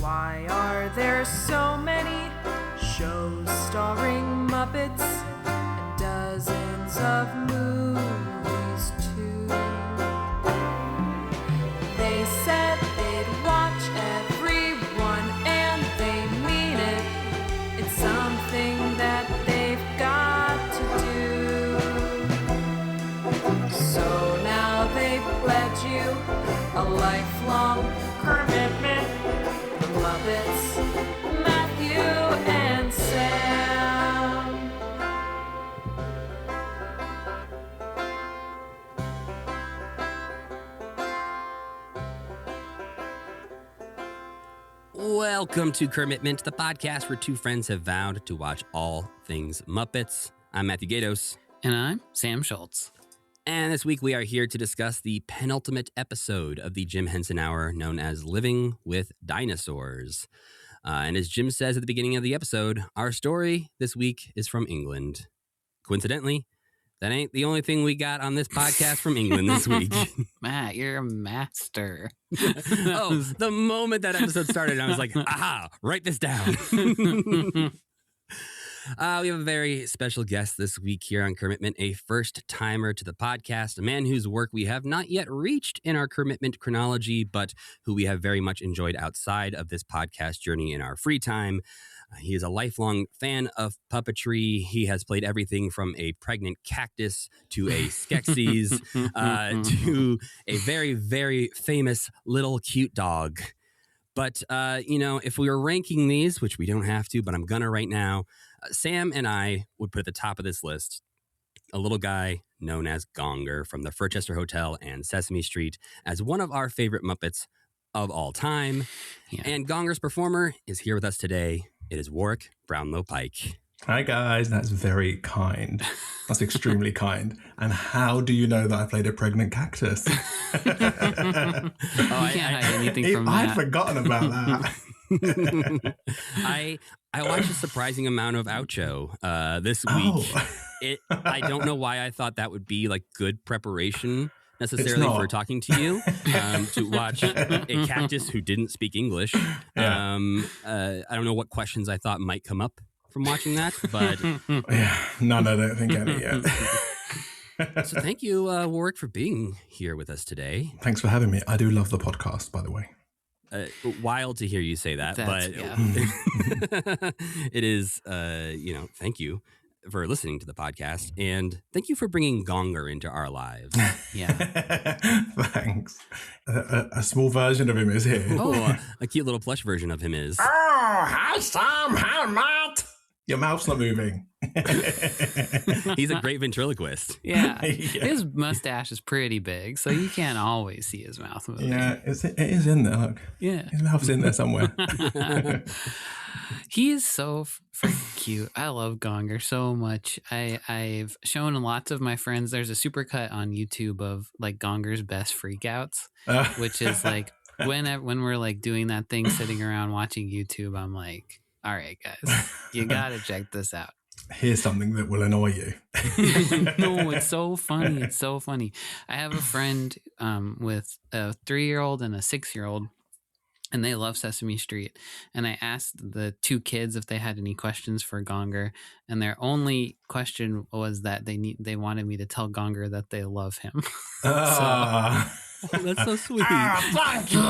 Why are there so many shows starring Muppets and dozens of movies too? They said they'd watch everyone and they mean it. It's something that they've got to do. So now they've pledged you a lifelong commitment. The Muppets, Matthew and Sam. Welcome to Commitment, the podcast where two friends have vowed to watch all things Muppets. I'm Matthew Gatos. And I'm Sam Schultz. And this week we are here to discuss the penultimate episode of the Jim Henson Hour, known as Living with Dinosaurs. And as Jim says at the beginning of the episode, our story this week is from England. Coincidentally, that ain't the only thing we got on this podcast from England this week. Matt, you're a master. Oh, the moment that episode started, I was like, aha, write this down. We have a very special guest this week here on Commitment, a first-timer to the podcast, a man whose work we have not yet reached in our Commitment chronology, but who we have very much enjoyed outside of this podcast journey in our free time. He is a lifelong fan of puppetry. He has played everything from a pregnant cactus to a Skeksis to a very, very famous little cute dog. But, if we were ranking these, which we don't have to, but I'm going to right now, Sam and I would put at the top of this list a little guy known as Gonger from the Furchester Hotel and Sesame Street as one of our favorite Muppets of all time. Yeah. And Gonger's performer is here with us today. It is Warrick Brownlow-Pike. Hi, guys. That's very kind. That's extremely kind. And how do you know that I played a pregnant cactus? You can't hide anything from that. I'd forgotten about that. I watched a surprising amount of Oucho this week. I don't know why I thought that would be like good preparation necessarily for talking to you, to watch a cactus who didn't speak English. Yeah. I don't know what questions I thought might come up from watching that, but none, I don't think any yet. So thank you, Warrick, for being here with us today. Thanks for having me. I do love the podcast, by the way. Wild to hear you say that, but it is, thank you for listening to the podcast, and thank you for bringing Gonger into our lives. Yeah. Thanks. A small version of him is here. Oh, a cute little plush version of him is. Oh, hi, Sam. Hi, Matt. Your mouth's not moving. He's a great ventriloquist. Yeah. His mustache is pretty big, so you can't always see his mouth moving. Yeah, it is in there. Look. Yeah. His mouth's in there somewhere. He is so freaking cute. I love Gonger so much. I've shown lots of my friends. There's a supercut on YouTube of like Gonger's best freakouts, which is like when we're like doing that thing, sitting around watching YouTube, I'm like, all right, guys, you got to check this out. Here's something that will annoy you. No, it's so funny. It's so funny. I have a friend with a 3-year-old and a 6-year-old, and they love Sesame Street. And I asked the two kids if they had any questions for Gonger, and their only question was that they wanted me to tell Gonger that they love him. That's so sweet. Thank you.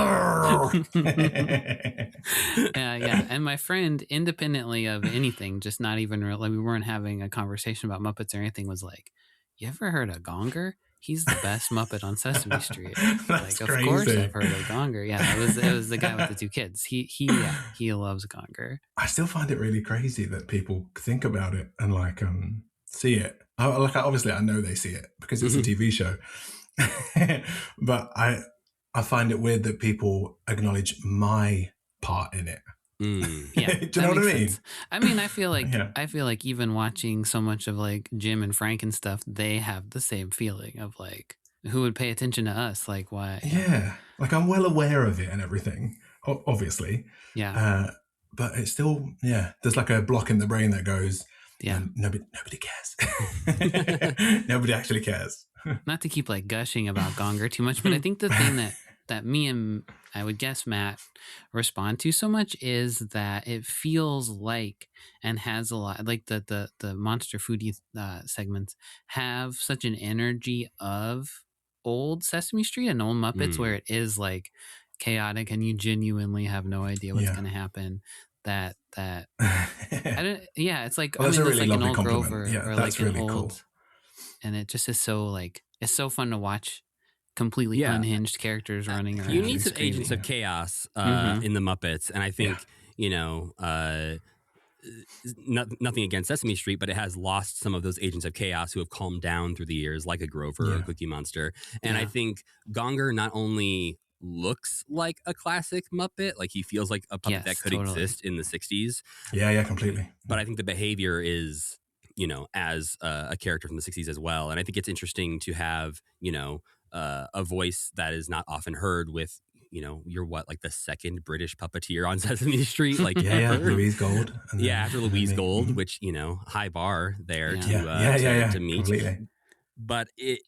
Yeah. And my friend, independently of anything, just not even really, we weren't having a conversation about Muppets or anything, was like, "You ever heard of Gonger? He's the best Muppet on Sesame Street." That's like, crazy. Of course I've heard of Gonger. Yeah, it was the guy with the two kids. He loves Gonger. I still find it really crazy that people think about it and like see it. Obviously, I know they see it because it's a TV show. But I find it weird that people acknowledge my part in it. Yeah, do you know what I mean? Sense. I mean, I feel like even watching so much of like Jim and Frank and stuff, they have the same feeling of like, who would pay attention to us? Like, why? Yeah, like I'm well aware of it and everything, obviously. Yeah, but it's still there's like a block in the brain that goes, nobody cares. Nobody actually cares. Not to keep like gushing about Gonger too much, but I think the thing that me and I would guess Matt respond to so much is that it feels like and has a lot like the monster foodie segments have such an energy of old Sesame Street and old Muppets where it is like chaotic and you genuinely have no idea what's going to happen. That I don't. Yeah, it's like Well, that's a it's really like an lovely old compliment. Grover Yeah, or that's like an really old, cool. and it just is so like it's so fun to watch. Completely unhinged characters running around. You need some It's crazy. agents of chaos Mhm. in the Muppets, and I think nothing against Sesame Street, but it has lost some of those agents of chaos who have calmed down through the years, like a Grover or Cookie Monster. And I think Gonger not only looks like a classic Muppet, like he feels like a puppet that could exist in the 60s. Yeah, completely. But I think the behavior is, as a character from the 60s as well. And I think it's interesting to have, a voice that is not often heard with, you're like the second British puppeteer on Sesame Street. Like, Louise Gold. After Louise Gold, which, high bar there to meet. Completely. But it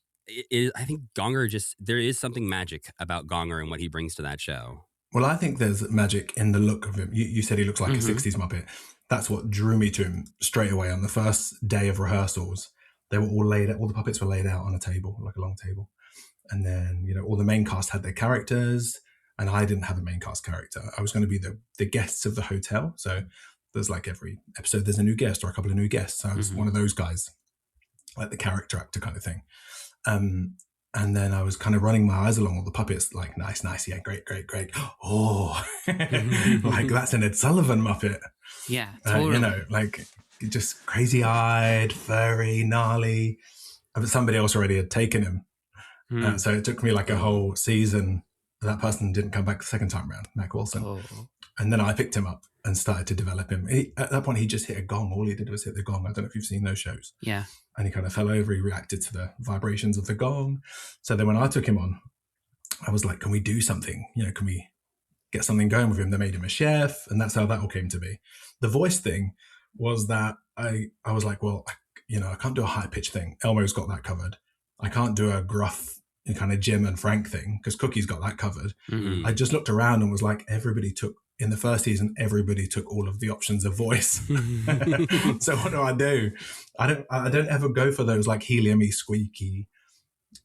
is, I think Gonger there is something magic about Gonger and what he brings to that show. Well, I think there's magic in the look of him. You said he looks like a 60s Muppet. That's what drew me to him straight away. On the first day of rehearsals, they were all laid out, all the puppets were laid out on a table, like a long table. And then, all the main cast had their characters, and I didn't have a main cast character. I was going to be the guests of the hotel. So there's like every episode, there's a new guest or a couple of new guests. So I was one of those guys, like the character actor kind of thing. And then I was kind of running my eyes along all the puppets, like, nice, yeah, great. Oh, like that's an Ed Sullivan Muppet. Yeah, totally. Like just crazy-eyed, furry, gnarly. But somebody else already had taken him. So it took me like a whole season. That person didn't come back the second time around, Mac Wilson. Oh. And then I picked him up and started to develop him. At that point, he just hit a gong. All he did was hit the gong. I don't know if you've seen those shows. Yeah. And he kind of fell over. He reacted to the vibrations of the gong. So then when I took him on, I was like, can we do something? Can we get something going with him? They made him a chef. And that's how that all came to be. The voice thing was that I was like, well, I can't do a high-pitched thing. Elmo's got that covered. I can't do a gruff kind of Jim and Frank thing because Cookie's got that covered. Mm-hmm. I just looked around and was like, in the first season, everybody took all of the options of voice. So what do? I don't ever go for those like helium-y, squeaky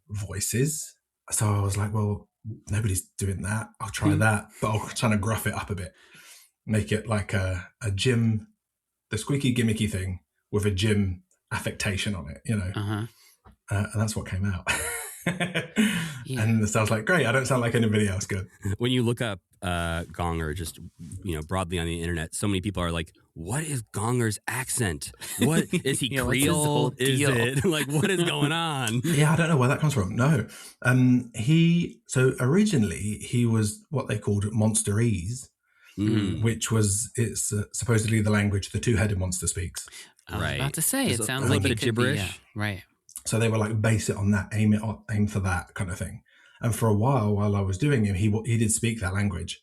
voices. So I was like, well, nobody's doing that. I'll try that, but I'll try to gruff it up a bit. Make it like a Jim, the squeaky gimmicky thing with a Jim affectation on it, and that's what came out. And it sounds like great. I don't sound like anybody else. Good. When you look up Gonger, just broadly on the internet, so many people are like, "What is Gonger's accent? What is he Creole? Is it like what is going on?" Yeah, I don't know where that comes from. No, so originally he was what they called Monsterese, which was supposedly the language the two-headed monster speaks. I was about to say it sounds like a bit of gibberish, right? So they were like, base it on that, aim for that kind of thing. And for a while I was doing him, he did speak that language,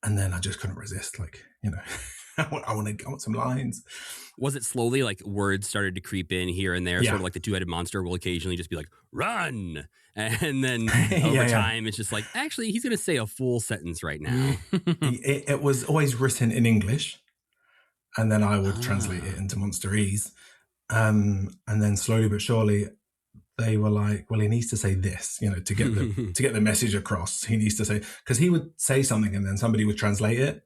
and then I just couldn't resist. Like, I want some lines. Was it slowly like words started to creep in here and there? Sort of like the two-headed monster will occasionally just be like, "Run," and then over time it's just like, actually, he's going to say a full sentence right now. It was always written in English, and then I would translate it into Monsterese, and then slowly but surely. They were like, well, he needs to say this, to get the message across. He needs to say, because he would say something and then somebody would translate it.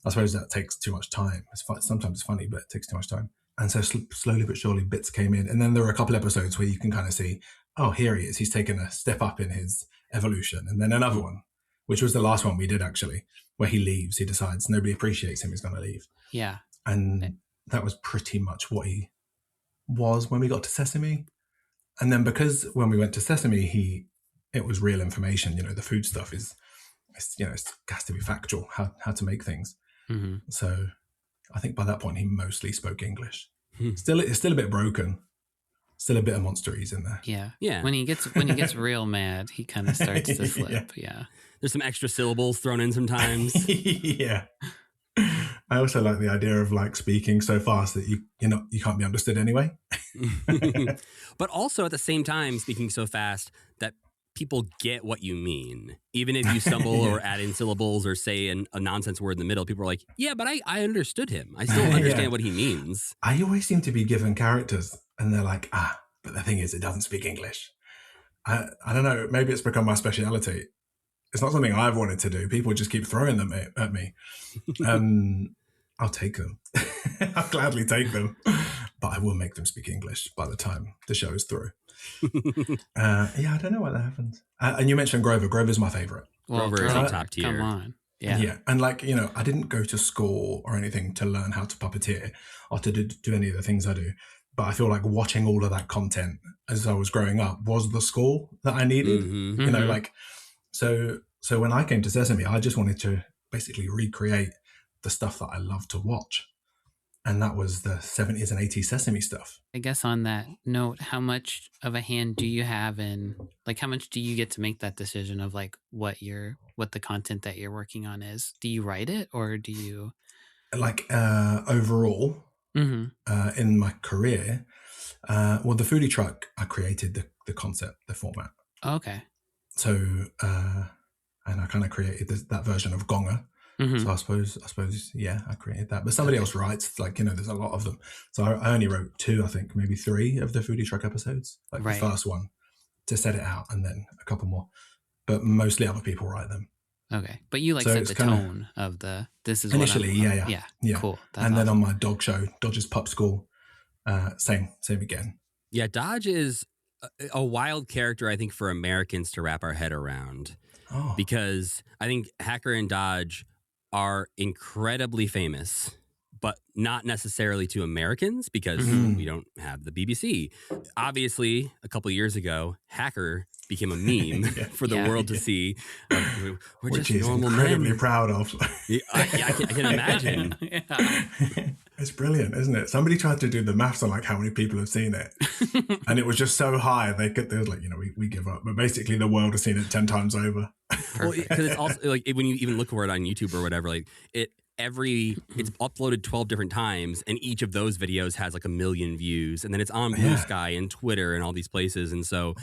I suppose that takes too much time. Sometimes it's funny, but it takes too much time. And so slowly but surely bits came in. And then there were a couple episodes where you can kind of see, oh, here he is. He's taken a step up in his evolution. And then another one, which was the last one we did actually, where he leaves. He decides nobody appreciates him. He's going to leave. Yeah. And that was pretty much what he was when we got to Sesame. And then because when we went to Sesame, it was real information. The food stuff it has to be factual, how to make things. Mm-hmm. So I think by that point he mostly spoke English. It's still a bit broken. Still a bit of Monsterese in there. Yeah. When he gets real mad, he kind of starts to flip. Yeah. There's some extra syllables thrown in sometimes. Yeah. I also like the idea of like speaking so fast that you can't be understood anyway. But also at the same time, speaking so fast that people get what you mean. Even if you stumble or add in syllables or say a nonsense word in the middle, people are like, yeah, but I understood him. I still understand what he means. I always seem to be given characters and they're like, but the thing is, it doesn't speak English. I don't know. Maybe it's become my speciality. It's not something I've wanted to do. People just keep throwing them at me. I'll take them. I'll gladly take them. But I will make them speak English by the time the show is through. I don't know what that happens. And you mentioned Grover. Grover's my favorite. Well, Grover is top tier. Come on. Yeah. Yeah. And like, I didn't go to school or anything to learn how to puppeteer or to do any of the things I do. But I feel like watching all of that content as I was growing up was the school that I needed. Mm-hmm. So when I came to Sesame, I just wanted to basically recreate the stuff that I love to watch. And that was the 70s and 80s Sesame stuff. I guess on that note, how much of a hand do you have in, like, how much do you get to make that decision of like what the content that you're working on is? Do you write it or do you? Like overall, in my career, the foodie truck, I created the concept, the format. Okay. So, and I kind of created that version of Gonger. So I suppose, I created that. But somebody else writes, like, there's a lot of them. So I only wrote 2, I think, maybe 3 of the foodie truck episodes. Like the first one to set it out and then a couple more. But mostly other people write them. Okay. But you set the tone of this is initially, yeah. Cool. That's awesome. Then on my dog show, Dodge's Pup School, same again. Yeah, Dodge is a wild character, I think, for Americans to wrap our head around. Oh. Because I think Hacker and Dodge are incredibly famous, but not necessarily to Americans because we don't have the BBC. Obviously, a couple of years ago, Hacker became a meme for the world to see. We're Which just normal incredibly men. proud of. I can imagine. It's brilliant, isn't it? Somebody tried to do the maths on like how many people have seen it, and it was just so high they was like, we give up. But basically, the world has seen it 10 times over. Well, because it's also like when you even look for it on YouTube or whatever, like it's uploaded 12 different times, and each of those videos has like 1 million views, and then it's on Blue Sky and Twitter and all these places, and so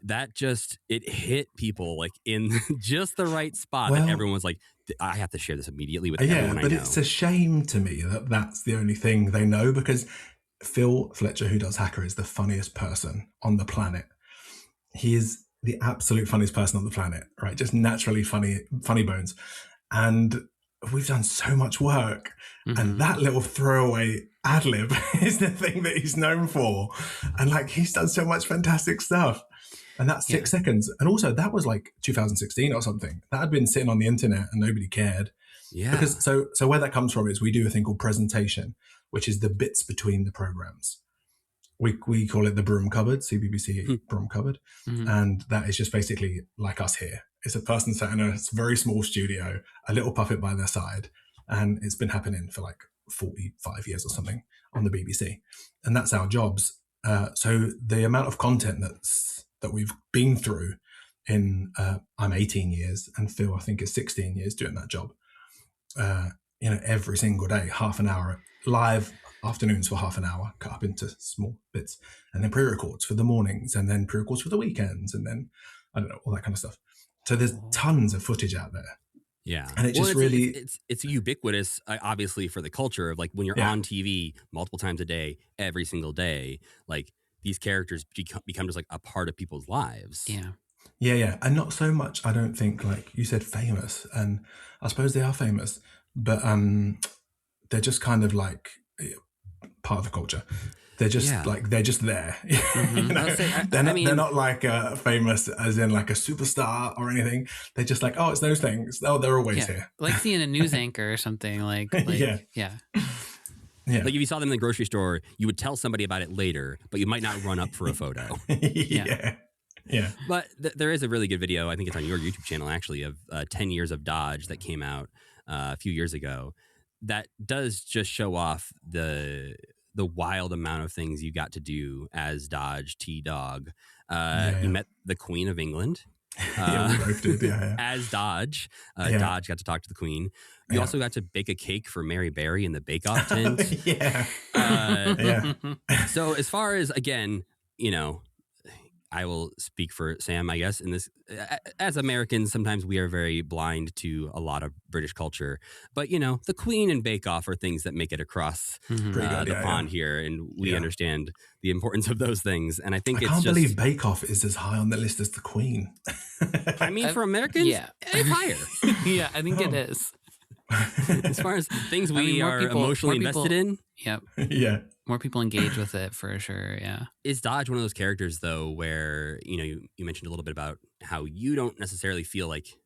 that it hit people like in just the right spot that everyone was like, I have to share this immediately with everyone I know. But it's a shame to me that that's the only thing they know, because Phil Fletcher, who does Hacker, is the funniest person on the planet. He is the absolute funniest person on the planet, right? Just naturally funny bones. And we've done so much work, and that little throwaway ad lib is the thing that he's known for. And like, he's done so much fantastic stuff. And that's 6 seconds. And also that was like 2016 or something. That had been sitting on the internet and nobody cared. Yeah. Because so where that comes from is we do a thing called presentation, which is the bits between the programs. We call it the broom cupboard, CBBC broom cupboard. And that is just basically like us here. It's a person sat in a very small studio, a little puppet by their side. And it's been happening for like 45 years or something on the BBC. And that's our jobs. So the amount of content that we've been through in, I'm 18 years and Phil, I think, is 16 years doing that job. Every single day, half an hour live, afternoons for half an hour, cut up into small bits, and then pre-records for the mornings, and then pre-records for the weekends, and then, I don't know, all that kind of stuff. So there's tons of footage out there. Yeah. And it's ubiquitous, obviously, for the culture of like when you're on TV multiple times a day, every single day, like these characters become just like a part of people's lives. Yeah. Yeah. And not so much, I don't think, like you said, famous. And I suppose they are famous, but they're just kind of like part of the culture. They're just they're just there. They're not like famous as in like a superstar or anything. They're just like, it's those things. Oh, they're always here. Like seeing a news anchor or something. Like Like if you saw them in the grocery store, you would tell somebody about it later, but you might not run up for a photo. Yeah. But there is a really good video, I think it's on your YouTube channel actually, of 10 years of Dodge that came out a few years ago. That does just show off the wild amount of things you got to do as Dodge T-Dog. You met the Queen of England. We both did, As Dodge. Dodge got to talk to the Queen. You also got to bake a cake for Mary Berry in the bake-off tent. Yeah. So as far as, again, I will speak for Sam, I guess, in this. As Americans, sometimes we are very blind to a lot of British culture. But, you know, the Queen and Bake Off are things that make it across Mhm. Pretty good, the yeah, pond yeah. here. And we Yeah. understand the importance of those things. And I think I it's can't just. believe Bake Off is as high on the list as the Queen. I mean, for Americans, Yeah. it's higher. Yeah, I think it Oh. is. As far as things we mean, more are people- emotionally more people- invested in. Yep. Yeah. More people engage with it for sure. Yeah. Is Dodge one of those characters, though, where, you know, you mentioned a little bit about how you don't necessarily feel like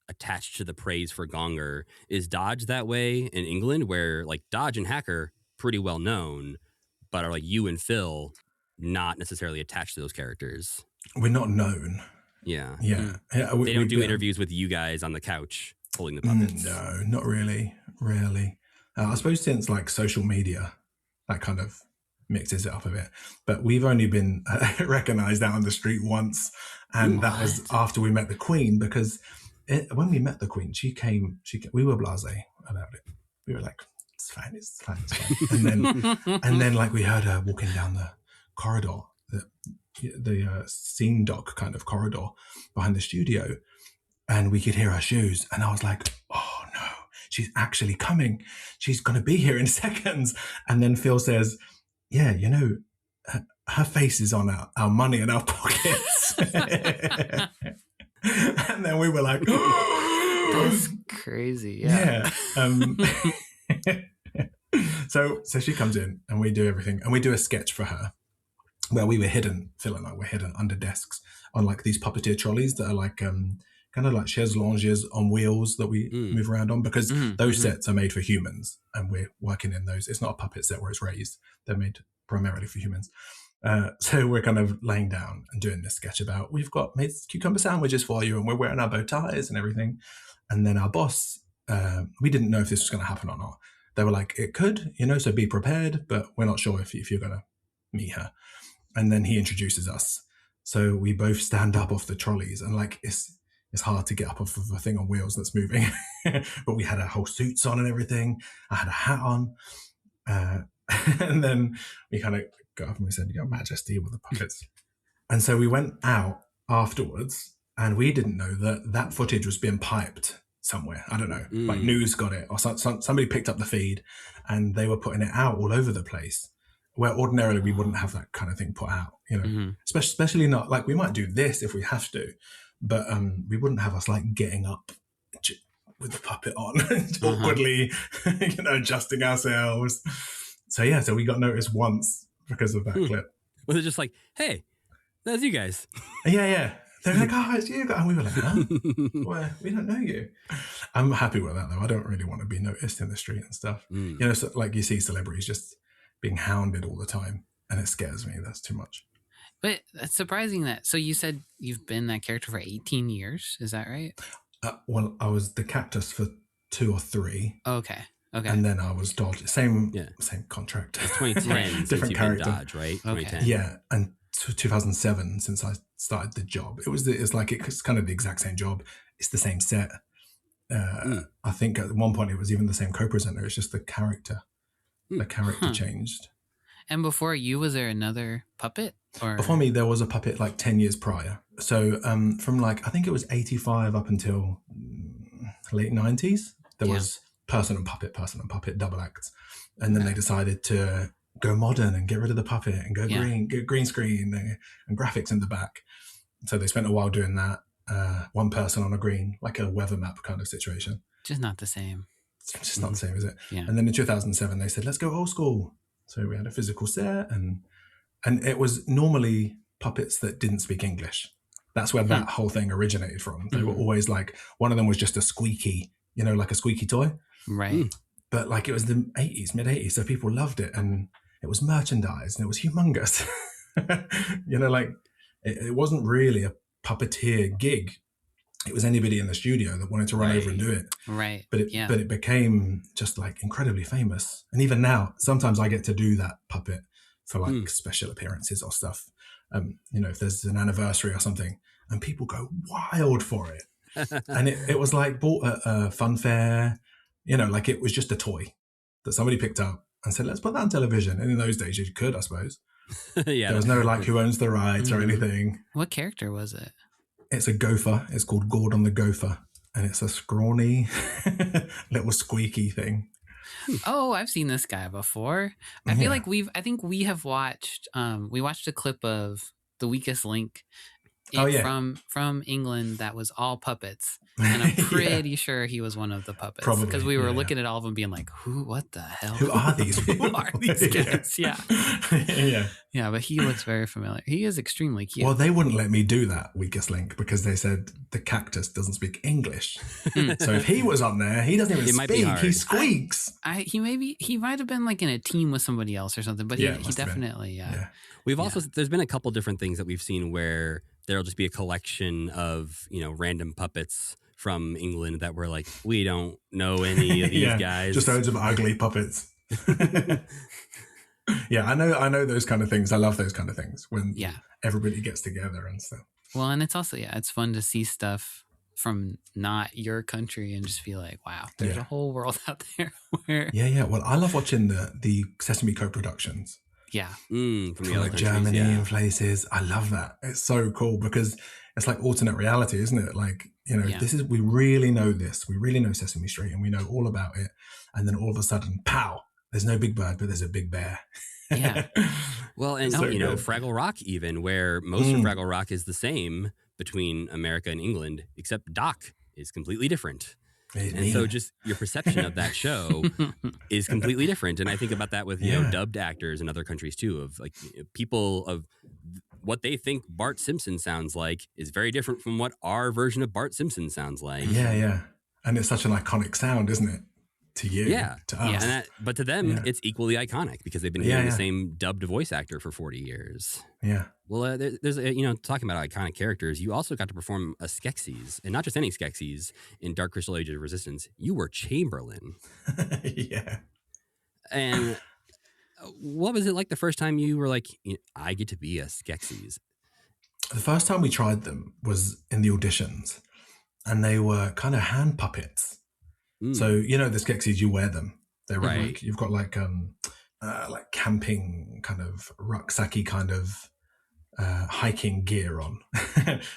attached to the praise for Gonger. Is Dodge that way in England, where like Dodge and Hacker pretty well known, but are like you and Phil not necessarily attached to those characters? We're not known. Yeah. Yeah. Yeah, They don't do interviews with you guys on the couch holding the puppets. No, not really. Rarely. I suppose since like social media, that kind of mixes it up a bit. But we've only been recognized out on the street once. And that was after we met the Queen, because when we met the Queen, she came, we were blasé about it. We were like, it's fine, it's fine, it's fine. And then like we heard her walking down the corridor, the scene dock kind of corridor behind the studio. And we could hear her shoes. And I was like, oh no, she's actually coming. She's going to be here in seconds. And then Phil says, yeah, you know, her face is on our money in our pockets. And then we were like, That's crazy. Yeah. yeah. So she comes in and we do everything. And we do a sketch for her where we were hidden, Phil and I were hidden under desks on like these puppeteer trolleys that are like kind of like chaises lounges on wheels that we move around on, because those sets are made for humans and we're working in those. It's not a puppet set where it's raised. They're made primarily for humans. So we're kind of laying down and doing this sketch about, we've got made cucumber sandwiches for you and we're wearing our bow ties and everything. And then our boss, we didn't know if this was going to happen or not. They were like, it could, you know, so be prepared, but we're not sure if you're going to meet her. And then he introduces us. So we both stand up off the trolleys and like, it's hard to get up off of a thing on wheels that's moving. But we had our whole suits on and everything. I had a hat on. And then we kind of got up and we said, Your Majesty, with the puppets. And so we went out afterwards and we didn't know that footage was being piped somewhere. I don't know, like news got it or somebody picked up the feed and they were putting it out all over the place, where ordinarily we wouldn't have that kind of thing put out, you know, especially not like we might do this if we have to, but we wouldn't have us like getting up with the puppet on awkwardly, you know, adjusting ourselves. So yeah, so we got noticed once because of that clip. Was it just like, hey, that's you guys? Yeah. They're like, oh, it's you. And we were like, huh? Well, we don't know you. I'm happy with that though. I don't really want to be noticed in the street and stuff. You know, so, like you see celebrities just being hounded all the time and it scares me. That's too much. But that's surprising that. So you said you've been that character for 18 years. Is that right? Well, I was the cactus for 2 or 3. Okay. And then I was Dodge. Same contract. It's 2010 since Different you've character. been Dodge, right? Okay. 2010. Yeah, and 2007 since I started the job. It's kind of the exact same job. It's the same set. I think at one point it was even the same co-presenter. It's just the character. The character changed. And before you, was there another puppet? Or Before me, there was a puppet like 10 years prior. So from like, I think it was 85 up until late 90s, there was person and puppet, double acts. And then they decided to go modern and get rid of the puppet and go green screen and graphics in the back. So they spent a while doing that. One person on a green, like a weather map kind of situation. Just not the same. It's just not the same, is it? Yeah. And then in 2007, they said, let's go old school. So we had a physical set and it was normally puppets that didn't speak English. That's where that whole thing originated from. They were always like, one of them was just a squeaky, you know, like a squeaky toy. Right. But like it was the 80s, mid 80s. So people loved it and it was merchandise and it was humongous. You know, like it wasn't really a puppeteer gig. It was anybody in the studio that wanted to run over and do it. Right. But it became just like incredibly famous. And even now, sometimes I get to do that puppet for like special appearances or stuff. You know, if there's an anniversary or something and people go wild for it. And it was like bought at a fun fair, you know, like it was just a toy that somebody picked up and said, let's put that on television. And in those days you could, I suppose. Yeah, There was no like who owns the rights or anything. What character was it? It's a gopher. It's called Gordon the Gopher, and it's a scrawny little squeaky thing. Oh, I've seen this guy before. I feel like I think we have watched we watched a clip of The Weakest Link from England that was all puppets. And I'm pretty sure he was one of the puppets. Probably, because we were looking at all of them being like, what the hell? Who are these people? Who are these guys? Yeah. Yeah, but he looks very familiar. He is extremely cute. Well, they wouldn't let me do that Weakest Link because they said the cactus doesn't speak English. So if he was on there, he doesn't even speak. He squeaks. He might have been like in a team with somebody else or something, but he definitely, We've also, there's been a couple different things that we've seen where there'll just be a collection of, random puppets from England that were like, we don't know any of these guys. Just loads of ugly puppets. Yeah, I know those kind of things. I love those kind of things when everybody gets together and stuff. Well, and it's also, it's fun to see stuff from not your country and just feel like, wow, there's a whole world out there where... Yeah. Well, I love watching the Sesame co-productions. Yeah. From the like Germany and places. I love that. It's so cool because it's like alternate reality, isn't it? Like, we really know this. We really know Sesame Street and we know all about it. And then all of a sudden, pow, there's no Big Bird, but there's a Big Bear. Yeah. Well, and Fraggle Rock even, where most of Fraggle Rock is the same between America and England, except Doc is completely different. And so just your perception of that show is completely different. And I think about that with, dubbed actors in other countries too, of like people of what they think Bart Simpson sounds like is very different from what our version of Bart Simpson sounds like. Yeah. And it's such an iconic sound, isn't it? To you, to us. And but to them, it's equally iconic because they've been hearing the same dubbed voice actor for 40 years. Yeah. Well, there's talking about iconic characters, you also got to perform a Skeksis, and not just any Skeksis. In Dark Crystal Age of Resistance, you were Chamberlain. Yeah. And what was it like the first time you were like, I get to be a Skeksis? The first time we tried them was in the auditions, and they were kind of hand puppets. So, the Skeksis, you wear them. They're like, you've got like camping kind of rucksacky kind of hiking gear on.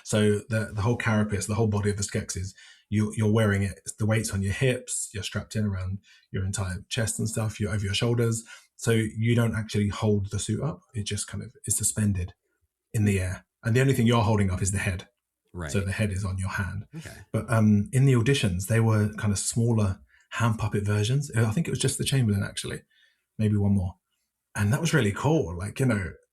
So the whole carapace, the whole body of the Skeksis, you're wearing it. The weight's on your hips. You're strapped in around your entire chest and stuff. You're over your shoulders. So you don't actually hold the suit up. It just kind of is suspended in the air. And the only thing you're holding up is the head. Right. So the head is on your hand. Okay. But in the auditions, they were kind of smaller hand puppet versions. I think it was just the Chamberlain, actually. Maybe one more. And that was really cool. Like,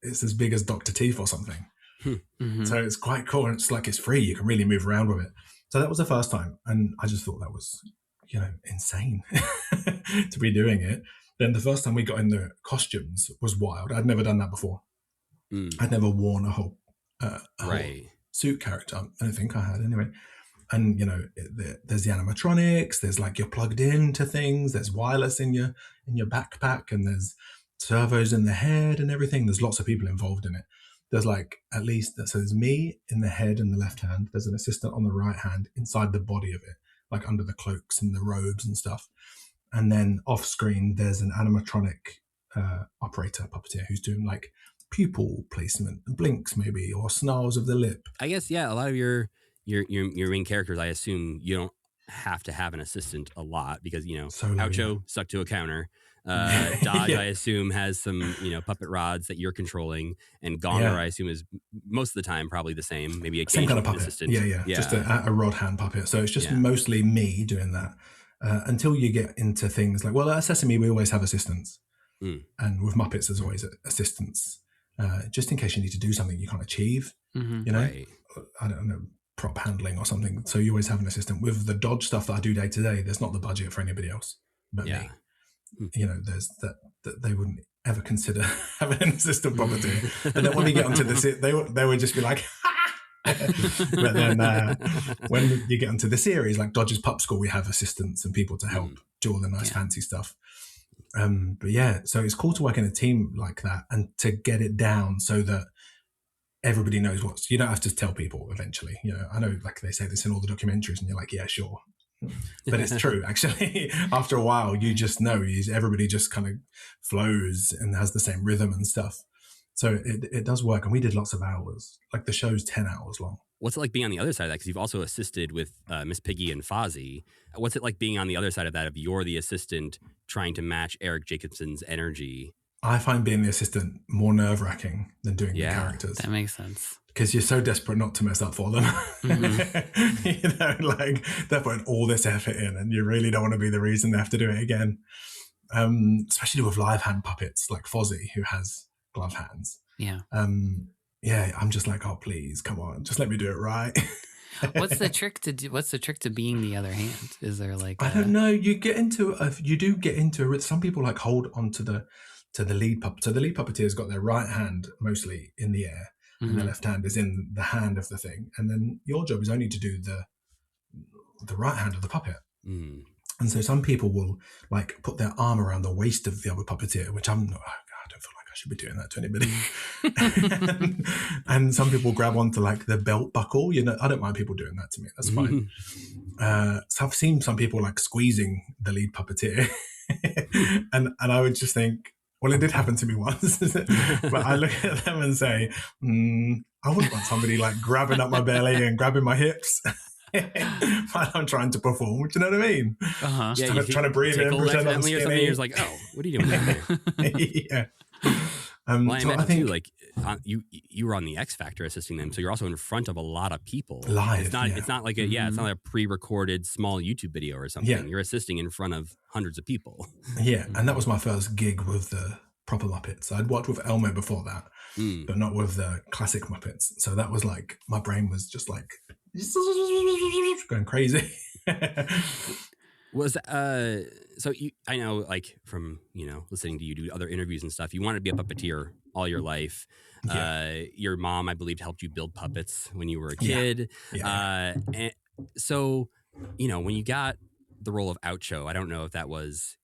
it's as big as Dr. Teeth or something. Mm-hmm. So it's quite cool. And it's like it's free. You can really move around with it. So that was the first time. And I just thought that was, insane to be doing it. Then the first time we got in the costumes was wild. I'd never done that before. I'd never worn a whole suit character. I don't think I had anyway. And there's the animatronics, there's like you're plugged into things, there's wireless in your backpack, and there's servos in the head and everything. There's lots of people involved in it. There's like so there's me in the head and the left hand, there's an assistant on the right hand inside the body of it, like under the cloaks and the robes and stuff. And then off screen there's an animatronic operator, puppeteer, who's doing like pupil placement and blinks maybe, or snarls of the lip. I guess, a lot of your main characters, I assume you don't have to have an assistant a lot because, Oucho stuck to a counter. Dodge, I assume, has some, you know, puppet rods that you're controlling, and Gonger, I assume, is most of the time probably the same. Maybe a same kind of puppet. Assistant. Yeah. Just a rod hand puppet. So it's just mostly me doing that until you get into things like, well, at Sesame, we always have assistants. And with Muppets, there's always assistants. Just in case you need to do something you can't achieve, you know, I don't know, prop handling or something. So you always have an assistant. With the Dodge stuff that I do day to day, there's not the budget for anybody else but me. You know, there's that they wouldn't ever consider having an assistant puppeteer. And then when we get onto the, they would just be like, but then when you get onto the series, like Dodge's Pup School, we have assistants and people to help do all the nice fancy stuff. But yeah, so it's cool to work in a team like that and to get it down so that everybody knows what's, you don't have to tell people eventually. You know, I know like they say this in all the documentaries and you're like, yeah, sure. But it's true, actually. After a while, you just know, everybody just kind of flows and has the same rhythm and stuff. So it does work. And we did lots of hours. Like the show's 10 hours long. What's it like being on the other side of that? Because you've also assisted with Miss Piggy and Fozzie. What's it like being on the other side of that? If you're the assistant trying to match Eric Jacobson's energy? I find being the assistant more nerve-wracking than doing the characters. That makes sense. Because you're so desperate not to mess up for them. Like they're putting all this effort in and you really don't want to be the reason they have to do it again. Especially with live hand puppets like Fozzie, who has glove hands. Yeah. I'm just like, oh, please, come on, just let me do it right. What's the trick to being the other hand? Is there like I don't know. You do get into it. Some people like hold on to the lead puppet. So the lead puppeteer's got their right hand mostly in the air, and their left hand is in the hand of the thing. And then your job is only to do the right hand of the puppet. Mm. And so some people will like put their arm around the waist of the other puppeteer, which I don't feel like I should be doing that to anybody. and some people grab onto like the belt buckle. I don't mind people doing that to me. That's fine. So I've seen some people like squeezing the lead puppeteer, and I would just think, well, it did happen to me once. But I look at them and say, I wouldn't want somebody like grabbing up my belly and grabbing my hips. While I'm trying to perform, do you know what I mean? Uh-huh. Yeah, trying to breathe in, pretend I'm skinny. Or something, you're just like, oh, what are you doing there? Yeah. Well, I imagine too, like you were on the X Factor assisting them, so you're also in front of a lot of people. Live, it's not like it's not like a pre-recorded small YouTube video or something. Yeah. You're assisting in front of hundreds of people. Yeah, and that was my first gig with the proper Muppets. I'd worked with Elmo before that, but not with the classic Muppets. So that was like, my brain was just like going crazy. So I know, like from listening to you do other interviews and stuff, you wanted to be a puppeteer all your life. Yeah. Your mom, I believe, helped you build puppets when you were a kid. Yeah. And so when you got the role of Oucho, I don't know if that was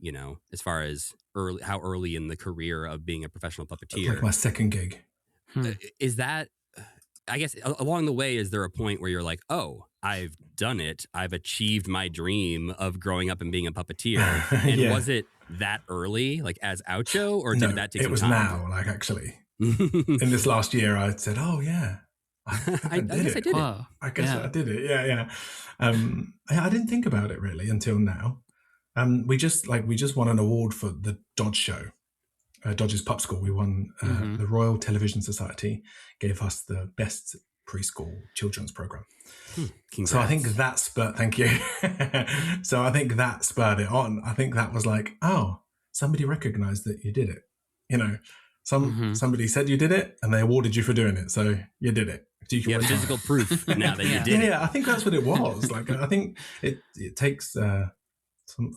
as far as how early in the career of being a professional puppeteer. Like my second gig. Is that? I guess along the way, is there a point where you're like, oh, I've done it. I've achieved my dream of growing up and being a puppeteer. And was it that early, like as Oucho, or did that take some time? It was now, like actually. In this last year, I said, oh, yeah. I guess I did it. I guess I did it. Yeah. I didn't think about it really until now. We just won an award for the Dodge show. Dodge's Pup School. We won the Royal Television Society gave us the best preschool children's program. So I think that spurred. Thank you. So I think that spurred it on. I think that was like, oh, somebody recognized that you did it. Somebody said you did it, and they awarded you for doing it. So you did it. You have physical proof now that you did it. Yeah, I think that's what it was. Like, I think it takes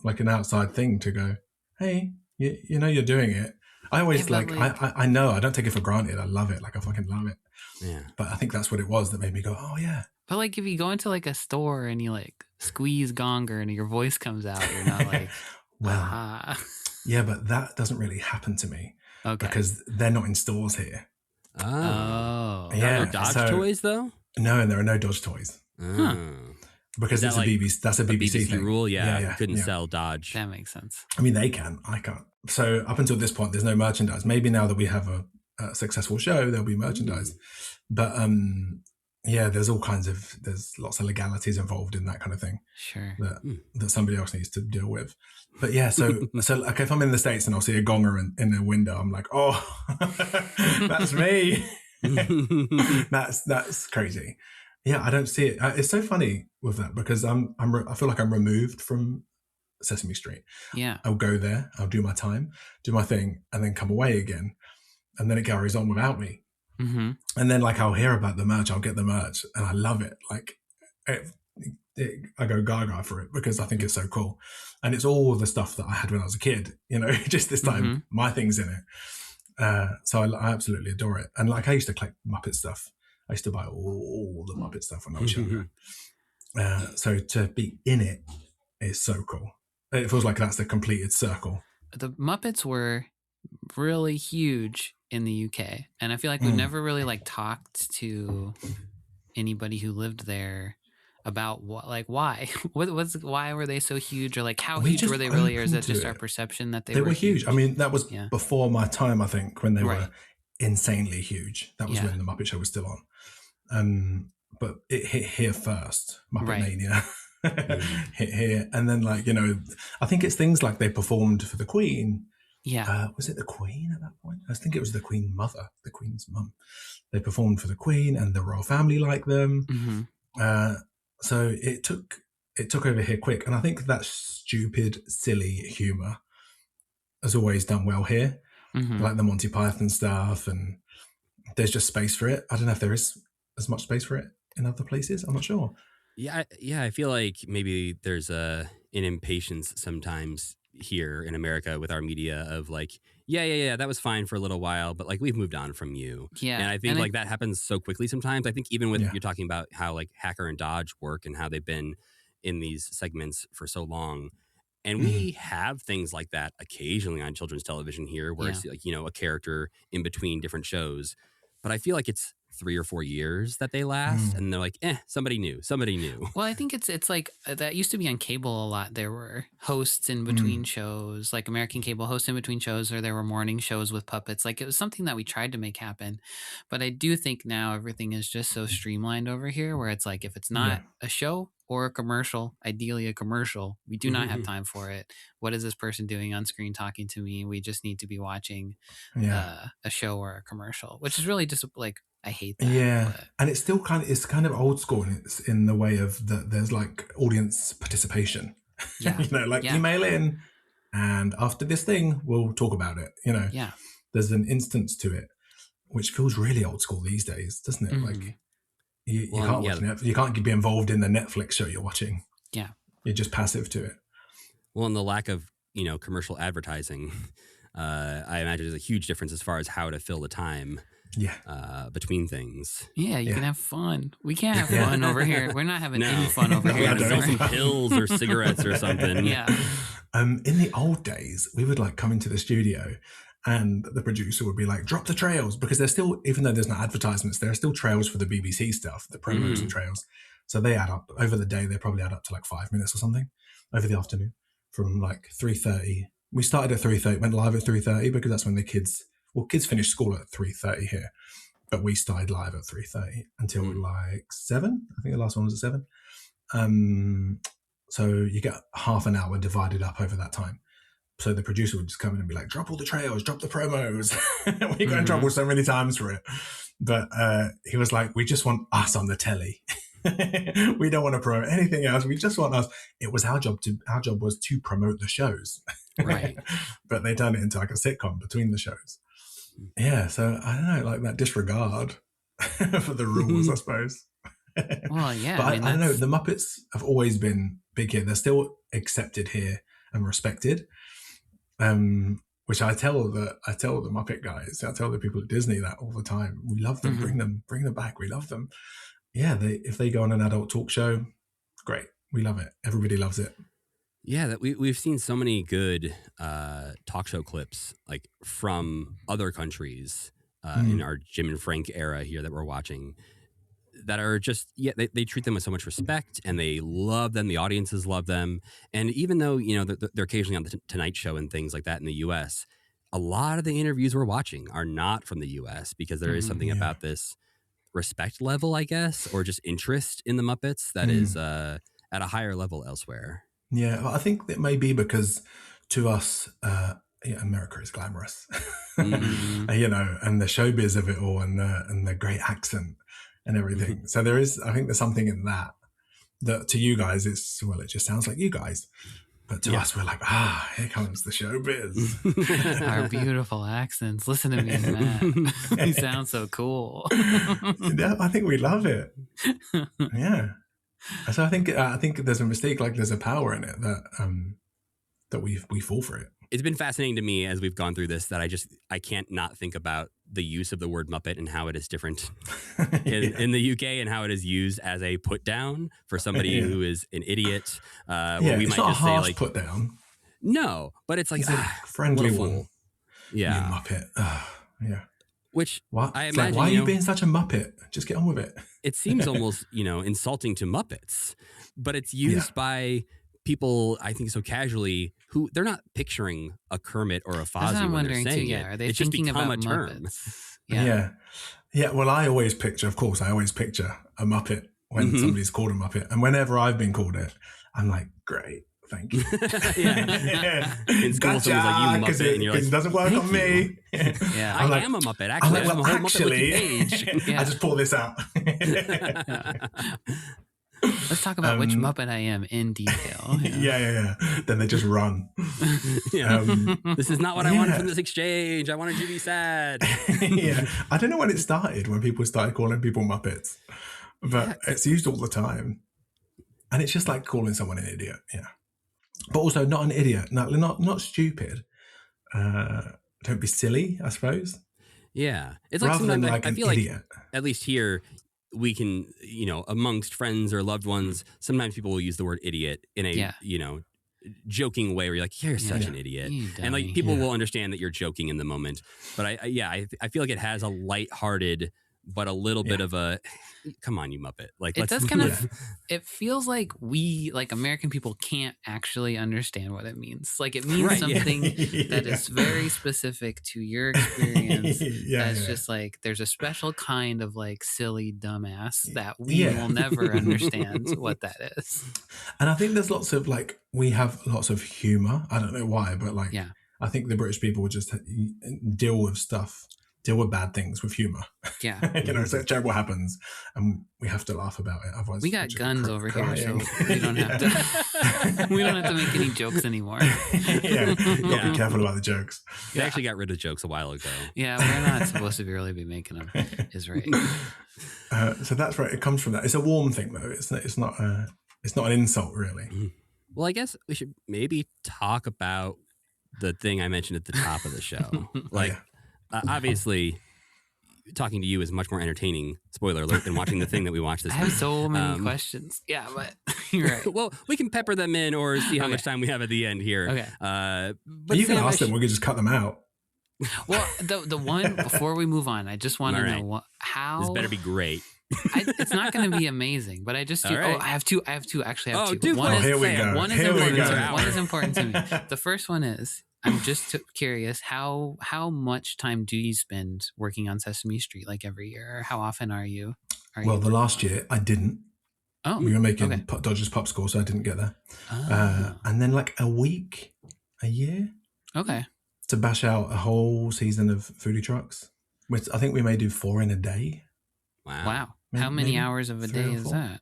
like an outside thing to go, hey, you're doing it. I always I know, I don't take it for granted. I love it. Like, I fucking love it. Yeah. But I think that's what it was that made me go, oh, yeah. But like, if you go into like a store and you like squeeze gonger and your voice comes out, you're not like, yeah, but that doesn't really happen to me. Okay. Because they're not in stores here. Oh. Yeah. No Dodge toys though? No, and there are no Dodge toys. Because it's that's a BBC thing. Rule. Yeah. Couldn't sell Dodge. That makes sense. I mean, they can. I can't. So up until this point, there's no merchandise. Maybe now that we have a successful show, there'll be merchandise. But there's lots of legalities involved in that kind of thing. Sure. That somebody else needs to deal with. But yeah, so like if I'm in the States and I'll see a gonger in the window, I'm like, oh, that's me. That's crazy. Yeah, I don't see it. It's so funny with that because I feel like I'm removed from Sesame Street. Yeah. I'll go there, I'll do my time, do my thing, and then come away again. And then it carries on without me. Mm-hmm. And then like I'll hear about the merch, I'll get the merch, and I love it. Like I go gaga for it because I think it's so cool. And it's all the stuff that I had when I was a kid, just this time, my thing's in it. So I absolutely adore it. And like I used to collect Muppet stuff. I used to buy all the Muppet stuff when I was younger. So to be in it is so cool. It feels like that's the completed circle. The Muppets were really huge in the UK, and I feel like we've never really like talked to anybody who lived there about why why were they so huge, or like how huge were they really, or is that just our perception that they were huge? I mean, that was before my time, I think, when they were insanely huge. That was when the Muppet Show was still on. But it hit here first. Muppet Mania hit here, and then like, you know, I think it's things like they performed for the Queen. Yeah. Was it the Queen at that point? I think it was the Queen Mother, the Queen's mum. They performed for the Queen, and the royal family liked them. Mm-hmm. So it took over here quick, and I think that stupid, silly humor has always done well here, like the Monty Python stuff, and there's just space for it. I don't know if there is as much space for it in other places. I'm not sure. Yeah, I feel like maybe there's an impatience sometimes here in America with our media of like, yeah, that was fine for a little while, but like we've moved on from you. Yeah. And I think like that happens so quickly sometimes. I think even with you're talking about how like Hacker and Dodge work and how they've been in these segments for so long. And we have things like that occasionally on children's television here where it's like, you know, a character in between different shows. But I feel like it's 3 or 4 years that they last, and they're like, somebody new. Well, I think it's like that used to be on cable a lot. There were hosts in between shows, like American cable hosts in between shows, or there were morning shows with puppets. Like it was something that we tried to make happen. But I do think now everything is just so streamlined over here where it's like, if it's not a show or a commercial, ideally a commercial, we do not have time for it. What is this person doing on screen talking to me? We just need to be watching a show or a commercial, which is really just like, I hate that. Yeah, and it's still kind of old school in the way of that. There's like audience participation. Yeah, you know, like email in, and after this thing, we'll talk about it. You know, there's an instance to it, which feels really old school these days, doesn't it? Like you can't watch Netflix. You can't be involved in the Netflix show you're watching. Yeah, you're just passive to it. Well, and the lack of commercial advertising, I imagine is a huge difference as far as how to fill the time. Between things. Yeah, you can have fun. We can't have fun over here. We're not having any fun over here. We gotta some pills or cigarettes or something. In the old days, we would like come into the studio and the producer would be like, drop the trails, because there's still, even though there's no advertisements, there are still trails for the BBC stuff, the promos and trails. So they add up over the day. They probably add up to like 5 minutes or something over the afternoon from like 3:30. We started at 3:30, went live at 3:30 because that's when the kids finish school at 3:30 here, but we started live at 3:30 until like 7. I think the last one was at 7. So you get half an hour divided up over that time. So the producer would just come in and be like, drop all the trails, drop the promos. We got in trouble so many times for it. But he was like, we just want us on the telly. We don't want to promote anything else. We just want us. It was our job was to promote the shows. Right. But they turned it into like a sitcom between the shows. Yeah, so I don't know, like that disregard for the rules, I suppose. Well, yeah. But I don't know, the Muppets have always been big here. They're still accepted here and respected. Which I tell the Muppet guys, I tell the people at Disney that all the time. We love them, bring them back. We love them. Yeah, if they go on an adult talk show, great. We love it. Everybody loves it. Yeah, that we've seen so many good talk show clips like from other countries in our Jim and Frank era here that we're watching that are just, they treat them with so much respect and they love them. The audiences love them. And even though, they're occasionally on the Tonight Show and things like that in the U.S., a lot of the interviews we're watching are not from the U.S. because there is something about this respect level, I guess, or just interest in the Muppets that is at a higher level elsewhere. Yeah, I think it may be because to us, America is glamorous, and the showbiz of it all, and the great accent and everything. So I think there's something in that to you guys, it just sounds like you guys. But to us, we're like, here comes the showbiz. Our beautiful accents. Listen to me and Matt. We sound so cool. Yeah, I think we love it. Yeah. So I think there's a mistake, like there's a power in it that we fall for it. It's been fascinating to me as we've gone through this that I can't not think about the use of the word Muppet and how it is different in the UK and how it is used as a put down for somebody who is an idiot. We it's might not just say like put down. No, but it's like friendly one. Yeah, you Muppet. Yeah. Which what? I imagine, why are you being such a Muppet? Just get on with it. It seems almost insulting to Muppets, but it's used by people, I think, so casually who they're not picturing a Kermit or a That's what Fozzie I'm when they're wondering too. saying Yeah, it. are they It's just thinking become about a term. Muppets? Yeah. Well, I always picture a Muppet when Mhm. somebody's called a Muppet. And whenever I've been called it, I'm like, great. Thank you. Yeah. In school, someone's like, "You because Muppet," and you're like, it doesn't work "Thank on you." me. Yeah. I'm I like- am a Muppet. I'm Actually, like, I'm a well, whole Muppet wiki actually, page. Yeah. I just pull this out. Let's talk about which Muppet I am in detail. Yeah. Then they just run. Yeah. Um, This is not what I wanted yeah. from this exchange. I wanted you to be sad. Yeah. I don't know when it started, when people started calling people Muppets, but it's used all the time. And it's just like calling someone an idiot. Yeah. But also not an idiot, not stupid. Don't be silly, I suppose. Yeah. It's like Rather than sometimes like I an feel like, idiot. at least here, we can, amongst friends or loved ones, sometimes people will use the word idiot in a, joking way where you're like, you're such an idiot. You And like dummy. people will understand that you're joking in the moment. But I feel like it has a lighthearted, but a little bit of a, come on, you Muppet. Like, It does kind of, it feels like we, like American people, can't actually understand what it means. Like it means Right, yeah. something that is very specific to your experience. That's just like, there's a special kind of like silly dumbass that we will never understand what that is. And I think there's lots of like, we have lots of humor. I don't know why, but like, I think the British people would just deal with bad things with humor. Yeah. So terrible happens and we have to laugh about it. Otherwise we got guns over here, so crying. we don't have to we don't have to make any jokes anymore. Gotta be careful about the jokes. They actually got rid of jokes a while ago. Yeah, we're not supposed to really be making them, is right. So that's right. It comes from that. It's a warm thing though. It's not an insult really. Well, I guess we should maybe talk about the thing I mentioned at the top of the show. Obviously, talking to you is much more entertaining, spoiler alert, than watching the thing that we watched this I have week. so many questions. Yeah, but you're right. Well, we can pepper them in or see how much time we have at the end here. Okay. But you can ask them. We can just cut them out. Well, the one, before we move on, I just want to know how... This better be great. It's not going to be amazing, but I just do. Right. Oh, I have two. Actually, I have two. Dude, here we go. One is important to me. The first one is, I'm just curious, how much time do you spend working on Sesame Street, like every year? Or how often are you? The last year I didn't. Oh, we were making Dodgers Pop School, so I didn't get there. And then like a year. Okay. To bash out a whole season of Foodie Trucks, which I think we may do 4 in a day. Wow. How many hours of a day is that?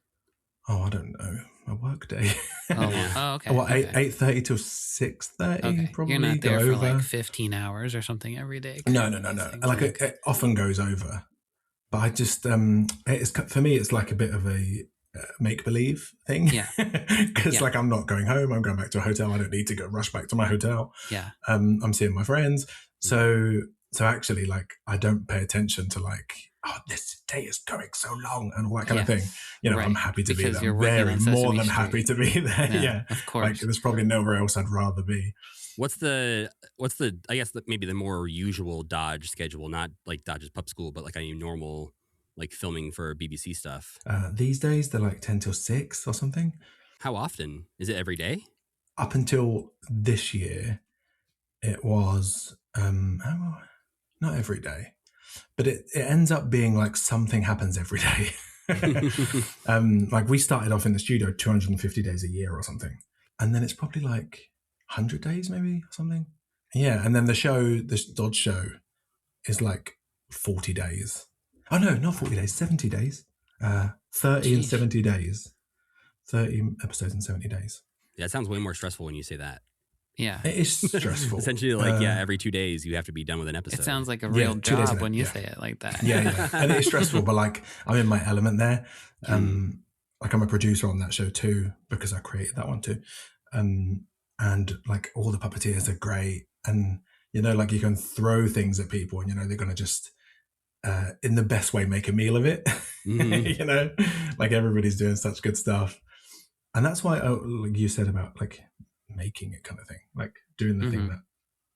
Oh, I don't know. A work day. Okay. Well, 8:30 till 6:30. Probably. You're not there for like 15 hours or something every day. No. Like it often goes over, but I just for me it's like a bit of a make believe thing. Yeah. Because like I'm not going home. I'm going back to a hotel. I don't need to go rush back to my hotel. Yeah. I'm seeing my friends. So actually, like I don't pay attention to like, oh, this day is going so long and all that kind of thing. I'm happy to be there. Very more than happy to be there. Yeah, of course. Like there's probably nowhere else I'd rather be. What's the I guess maybe the more usual Dodge schedule, not like Dodge's Pup School, but like any normal like filming for BBC stuff? These days they're like 10 till 6 or something. How often? Is it every day? Up until this year, it was not every day, but it ends up being like something happens every day. Like we started off in the studio 250 days a year or something, and then it's probably like 100 days maybe or something. Yeah, and then this Dodge show is like 40 days. Oh no, not 40 days, 70 days. 30 and 70 days. 30 episodes in 70 days. Yeah, it sounds way more stressful when you say that. Yeah. It is stressful. Essentially, like, every 2 days you have to be done with an episode. It sounds like a real 2 days job when you say it like that. Yeah. And it is stressful, but like I'm in my element there. Like I'm a producer on that show too, because I created that one too. And like all the puppeteers are great. And, like you can throw things at people and, they're going to just, in the best way, make a meal of it. Mm-hmm. Like everybody's doing such good stuff. And that's why, like you said about like making it kind of thing, like doing the thing that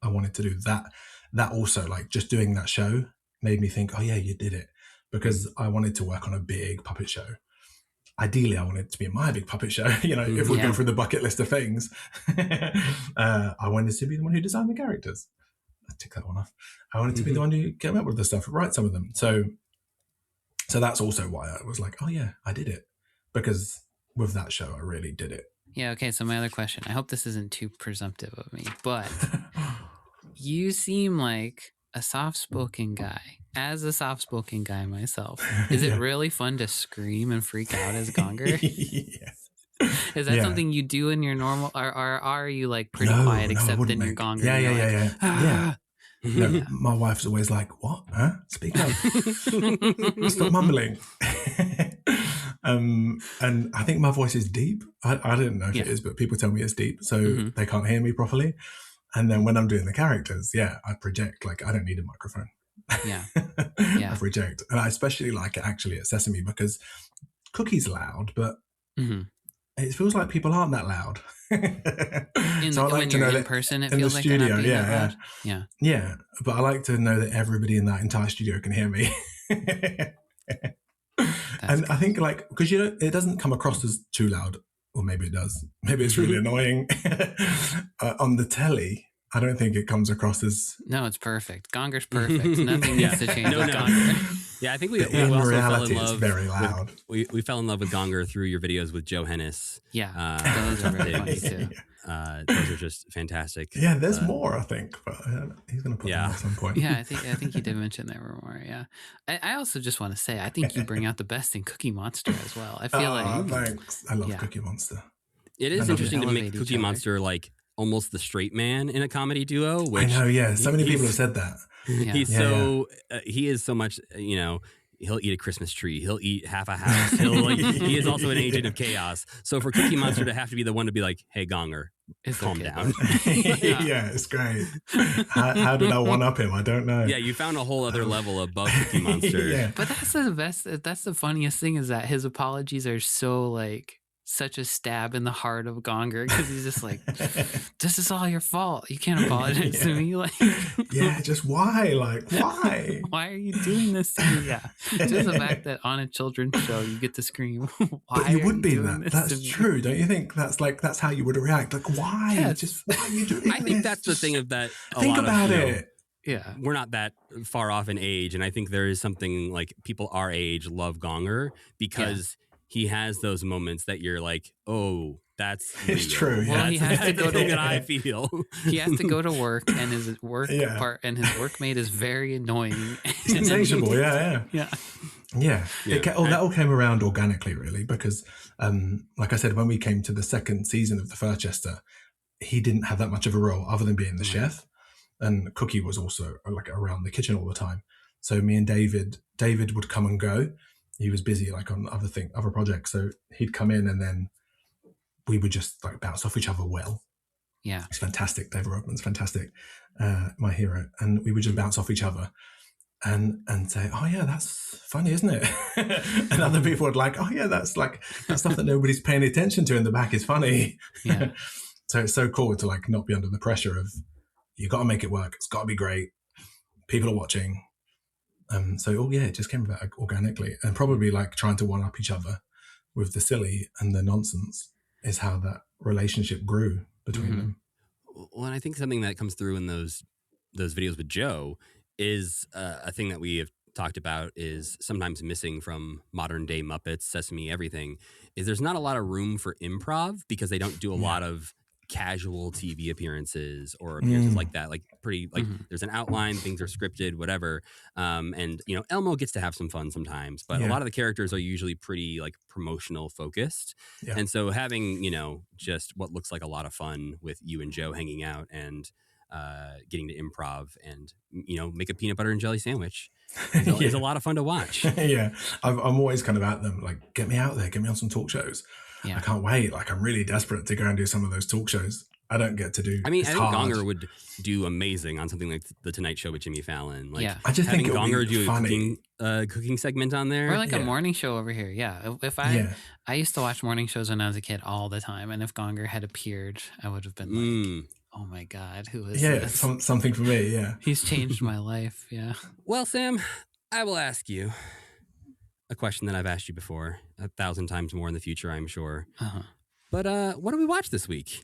I wanted to do, that also like just doing that show made me think, oh yeah, you did it, because I wanted to work on a big puppet show. ideally I wanted it to be my big puppet show. You know, if we go through the bucket list of things, I wanted to be the one who designed the characters. I tick that one off. I wanted to be the one who came up with the stuff, write some of them. So that's also why I was like, oh yeah, I did it, because with that show I really did it. Yeah. Okay. So my other question, I hope this isn't too presumptive of me, but you seem like a soft-spoken guy. As a soft-spoken guy myself, is it really fun to scream and freak out as Gonger? Yes. Is that something you do in your normal, or are you like pretty quiet except in your Gonger? Yeah. No, my wife's always like, what? Huh? Speak up. Stop mumbling. And I think my voice is deep. I don't know if it is, but people tell me it's deep, so they can't hear me properly. And then when I'm doing the characters, I project. Like, I don't need a microphone. I project. And I especially like it actually at Sesame, because Cookie's loud, but it feels like people aren't that loud. So I like to know that in person, it feels like they're not being that loud. Yeah. But I like to know that everybody in that entire studio can hear me. And I think, like, because it doesn't come across as too loud, or maybe it does. Maybe it's really annoying on the telly. I don't think it comes across as... No, it's perfect. Gonger's perfect. Nothing needs to change with Gonger. Yeah, I think we in also reality, fell in love. It's very loud. We fell in love with Gonger through your videos with Joe Hennis. Yeah, those are very funny too. Those are just fantastic. Yeah, there's more, I think, but he's going to put them at some point. Yeah, I think you did mention there were more. Yeah, I also just want to say I think you bring out the best in Cookie Monster as well. I feel like thanks. I love Cookie Monster. It is interesting to make Cookie Monster like almost the straight man in a comedy duo. Which I know, yeah. So many people have said that. He is so much, he'll eat a Christmas tree. He'll eat half a house. He is also an agent of chaos. So for Cookie Monster to have to be the one to be like, hey, Gonger, calm down. Yeah, it's great. How did I one up him? I don't know. Yeah, you found a whole other level above Cookie Monster. But that's the best. That's the funniest thing, is that his apologies are so like such a stab in the heart of Gonger, because he's just like, this is all your fault. You can't apologize to me. Like, just why? Like, why? Why are you doing this to me? Yeah. Just the fact that on a children's show you get to scream, why but you would be that. That's true. Don't you think that's how you would react? Like, why? Yes. Just why are you doing this? I think that's the thing of that. Think about it. Yeah. We're not that far off in age. And I think there is something like people our age love Gonger because he has those moments that you're like, oh, that's it's true. Well, he has to go to that I feel. He has to go to work, and his work part and his workmate is very annoying. It's insatiable. Yeah. That all came around organically, really, because, like I said, when we came to the second season of the Furchester, he didn't have that much of a role other than being the chef, and Cookie was also like around the kitchen all the time. So me and David would come and go. He was busy like on other projects, so he'd come in and then we would just like bounce off each other well. Yeah, it's fantastic. David Rodman's fantastic, my hero, and we would just bounce off each other and say, "Oh yeah, that's funny, isn't it?" And other people would like, "Oh yeah, that's like that stuff that nobody's paying attention to in the back is funny." Yeah. So it's so cool to like not be under the pressure of you got to make it work. It's got to be great. People are watching. It just came about organically, and probably like trying to one up each other with the silly and the nonsense is how that relationship grew between them. Well, and I think something that comes through in those videos with Joe is a thing that we have talked about is sometimes missing from modern day Muppets, Sesame, everything, is there's not a lot of room for improv because they don't do a lot of casual TV appearances or appearances like that, like pretty like there's an outline, things are scripted, whatever, and Elmo gets to have some fun sometimes, but a lot of the characters are usually pretty like promotional focused, and so having just what looks like a lot of fun with you and Joe hanging out and getting to improv and make a peanut butter and jelly sandwich is a lot of fun to watch. I'm always kind of at them like, get me out there, get me on some talk shows. I can't wait. Like, I'm really desperate to go and do some of those talk shows. I don't get to do. I mean, I think Gonger would do amazing on something like The Tonight Show with Jimmy Fallon. Like, I just think Gonger do funny. a cooking segment on there, or like a morning show over here. Yeah, if I used to watch morning shows when I was a kid all the time, and if Gonger had appeared, I would have been like, oh my God, who is this? Something for me. Yeah, he's changed my life. Yeah. Well, Sam, I will ask you, a question that I've asked you before 1,000 times more in the future, I'm sure. Uh-huh. But what did we watch this week?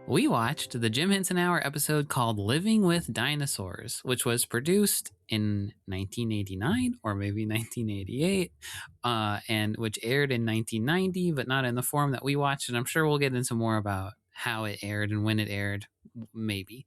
We watched the Jim Henson Hour episode called Living with Dinosaurs, which was produced in 1989 or maybe 1988, and which aired in 1990, but not in the form that we watched. And I'm sure we'll get into more about how it aired and when it aired, maybe.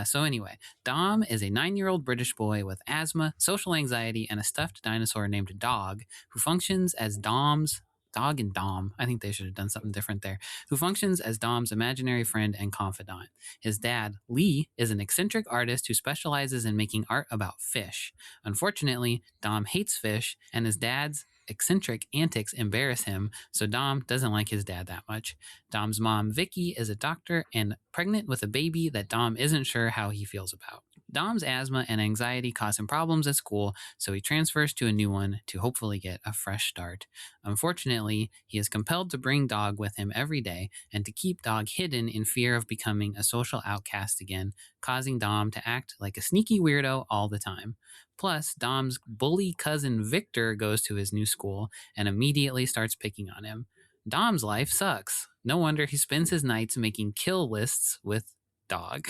So anyway, Dom is a 9-year-old British boy with asthma, social anxiety, and a stuffed dinosaur named Dog, who functions as Dom's Dog and Dom. I think they should have done something different there. Who functions as Dom's imaginary friend and confidant. His dad, Lee, is an eccentric artist who specializes in making art about fish. Unfortunately, Dom hates fish, and his dad's eccentric antics embarrass him, so Dom doesn't like his dad that much. Dom's mom, Vicky, is a doctor and pregnant with a baby that Dom isn't sure how he feels about. Dom's asthma and anxiety cause him problems at school, so he transfers to a new one to hopefully get a fresh start. Unfortunately, he is compelled to bring Dog with him every day and to keep Dog hidden in fear of becoming a social outcast again, causing Dom to act like a sneaky weirdo all the time. Plus, Dom's bully cousin Victor goes to his new school and immediately starts picking on him. Dom's life sucks. No wonder he spends his nights making kill lists with Dog.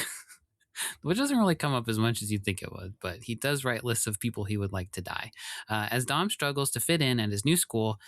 Which doesn't really come up as much as you'd think it would, but he does write lists of people he would like to die. As Dom struggles to fit in at his new school,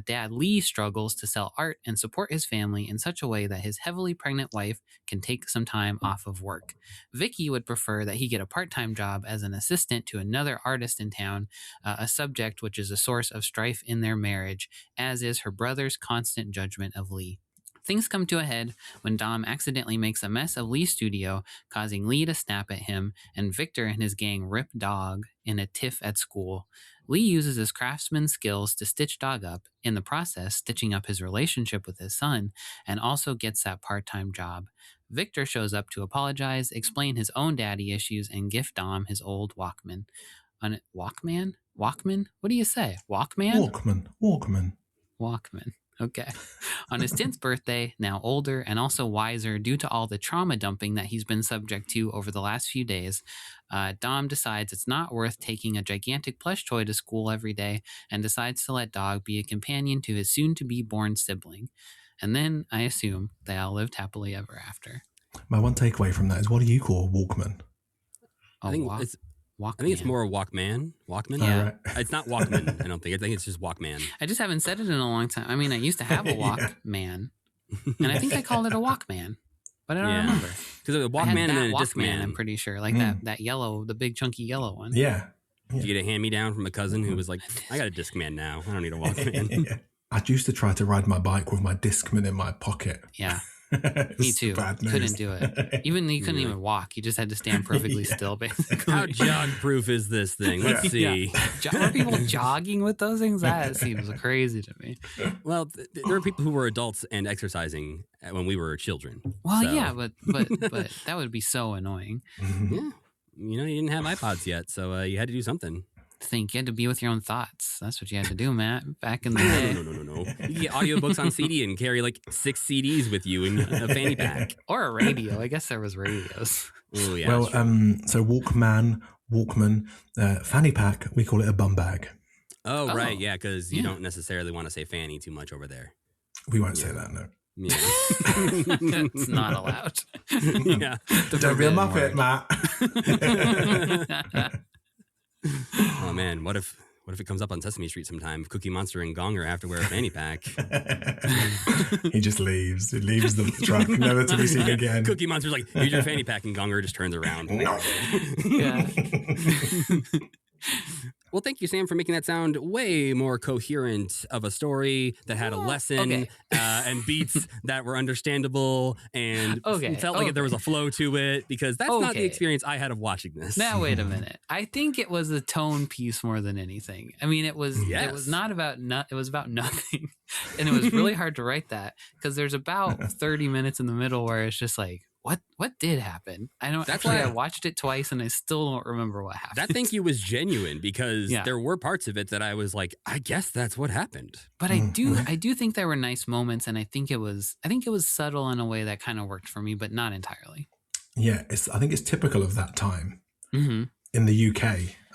Dad Lee struggles to sell art and support his family in such a way that his heavily pregnant wife can take some time off of work. Vicky would prefer that he get a part-time job as an assistant to another artist in town, a subject which is a source of strife in their marriage, as is her brother's constant judgment of Lee. Things come to a head when Dom accidentally makes a mess of Lee's studio, causing Lee to snap at him, and Victor and his gang rip Dog in a tiff at school. Lee uses his craftsman skills to stitch Dog up, in the process stitching up his relationship with his son, and also gets that part-time job. Victor shows up to apologize, explain his own daddy issues, and gift Dom his old Walkman. Walkman? Walkman? What do you say? Walkman? Walkman. Okay. On his 10th birthday, now older and also wiser due to all the trauma dumping that he's been subject to over the last few days, Dom decides it's not worth taking a gigantic plush toy to school every day and decides to let Dog be a companion to his soon-to-be born sibling. And then, I assume, they all lived happily ever after. My one takeaway from that is, what do you call a Walkman? I think it's more Walkman. Walkman? Yeah. Right. It's not Walkman, I don't think. I think it's just Walkman. I just haven't said it in a long time. I mean, I used to have a Walkman, and I think I called it a Walkman, but I don't remember. Because it was a Walkman I had and then a that Discman. I'm pretty sure. Like that yellow, the big chunky yellow one. Yeah. Did you get a hand-me-down from a cousin who was like, I got a Discman now. I don't need a Walkman. Yeah. I used to try to ride my bike with my Discman in my pocket. Yeah. Me too. Bad news. Couldn't do it. Even you couldn't even walk. You just had to stand perfectly still, basically. How jog-proof is this thing? Let's see. Are people jogging with those things? That seems crazy to me. Well, there are people who were adults and exercising when we were children. Well, so. yeah, but that would be so annoying. Yeah. You didn't have iPods yet, so you had to do something. You had to be with your own thoughts. That's what you had to do, Matt, back in the day. No. You could get audiobooks on CD and carry like 6 CDs with you in a fanny pack. Or a radio. I guess there was radios. Oh, yeah. Well, so Walkman, fanny pack, we call it a bum bag. Oh, right. Yeah, because you don't necessarily want to say fanny too much over there. We won't say that, no. Yeah. It's not allowed. Yeah. Don't be a Muppet, Matt. Oh man, what if it comes up on Sesame Street sometime? Cookie Monster and Gonger have to wear a fanny pack. He just leaves. He leaves the truck, never to be seen again. Cookie Monster's like, here's your fanny pack, and Gonger just turns around. No. Yeah. Well, thank you, Sam, for making that sound way more coherent of a story that had a lesson and beats that were understandable and felt like there was a flow to it, because that's not the experience I had of watching this. Now, wait a minute. I think it was a tone piece more than anything. I mean, it was not about it was about nothing. And it was really hard to write that because there's about 30 minutes in the middle where it's just like, what did happen? I watched it twice and I still don't remember what happened. That thank you was genuine because there were parts of it that I was like, I guess that's what happened. But I do think there were nice moments, and I think it was subtle in a way that kind of worked for me, but not entirely. Yeah, I think it's typical of that time. Mm-hmm. in the UK.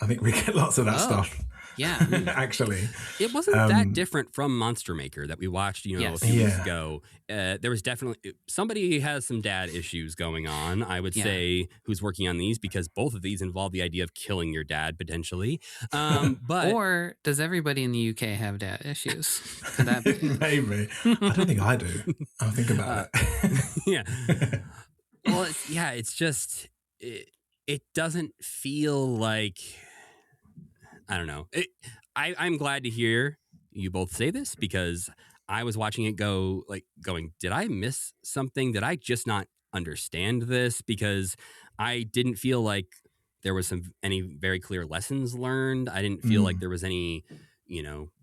I think we get lots of that stuff. Yeah. Actually, it wasn't that different from Monster Maker that we watched, a few weeks ago. There was definitely somebody has some dad issues going on, I would say, who's working on these, because both of these involve the idea of killing your dad potentially. But or does everybody in the UK have dad issues? Could that be? Maybe. I don't think I do. I'll think about it. Yeah. Well, it's just it doesn't feel like, I don't know. I'm glad to hear you both say this, because I was watching it going, did I miss something? Did I just not understand this? Because I didn't feel like there was any very clear lessons learned. I didn't feel like there was any,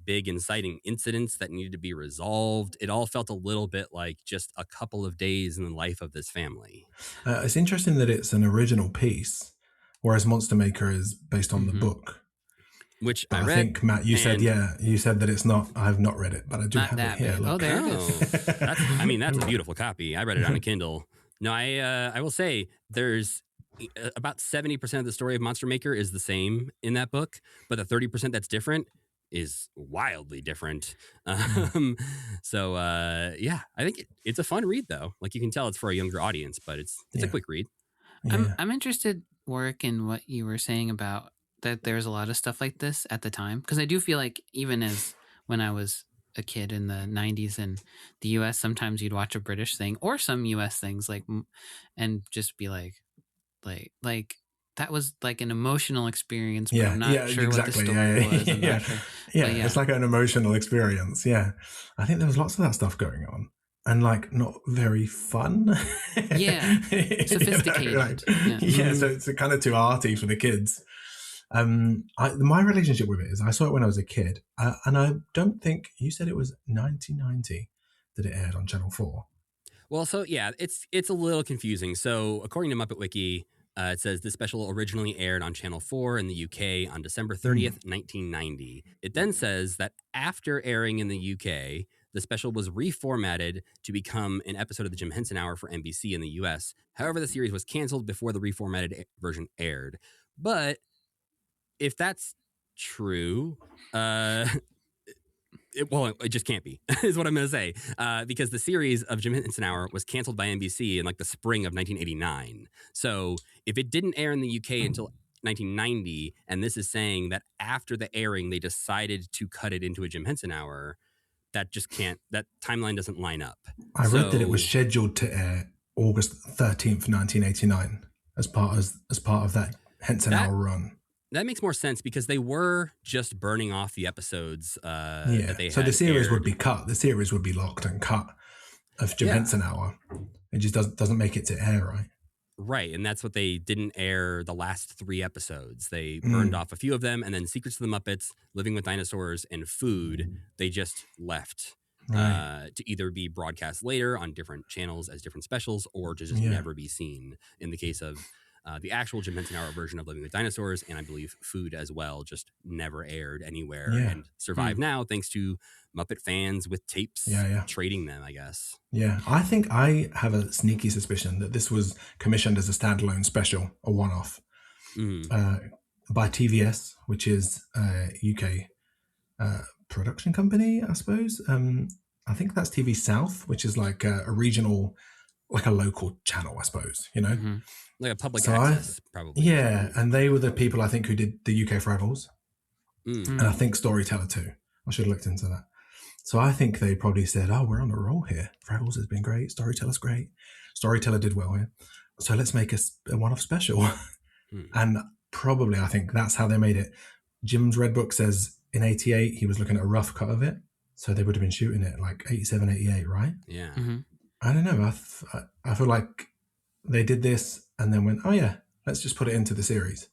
big inciting incidents that needed to be resolved. It all felt a little bit like just a couple of days in the life of this family. It's interesting that it's an original piece, whereas Monster Maker is based on the book. Which but I read. I think, Matt, you said that it's not. I have not read it, but I do have it here. Oh, there it is. That's a beautiful copy. I read it on a Kindle. No, I will say there's about 70% of the story of Monster Maker is the same in that book, but the 30% that's different is wildly different. So I think it's a fun read, though. Like, you can tell it's for a younger audience, but it's a quick read. Yeah. I'm interested, Warrick, in what you were saying about that there's a lot of stuff like this at the time, because I do feel like even as when I was a kid in the 90s in the US, sometimes you'd watch a British thing or some US things and just be like that was like an emotional experience, but I'm not sure what the story was. I'm not sure. It's like an emotional experience. Yeah, I think there was lots of that stuff going on, and like not very fun. Sophisticated. So it's kind of too arty for the kids. My relationship with it is I saw it when I was a kid, and I don't think you said it was 1990 that it aired on Channel 4. Well, so it's a little confusing. So according to Muppet Wiki, it says this special originally aired on Channel 4 in the UK on December 30th, 1990. It then says that after airing in the UK, the special was reformatted to become an episode of the Jim Henson Hour for NBC in the US. However, the series was canceled before the reformatted version aired. But if that's true, it just can't be, is what I'm going to say. Because the series of Jim Henson Hour was canceled by NBC in like the spring of 1989. So if it didn't air in the UK until 1990, and this is saying that after the airing, they decided to cut it into a Jim Henson Hour, that timeline doesn't line up. I read that it was scheduled to air August 13th, 1989 as part of that Henson Hour run. That makes more sense, because they were just burning off the episodes that they had. So the series aired. would be cut. The series would be locked and cut of Jim Henson Hour. It just doesn't make it to air, right? Right, and that's what they didn't air the last 3 episodes. They burned off a few of them, and then Secrets of the Muppets, Living with Dinosaurs, and Food, they just left to either be broadcast later on different channels as different specials, or to just never be seen. In the case of the actual Jim Henson Hour version of Living with Dinosaurs, and I believe Food as well, just never aired anywhere and survive now thanks to Muppet fans with tapes trading them, I guess. Yeah, I think I have a sneaky suspicion that this was commissioned as a standalone special, a one-off, by TVS, which is a UK production company, I suppose. I think that's TV South, which is like a regional, like a local channel, I suppose, Like a public access, probably. Yeah, and they were the people, I think, who did the UK Fravels. And I think Storyteller too. I should have looked into that. So I think they probably said, we're on a roll here. Fravels has been great. Storyteller's great. Storyteller did well here. So let's make a one-off special. And probably, I think that's how they made it. Jim's Red Book says in 88, he was looking at a rough cut of it. So they would have been shooting it like 87, 88, right? Yeah. I don't know. I feel like they did this and then went, let's just put it into the series.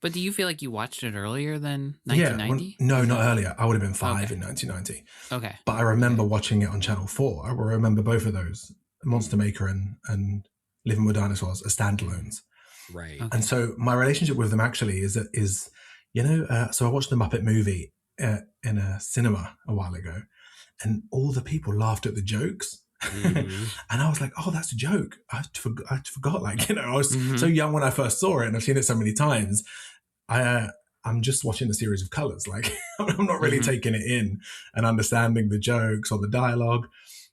But do you feel like you watched it earlier than 1990? No, not earlier. I would have been 5 in 1990. Okay. But I remember watching it on Channel 4. I remember both of those, Monster Maker and Living with Dinosaurs, as standalones. Right. Okay. And so my relationship with them actually is so I watched the Muppet movie in a cinema a while ago, and all the people laughed at the jokes. And I was like, oh, that's a joke. I forgot. Like, you know, I was Mhm. so young when I first saw it, and I've seen it so many times. I'm just watching a series of colors. Like, I'm not really Mhm. taking it in and understanding the jokes or the dialogue.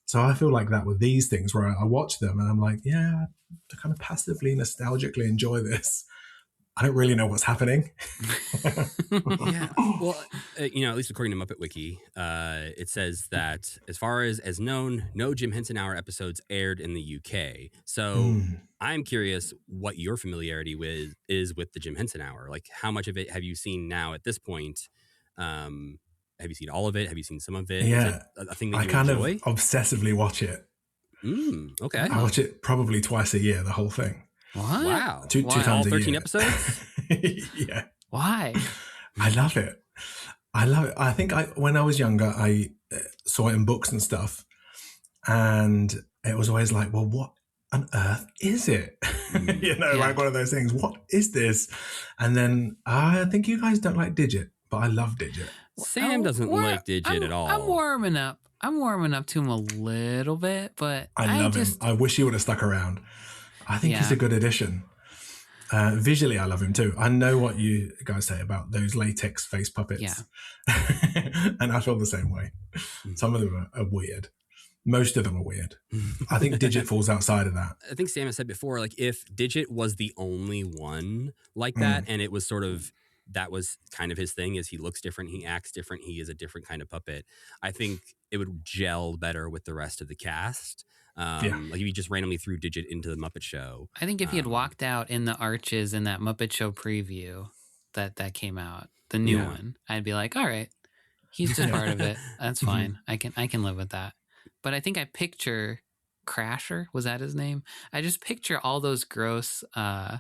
So I feel like that with these things where I watch them and I'm like, yeah, I kind of passively, nostalgically enjoy this. I don't really know what's happening. Yeah. Well, you know, at least according to Muppet Wiki, it says that as far as known, no Jim Henson Hour episodes aired in the UK. So I'm curious what your familiarity is with the Jim Henson Hour. Like, how much of it have you seen now at this point? Have you seen all of it? Have you seen some of it? Yeah. Is it a thing that I you kind enjoy? of obsessively watch it. Okay. I watch it probably twice a year, the whole thing. What? Wow. Two Why? times All a 13 year. episodes? Yeah. Why? I love it. I think when I was younger, I saw it in books and stuff. And it was always like, well, what on earth is it? You know, Yeah. like one of those things. What is this? And then I think you guys don't like Digit, but I love Digit. Sam doesn't like Digit at all. I'm warming up. I'm warming up to him a little bit, but I love him. I wish he would have stuck around. I think he's a good addition. Visually, I love him too. I know what you guys say about those latex face puppets. Yeah. And I feel the same way. Some of them are weird. Most of them are weird. I think Digit falls outside of that. I think Sam has said before, like, if Digit was the only one like that, and it was sort of, that was kind of his thing, is he looks different, he acts different, he is a different kind of puppet, I think it would gel better with the rest of the cast. Like if you just randomly threw Digit into the Muppet Show. I think if he had walked out in the arches in that Muppet Show preview that came out, the new one, I'd be like, all right, he's just part of it. That's fine. I can live with that. But I think I picture Crasher, was that his name? I just picture all those gross inner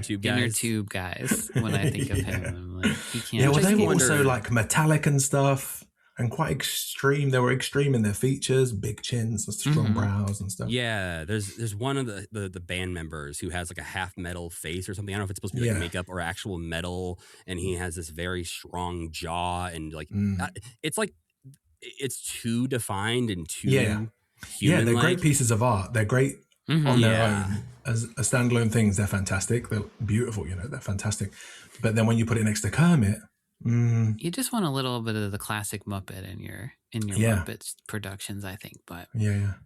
tube guys when I think of him. I'm like, he can't. Yeah, well, they were wonder- also like metallic and stuff, and quite extreme. They were extreme in their features, big chins and strong brows and stuff. Yeah, there's one of the band members who has like a half metal face or something. I don't know if it's supposed to be like makeup or actual metal, and he has this very strong jaw, and like it's like it's too defined and too human. Yeah, they're great pieces of art. They're great on their own. As standalone things, they're fantastic. They're beautiful, you know, they're fantastic. But then when you put it next to Kermit, you just want a little bit of the classic Muppet in your Muppet productions, I think. But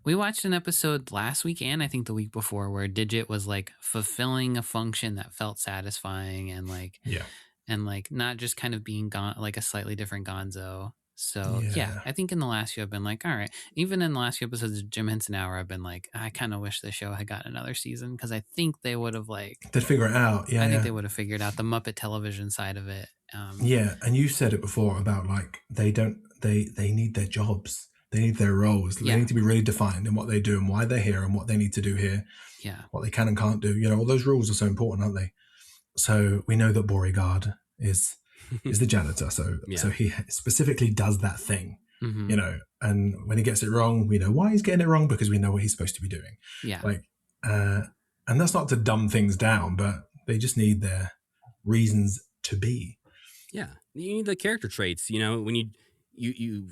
we watched an episode last week and I think the week before where Digit was like fulfilling a function that felt satisfying and like not just kind of being like a slightly different Gonzo. So I think in the last few I've been like, all right. Even in the last few episodes of Jim Henson Hour, I've been like, I kind of wish the show had gotten another season because I think they would have they'd figure it out. I think they would have figured out the Muppet television side of it. And you said it before about like they need their jobs, they need their roles, they need to be really defined in what they do and why they're here and what they need to do here. What they can and can't do. You know, all those rules are so important, aren't they? So we know that Beauregard is the janitor, so he specifically does that thing, you know, and when he gets it wrong, we know why he's getting it wrong because we know what he's supposed to be doing. And that's not to dumb things down, but they just need their reasons to be. You need the character traits, you know, when you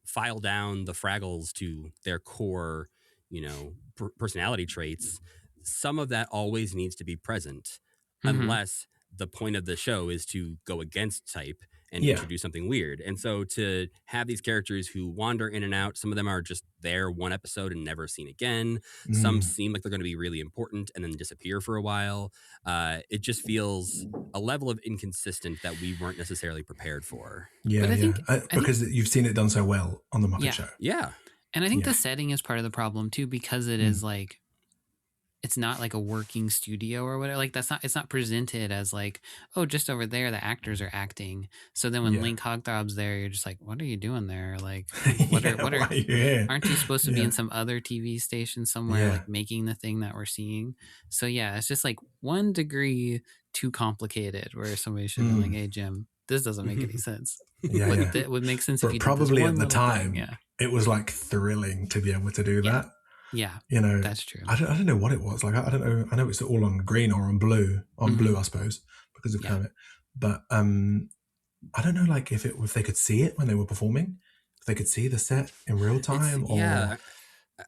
file down the Fraggles to their core, you know, personality traits. Some of that always needs to be present, unless the point of the show is to go against type and introduce something weird. And so to have these characters who wander in and out, some of them are just there one episode and never seen again. Some seem like they're going to be really important and then disappear for a while. It just feels a level of inconsistent that we weren't necessarily prepared for. But I think because you've seen it done so well on the Muppet Show. And I think the setting is part of the problem too, because it is like, it's not like a working studio or whatever. Like it's not presented as like, oh, just over there, the actors are acting. So then when Link Hogthob's there, you're just like, what are you doing there? Like, aren't you supposed to be in some other TV station somewhere, like making the thing that we're seeing? So it's just like 1 degree too complicated where somebody should be like, hey, Jim, this doesn't make any sense. It would make sense if you probably did this at the time, thing. it was like thrilling to be able to do that. Yeah, you know, that's true. I don't know what it was like. I don't know. I know it's all on green or on blue. On blue, I suppose, because of Kermit. But I don't know, like if they could see it when they were performing, if they could see the set in real time.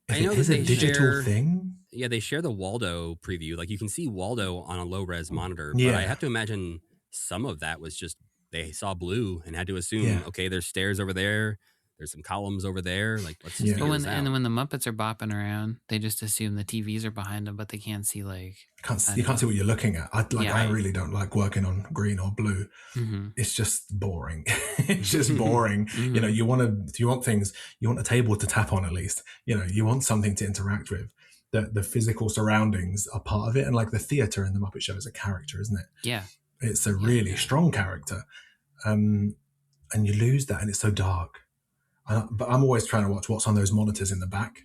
I know that a they digital share thing. Yeah, they share the Waldo preview. Like you can see Waldo on a low res monitor, but Yeah. I have to imagine some of that was just they saw blue and had to assume, Yeah. okay, there's stairs over there, there's some columns over there. Like let's just Yeah. figure this out. And then when the Muppets are bopping around, they just assume the TVs are behind them, but they can't see like You can't see what you're looking at. I really don't like working on green or blue. Mm-hmm. It's just boring. It's just boring. Mm-hmm. You know, you want things. You want a table to tap on at least. You know, you want something to interact with. The physical surroundings are part of it, and like the theater in the Muppet Show is a character, isn't it? Yeah, it's a really strong character, and you lose that, and it's so dark. But I'm always trying to watch what's on those monitors in the back.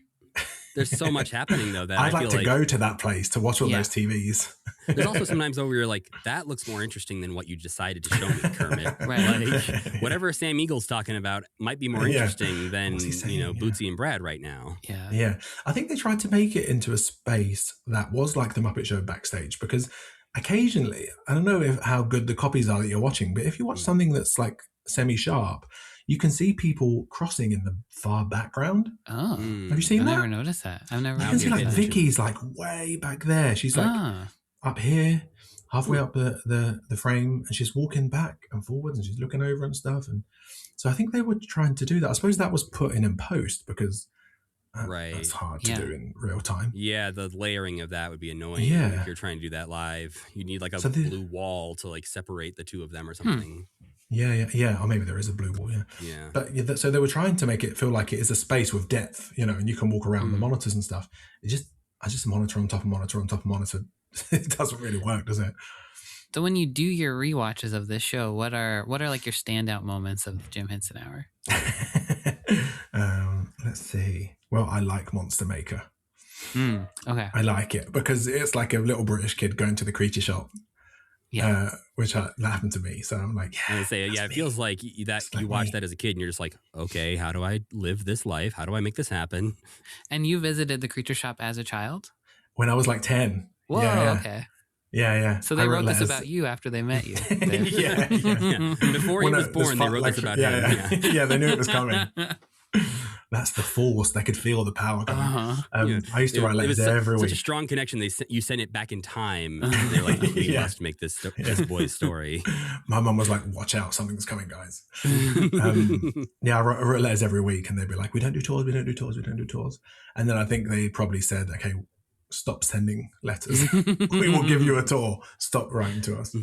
There's so much happening though that I'd I like feel to go to that place to watch all those TVs. There's also sometimes though where you're like, that looks more interesting than what you decided to show me, Kermit. Right. Like whatever Sam Eagle's talking about might be more interesting than Bootsy and Brad right now. Yeah. Yeah. I think they tried to make it into a space that was like the Muppet Show backstage, because occasionally, I don't know how good the copies are that you're watching, but if you watch something that's like semi-sharp, you can see people crossing in the far background. Oh, have you seen that? I've never noticed that. I've never. You can see like Vicky's like way back there. She's like up here, halfway up the frame, and she's walking back and forwards, and she's looking over and stuff. And so I think they were trying to do that. I suppose that was put in post because that's hard to do in real time. Yeah, the layering of that would be annoying. Yeah, if you're trying to do that live, you need like a blue wall to like separate the two of them or something. Yeah. Or maybe there is a blue wall. Yeah. But so they were trying to make it feel like it is a space with depth, you know, and you can walk around the monitors and stuff. I just monitor on top of monitor on top of monitor. It doesn't really work, does it? So when you do your rewatches of this show, what are like your standout moments of the Jim Henson Hour? Let's see. Well, I like Monster Maker. Okay. I like it because it's like a little British kid going to the creature shop. Yeah, that happened to me. So I'm like, it feels like that you watch that as a kid and you're just like, okay, how do I live this life? How do I make this happen? And you visited the creature shop as a child? When I was like 10. Whoa, okay. Yeah. So they wrote this about you after they met you. Yeah. Before he was born, they wrote this about him. Yeah, they knew it was coming. That's the force. They could feel the power coming. I used to write letters every week. Such a strong connection. You sent it back in time. They're like, we must make this boy's story. My mum was like, watch out, something's coming, guys. I wrote letters every week, and they'd be like, we don't do tours. And then I think they probably said, okay, stop sending letters. We will give you a tour. Stop writing to us.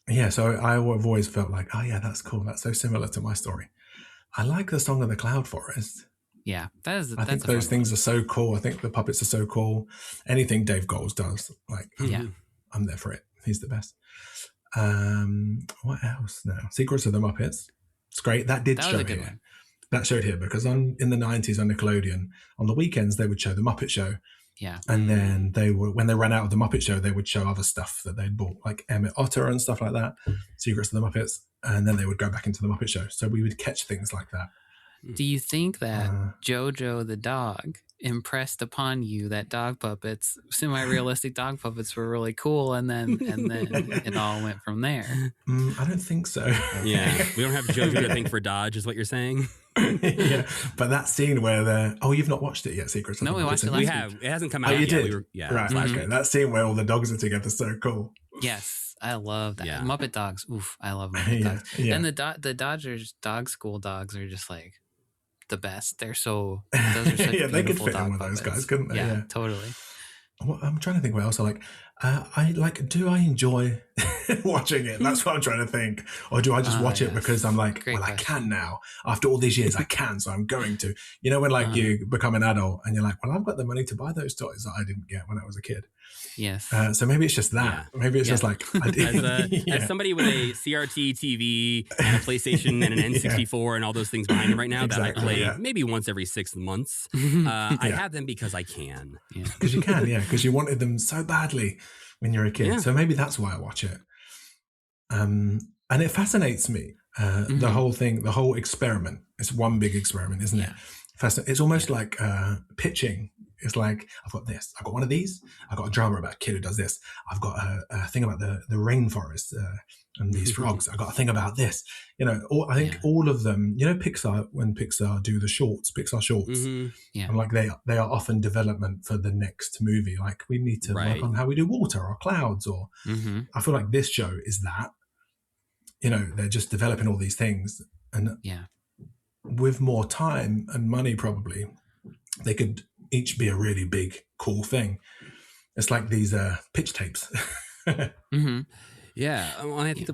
Yeah, so I've always felt like, oh yeah, that's cool. That's so similar to my story. I like the Song of the Cloud Forest. Yeah, I think those things are so cool. I think the puppets are so cool. Anything Dave Goelz does, like, I'm there for it. He's the best. What else now? Secrets of the Muppets. It's great. That show here. One. That showed here because in the 90s on Nickelodeon, on the weekends they would show the Muppet Show. Yeah. And then when they ran out of the Muppet Show, they would show other stuff that they'd bought, like Emmett Otter and stuff like that, Secrets of the Muppets. And then they would go back into the Muppet Show. So we would catch things like that. Do you think that Jojo the dog impressed upon you that dog puppets, semi-realistic dog puppets, were really cool, and then it all went from there? I don't think so. Yeah, we don't have Jojo to thank for Dodge, is what you're saying. Yeah, but that scene where you've not watched it yet, Secrets of the Muppets. No, we watched it last week. We have. It hasn't come out yet. You did? Right, okay. That scene where all the dogs are together is so cool. Yes. I love that. Yeah. Muppet dogs. Oof, I love Muppet dogs. Yeah. And the Dodgers dog school dogs are just like the best. Those are such they could fit dog in with puppets. those guys, couldn't they? Yeah, totally. I'm trying to think what else I like. Do I enjoy watching it? That's what I'm trying to think. Or do I just watch it because I'm like, Great question. I can now. After all these years, I can, so I'm going to. You know, when you become an adult and you're like, well, I've got the money to buy those toys that I didn't get when I was a kid. Yes. So maybe it's just that. Yeah. Maybe it's just like as somebody with a CRT TV and a PlayStation and an N64 and all those things behind him right now that I play maybe once every 6 months. I have them because I can. Because you can, because you wanted them so badly when you're a kid. Yeah. So maybe that's why I watch it. And it fascinates me. The whole thing, the whole experiment. It's one big experiment, isn't it? It's almost like pitching It's like, I've got this, I've got one of these, I've got a drama about a kid who does this, I've got a thing about the rainforest and these frogs, I've got a thing about this. I think all of them, Pixar, when Pixar do the shorts, Pixar shorts, and like they are often development for the next movie. Like, we need to work on how we do water or clouds, or I feel like this show is that. They're just developing all these things, and with more time and money, probably they could each be a really big, cool thing. It's like these pitch tapes. Yeah, well, and I think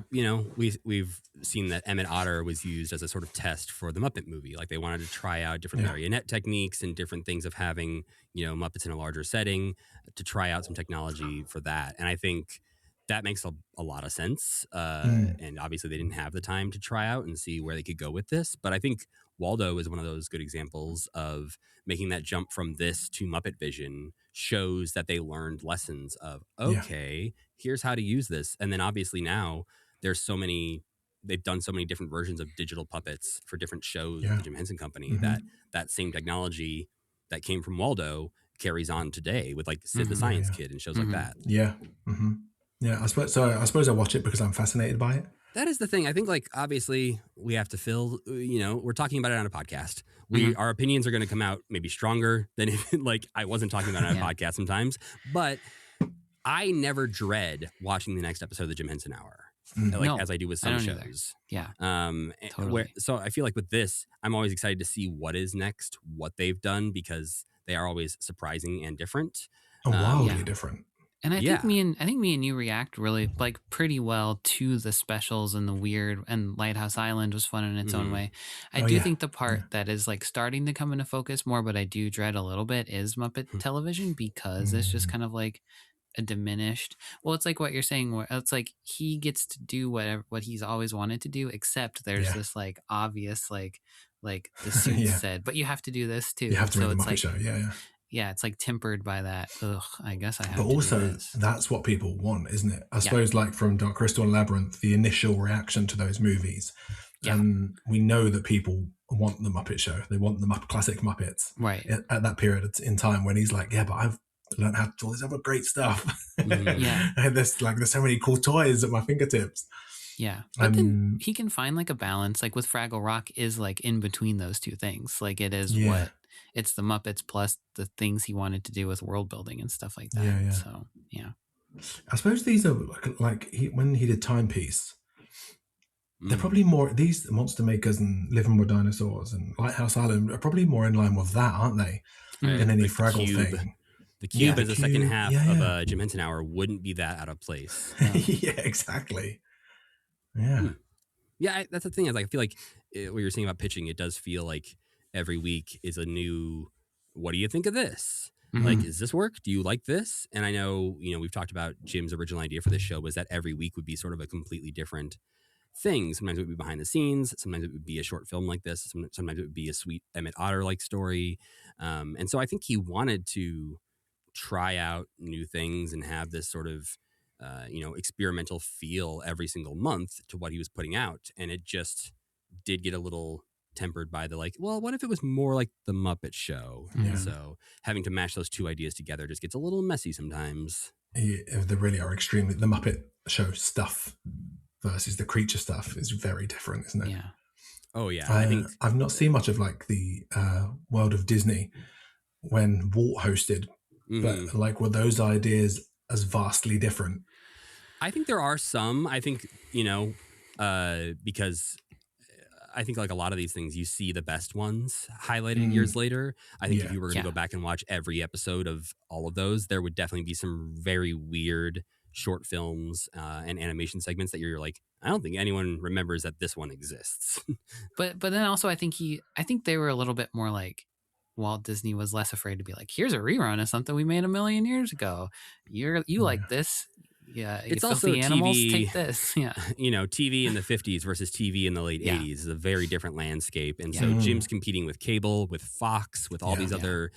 we've seen that Emmett Otter was used as a sort of test for the Muppet movie. Like, they wanted to try out different marionette techniques and different things of having Muppets in a larger setting to try out some technology for that. And I think that makes a lot of sense. And obviously they didn't have the time to try out and see where they could go with this. But I think Waldo is one of those good examples of making that jump from this to Muppet Vision, shows that they learned lessons of, here's how to use this. And then obviously now they've done so many different versions of digital puppets for different shows, the Jim Henson Company, that same technology that came from Waldo carries on today with like Sid the Science Kid and shows like that. Yeah. Yeah, I suppose I watch it because I'm fascinated by it. That is the thing. I think, like, obviously we have to fill, we're talking about it on a podcast. Our opinions are going to come out maybe stronger than if, like, I wasn't talking about it on a podcast sometimes. But I never dread watching the next episode of the Jim Henson Hour, as I do with some shows. Either. Yeah. Totally. So I feel like with this, I'm always excited to see what is next, what they've done, because they are always surprising and different. Wildly different. And I think me and you react really like pretty well to the specials and the weird, and Lighthouse Island was fun in its own way. I do think the part that is like starting to come into focus more, but I do dread a little bit, is Muppet television, because it's just kind of like a diminished. Well, it's like what you're saying, where it's like he gets to do what he's always wanted to do, except there's this like obvious like the suit said, but you have to do this too. You have to make the Muppet like, show. Yeah, it's like tempered by that. I guess I have to. But also, that's what people want, isn't it? I suppose, like from Dark Crystal and Labyrinth, the initial reaction to those movies, and we know that people want the Muppet Show. They want the classic Muppets, right? At that period in time when he's like, but I've learned how to do all this other great stuff. And there's so many cool toys at my fingertips. Yeah, but then he can find like a balance. Like with Fraggle Rock is like in between those two things. Like it is what. It's the Muppets plus the things he wanted to do with world building and stuff like that. So, I suppose these are when he did Timepiece, they're probably more, these Monster Makers and Living with Dinosaurs and Lighthouse Island are probably more in line with that, aren't they? Than any Fraggle thing. The Cube as a second half of a Jim Henson Hour wouldn't be that out of place. Yeah, exactly. Yeah. Yeah, that's the thing. I feel like what you're saying about pitching, it does feel like every week is a new, what do you think of this? Like, does this work? Do you like this? And I know, we've talked about Jim's original idea for this show was that every week would be sort of a completely different thing. Sometimes it would be behind the scenes. Sometimes it would be a short film like this. Sometimes it would be a sweet Emmett Otter-like story. And so I think he wanted to try out new things and have this sort of, experimental feel every single month to what he was putting out. And it just did get a little tempered by the what if it was more like the Muppet Show? And so having to mash those two ideas together just gets a little messy sometimes. They really are extremely, the Muppet Show stuff versus the creature stuff is very different, isn't it? Yeah. Oh yeah. I think I've not seen much of the World of Disney when Walt hosted, but were those ideas as vastly different? I think there are some. I think, because I think a lot of these things, you see the best ones highlighted years later. I think if you were going to go back and watch every episode of all of those, there would definitely be some very weird short films and animation segments that you're like, I don't think anyone remembers that this one exists. But then also I think they were a little bit more like, Walt Disney was less afraid to be like, here's a rerun of something we made 1 million years ago. You like this? Yeah, It's you also filthy animals, TV. take this. Yeah. TV in the 50s versus TV in the late Yeah. 80s is a very different landscape. And Yeah. so Jim's competing with cable, with Fox, with all these Yeah. other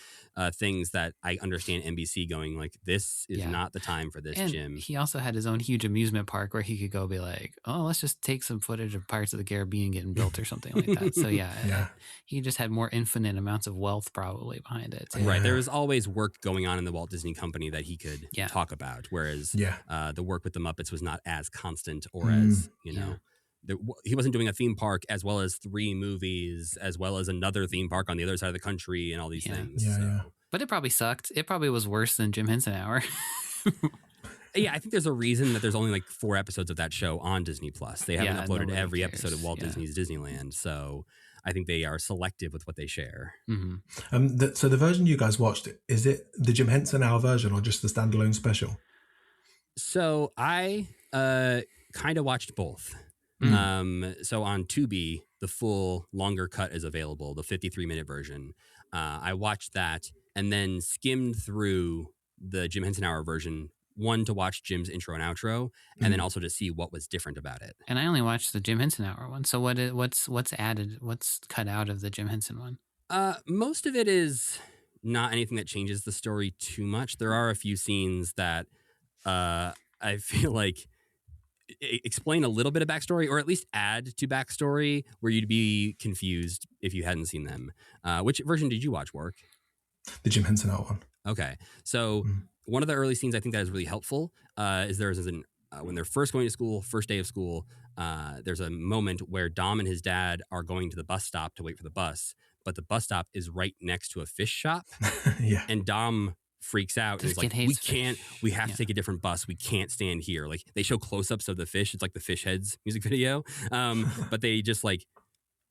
things that I understand NBC going like, this is not the time for this, And Jim. he also had his own huge amusement park where he could go be like, oh, let's just take some footage of Pirates of the Caribbean getting built or something like that. So Yeah. he just had more infinite amounts of wealth probably behind it. too. Right. There was always work going on in the Walt Disney Company that he could Yeah. talk about, whereas the work with the Muppets was not as constant or as, he wasn't doing a theme park as well as 3 movies, as well as another theme park on the other side of the country and all these things. Yeah. But it probably sucked. It probably was worse than Jim Henson Hour. Yeah, I think there's a reason that there's only like 4 episodes of that show on Disney Plus. They haven't uploaded nobody every cares. episode of Walt Disney's Disneyland, so I think they are selective with what they share. Mm-hmm. So the version you guys watched, is it the Jim Henson Hour version or just the standalone special? So I kind of watched both. So on Tubi, the full longer cut is available, the 53-minute version. I watched that and then skimmed through the Jim Henson Hour version, one to watch Jim's intro and outro, and then also to see what was different about it. And I only watched the Jim Henson Hour one. So what's added? What's cut out of the Jim Henson one? Most of it is not anything that changes the story too much. There are a few scenes that I feel like explain a little bit of backstory, or at least add to backstory where you'd be confused if you hadn't seen them. Which version did you watch, Warrick? The Jim Henson Hour one. Okay. So one of the early scenes I think that is really helpful is when they're first going to school, first day of school, there's a moment where Dom and his dad are going to the bus stop to wait for the bus, but the bus stop is right next to a fish shop. And Dom freaks out and is like, we have to take a different bus. We can't stand here. Like, they show close-ups of the fish. It's like the Fish Heads music video. But they just like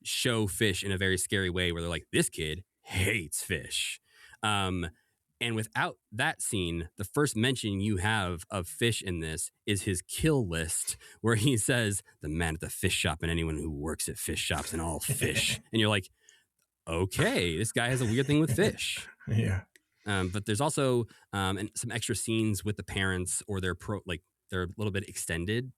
show fish in a very scary way where they're like, this kid hates fish. And without that scene, the first mention you have of fish in this is his kill list, where he says, the man at the fish shop and anyone who works at fish shops and all fish. And you're like, okay, this guy has a weird thing with fish. Yeah. But there's also some extra scenes with the parents, or they're a little bit extended.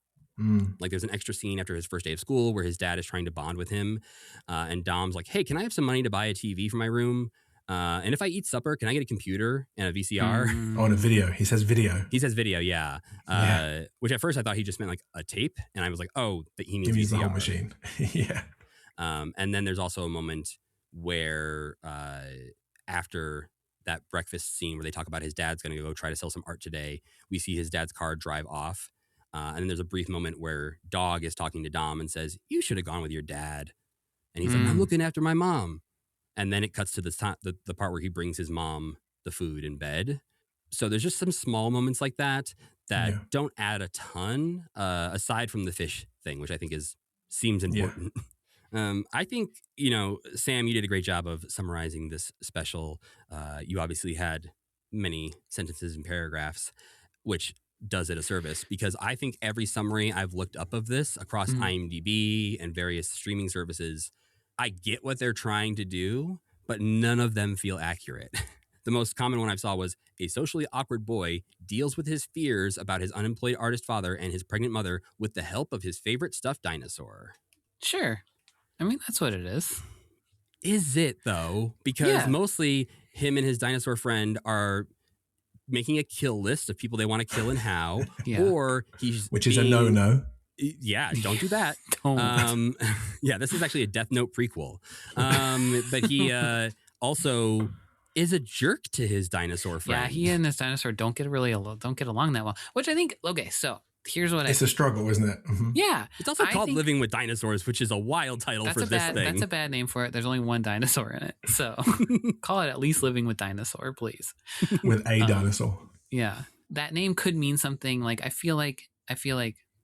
Like, there's an extra scene after his first day of school where his dad is trying to bond with him. And Dom's like, hey, can I have some money to buy a TV for my room? And if I eat supper, can I get a computer and a VCR? Oh, and a video. He says video. He says video, yeah. Which at first I thought he just meant like a tape. And I was like, oh, he means VCR. The whole machine. Yeah. And then there's also a moment where after that breakfast scene where they talk about his dad's going to go try to sell some art today, we see his dad's car drive off. And then there's a brief moment where Dog is talking to Dom and says, you should have gone with your dad. And he's like, I'm looking after my mom. And then it cuts to the part where he brings his mom the food in bed. So there's just some small moments like that don't add a ton, aside from the fish thing, which I think seems important. I think, Sam, you did a great job of summarizing this special. You obviously had many sentences and paragraphs, which does it a service, because I think every summary I've looked up of this across IMDb and various streaming services, I get what they're trying to do, but none of them feel accurate. The most common one I saw was, a socially awkward boy deals with his fears about his unemployed artist father and his pregnant mother with the help of his favorite stuffed dinosaur. Sure. I mean, that's what it is. Is it, though? Because mostly him and his dinosaur friend are making a kill list of people they want to kill and how. Or which is a no-no. Yeah, don't do that. Don't. This is actually a Death Note prequel. But he also is a jerk to his dinosaur friend. Yeah, he and his dinosaur don't get along that well. Which I think, okay, so here's what it's a struggle, isn't it? Mm-hmm. Yeah. It's also called Living with Dinosaurs, which is a wild title for this thing. That's a bad name for it. There's only one dinosaur in it. So call it at least Living with Dinosaur, please. With a dinosaur. Yeah. That name could mean something like, I feel like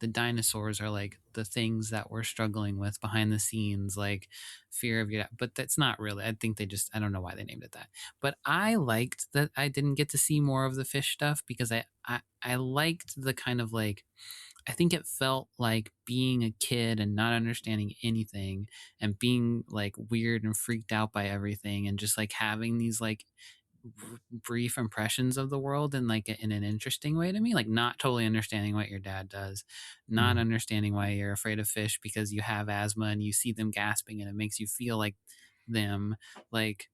the dinosaurs are like the things that we're struggling with behind the scenes, like fear of your, but that's not really. I think I don't know why they named it that. But I liked that I didn't get to see more of the fish stuff, because I liked the kind of like, I think it felt like being a kid and not understanding anything and being like weird and freaked out by everything, and just like having these like brief impressions of the world in like in an interesting way to me, like not totally understanding what your dad does, not understanding why you're afraid of fish because you have asthma and you see them gasping and it makes you feel like them, like,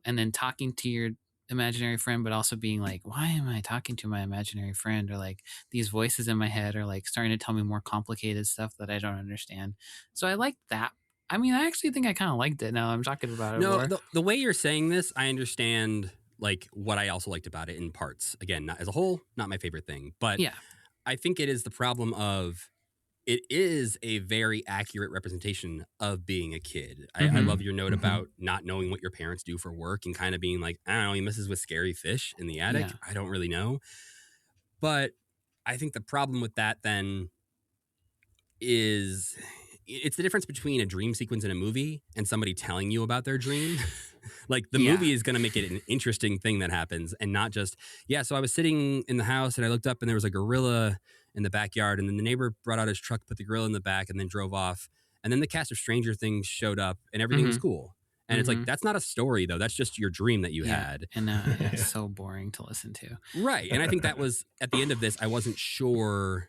and then talking to your imaginary friend but also being like, why am I talking to my imaginary friend, or like these voices in my head are like starting to tell me more complicated stuff that I don't understand. So I like that. I mean, I actually think I kind of liked it now I'm talking about it No, more. the way you're saying this, I understand like what I also liked about it in parts. Again, not as a whole, not my favorite thing, but Yeah. I think it is the problem of it is a very accurate representation of being a kid. I love your note about not knowing what your parents do for work and kind of being like, I don't know, he messes with scary fish in the attic. Yeah. I don't really know. But I think the problem with that then is it's the difference between a dream sequence in a movie and somebody telling you about their dream. Like the movie is going to make it an interesting thing that happens and not just, so I was sitting in the house and I looked up and there was a gorilla in the backyard, and then the neighbor brought out his truck, put the gorilla in the back, and then drove off. And then the cast of Stranger Things showed up and everything was cool. And it's like, that's not a story though. That's just your dream that you had. And it's so boring to listen to. Right. And I think that was at the end of this, I wasn't sure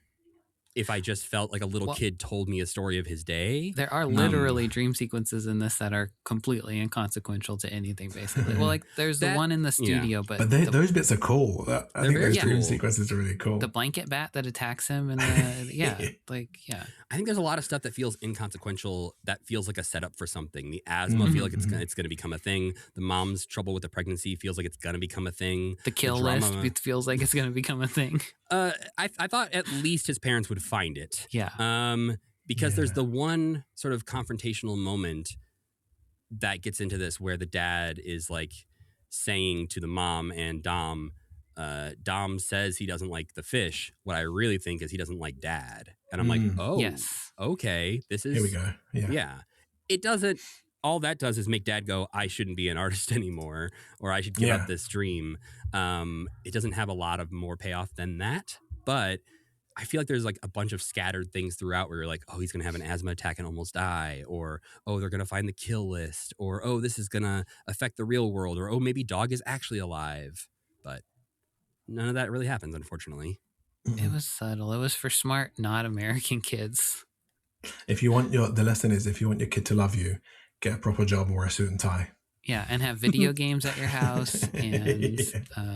if I just felt like a little kid told me a story of his day. There are literally dream sequences in this that are completely inconsequential to anything, basically. Well, like there's the one in the studio, but those bits are cool. I think those dream cool. sequences are really cool. The blanket bat that attacks him, and I think there's a lot of stuff that feels inconsequential that feels like a setup for something. The asthma feel like it's going to become a thing. The mom's trouble with the pregnancy feels like it's going to become a thing. The kill list feels like it's going to become a thing. I thought at least his parents would find it. Yeah. Because there's the one sort of confrontational moment that gets into this where the dad is like saying to the mom and Dom says he doesn't like the fish. What I really think is he doesn't like dad. And I'm like, oh, yes. Okay. This is, here we go. Yeah. It doesn't, all that does is make dad go, I shouldn't be an artist anymore, or I should give up this dream. It doesn't have a lot of more payoff than that, but I feel like there's like a bunch of scattered things throughout where you're like, oh, he's going to have an asthma attack and almost die, or, oh, they're going to find the kill list, or, oh, this is going to affect the real world, or, oh, maybe dog is actually alive. But none of that really happens, unfortunately. It was subtle. It was for smart, not American kids. If you want the lesson is if you want your kid to love you, get a proper job and wear a suit and tie. Yeah, and have video games at your house. And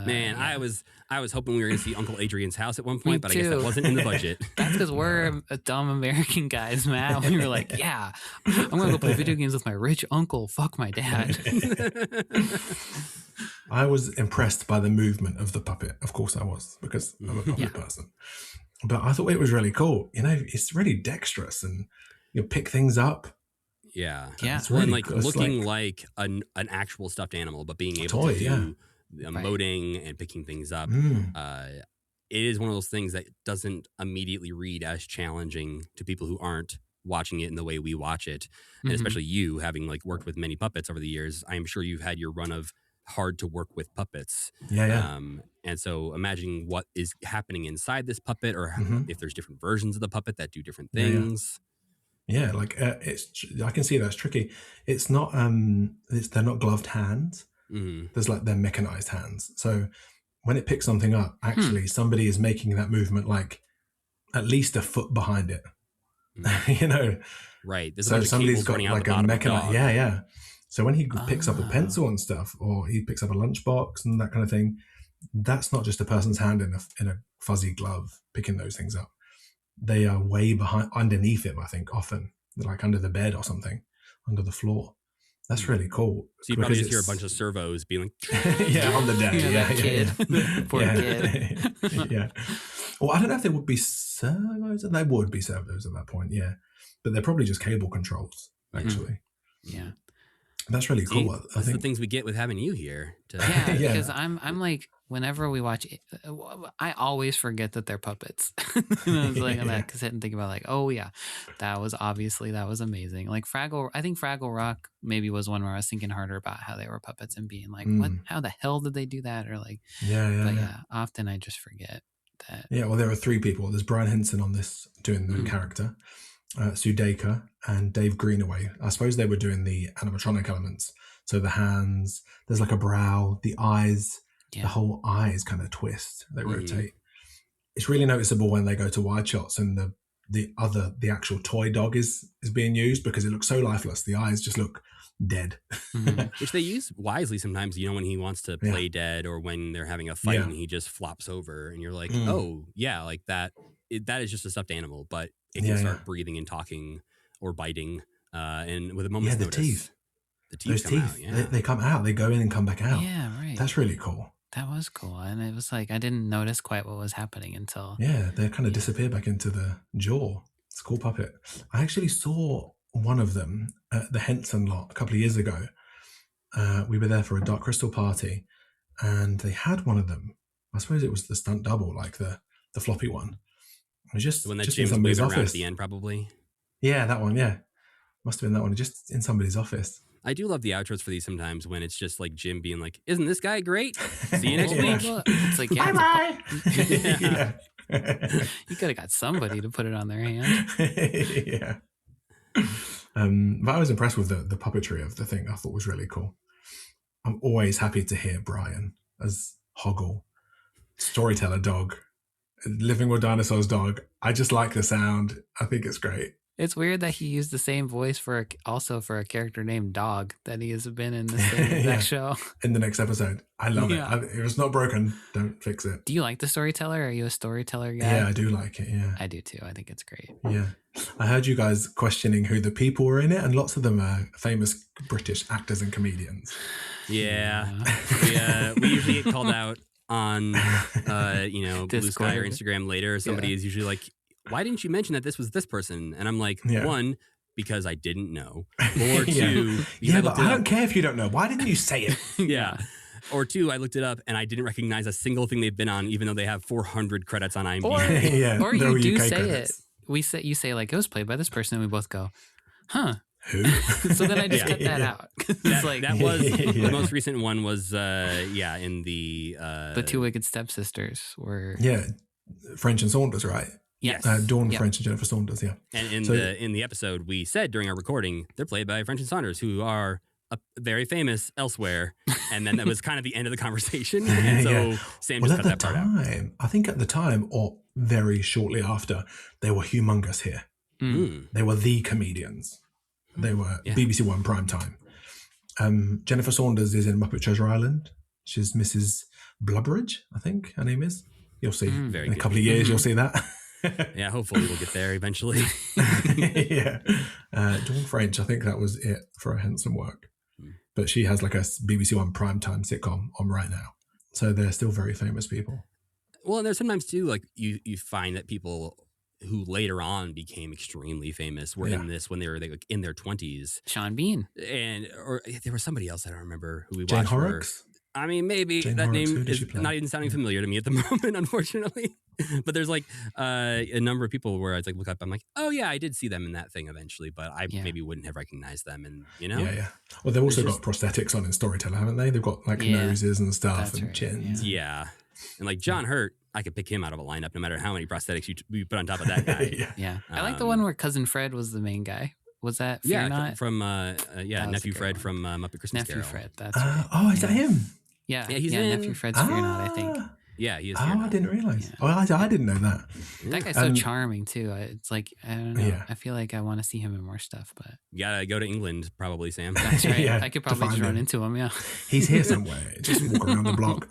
man, I was hoping we were going to see Uncle Adrian's house at one point, but I guess that wasn't in the budget. That's because we're dumb American guys, Matt. We were like, yeah, I'm going to go play video games with my rich uncle. Fuck my dad. I was impressed by the movement of the puppet. Of course I was, because I'm a puppet person. But I thought it was really cool. You know, it's really dexterous and you pick things up. Yeah. It's really and like cool. It's looking like an actual stuffed animal, but being able to do emoting and picking things up. It is one of those things that doesn't immediately read as challenging to people who aren't watching it in the way we watch it. And especially you, having like worked with many puppets over the years, I'm sure you've had your run of hard to work with puppets. And so imagining what is happening inside this puppet, or if there's different versions of the puppet that do different things. Yeah, like I can see that's tricky. It's not they're not gloved hands. There's like they're mechanized hands. So when it picks something up, actually somebody is making that movement like at least a foot behind it. You know, right? There's so a bunch somebody's of got running out like the a mechanized. Yeah. So when he picks up a pencil and stuff, or he picks up a lunchbox and that kind of thing, that's not just a person's hand in a fuzzy glove picking those things up. They are way behind, underneath him, I think, often. They're like under the bed or something, under the floor. That's really cool. So you probably just hear a bunch of servos being like... on the deck. Kid. Poor kid. Yeah. Well, I don't know if there would be servos. There would be servos at that point, yeah. But they're probably just cable controls, actually. Yeah. That's really cool. That's the things we get with having you here. Because I'm like, whenever we watch it, I always forget that they're puppets. And I was like on that cassette and think about like, oh yeah, that was amazing. Like I think Fraggle Rock maybe was one where I was thinking harder about how they were puppets and being like, what? How the hell did they do that? Or like, often I just forget that. Yeah, well, there are three people. There's Brian Henson on this doing the character. Sudeikis and Dave Greenaway. I suppose they were doing the animatronic elements. So the hands, there's like a brow, the eyes, the whole eyes kind of twist. They rotate. It's really noticeable when they go to wide shots and the actual toy dog is being used, because it looks so lifeless. The eyes just look dead. Which they use wisely sometimes, when he wants to play dead, or when they're having a fight and he just flops over and you're like, oh yeah, like that is just a stuffed animal, but it can start breathing and talking or biting, and with a moment's notice. The teeth come out. They come out, they go in and come back out. Yeah, right. That's really cool. That was cool. And it was like, I didn't notice quite what was happening until... Yeah, they kind of disappear back into the jaw. It's a cool puppet. I actually saw one of them at the Henson lot a couple of years ago. We were there for a Dark Crystal party, and they had one of them. I suppose it was the stunt double, like the floppy one. It was just, the one that just James in somebody's around office. At the end, probably. Yeah, that one, yeah. Must have been that one, just in somebody's office. I do love the outros for these sometimes, when it's just like Jim being like, isn't this guy great? See you next week. It's like, Bye-bye. Yeah. You could have got somebody to put it on their hand. Yeah. But I was impressed with the puppetry of the thing. I thought was really cool. I'm always happy to hear Brian as Hoggle, storyteller dog, living with dinosaurs dog. I just like the sound. I think it's great. It's weird that he used the same voice for a character named Dog that he has been in the same next show. In the next episode. I love it. If it's not broken, don't fix it. Do you like the storyteller? Are you a storyteller guy? Yeah, I do like it, yeah. I do too. I think it's great. Yeah. I heard you guys questioning who the people were in it, and lots of them are famous British actors and comedians. Yeah. We usually get called out on, Blue Sky or Instagram later. Somebody is usually like, why didn't you mention that this was this person? And I'm like, one, because I didn't know. Or two, but I don't care if you don't know. Why didn't you say it? Yeah. Or two, I looked it up and I didn't recognize a single thing they've been on, even though they have 400 credits on IMDb. Or you do UK say credits. You say like, it was played by this person, and we both go, huh? Who? So then I just cut that out. That was the most recent one was in the Two Wicked Stepsisters were French and Saunders, right? Yes. Dawn French and Jennifer Saunders, yeah. And in the episode, we said during our recording, they're played by French and Saunders, who are very famous elsewhere. And then that was kind of the end of the conversation. And so Sam just cut that part out. I think at the time, or very shortly after, they were humongous here. They were the comedians. They were BBC One prime time. Jennifer Saunders is in Muppet Treasure Island. She's Mrs. Blubberidge, I think her name is. You'll see. In a couple of years, you'll see that. Yeah, hopefully we'll get there eventually. Dawn French, I think that was it for her Henson work. But she has like a BBC One primetime sitcom on right now. So they're still very famous people. Well, and there's sometimes too, like you find that people who later on became extremely famous were in this when they were like in their 20s. Sean Bean. Or there was somebody else I don't remember who we Jane watched. Horrocks? I mean, maybe Jane that Horrocks, name is not even sounding familiar to me at the moment, unfortunately. But there's like a number of people where I like look up, I'm like, oh yeah, I did see them in that thing eventually, but I maybe wouldn't have recognized them. And Yeah. Well, they've also got prosthetics on in Storyteller, haven't they? They've got like noses and stuff and chins. Yeah. And like John Hurt, I could pick him out of a lineup no matter how many prosthetics you put on top of that guy. I like the one where Cousin Fred was the main guy. Was that Fear Not? From Nephew Fred from Muppet Christmas Carol. Nephew Fred, that's right. Is that him? Yeah, he's in Nephew Fred's Fear Not, I think. Yeah, he is. I didn't realize. Yeah. I didn't know that. That guy's so charming too. It's like, I don't know. Yeah. I feel like I want to see him in more stuff, but you gotta go to England, probably, Sam. That's right. I could probably just run into him. Yeah, he's here somewhere. Just walk around the block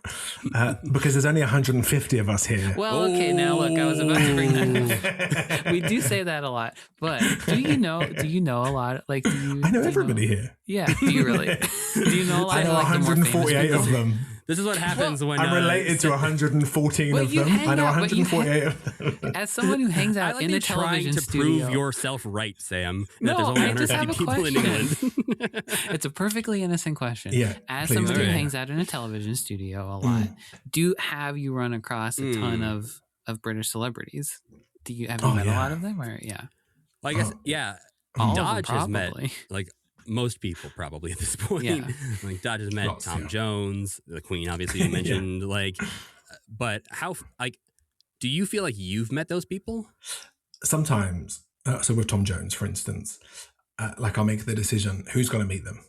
because there's only 150 of us here. Well, okay. Now look, I was about to bring that up. We do say that a lot, but do you know a lot? Like, I know everybody here. Yeah, do you really? Do you know a lot? I know 148 of them. This is what happens when I'm related to 114 of them. I know 148 of them. As someone who hangs out in a television studio, trying to prove yourself right, Sam. No, there's only I just have a people in question. England. It's a perfectly innocent question. Yeah, as someone who hangs out in a television studio a lot, have you run across a ton of British celebrities? Have you met a lot of them? Or Well, I guess Dodge has met like most people probably at this point. Yeah. Like Dodge has met Tom Jones, the Queen, obviously you mentioned. But how do you feel like you've met those people? Sometimes so with Tom Jones, for instance, like I'll make the decision who's going to meet them.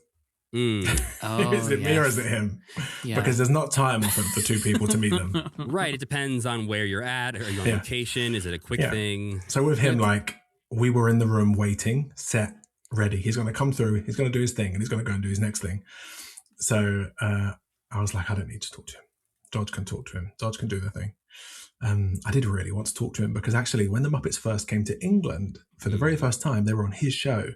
Oh, Is it me or is it him? Yeah. Because there's not time often for two people to meet them. Right. It depends on where you're at. Are you on location? Is it a quick thing? So with him, like we were in the room waiting, set, ready. He's going to come through. He's going to do his thing and he's going to go and do his next thing. So I was like, I don't need to talk to him. Dodge can talk to him. Dodge can do the thing. I did really want to talk to him because actually when the Muppets first came to England for the very first time, they were on his show.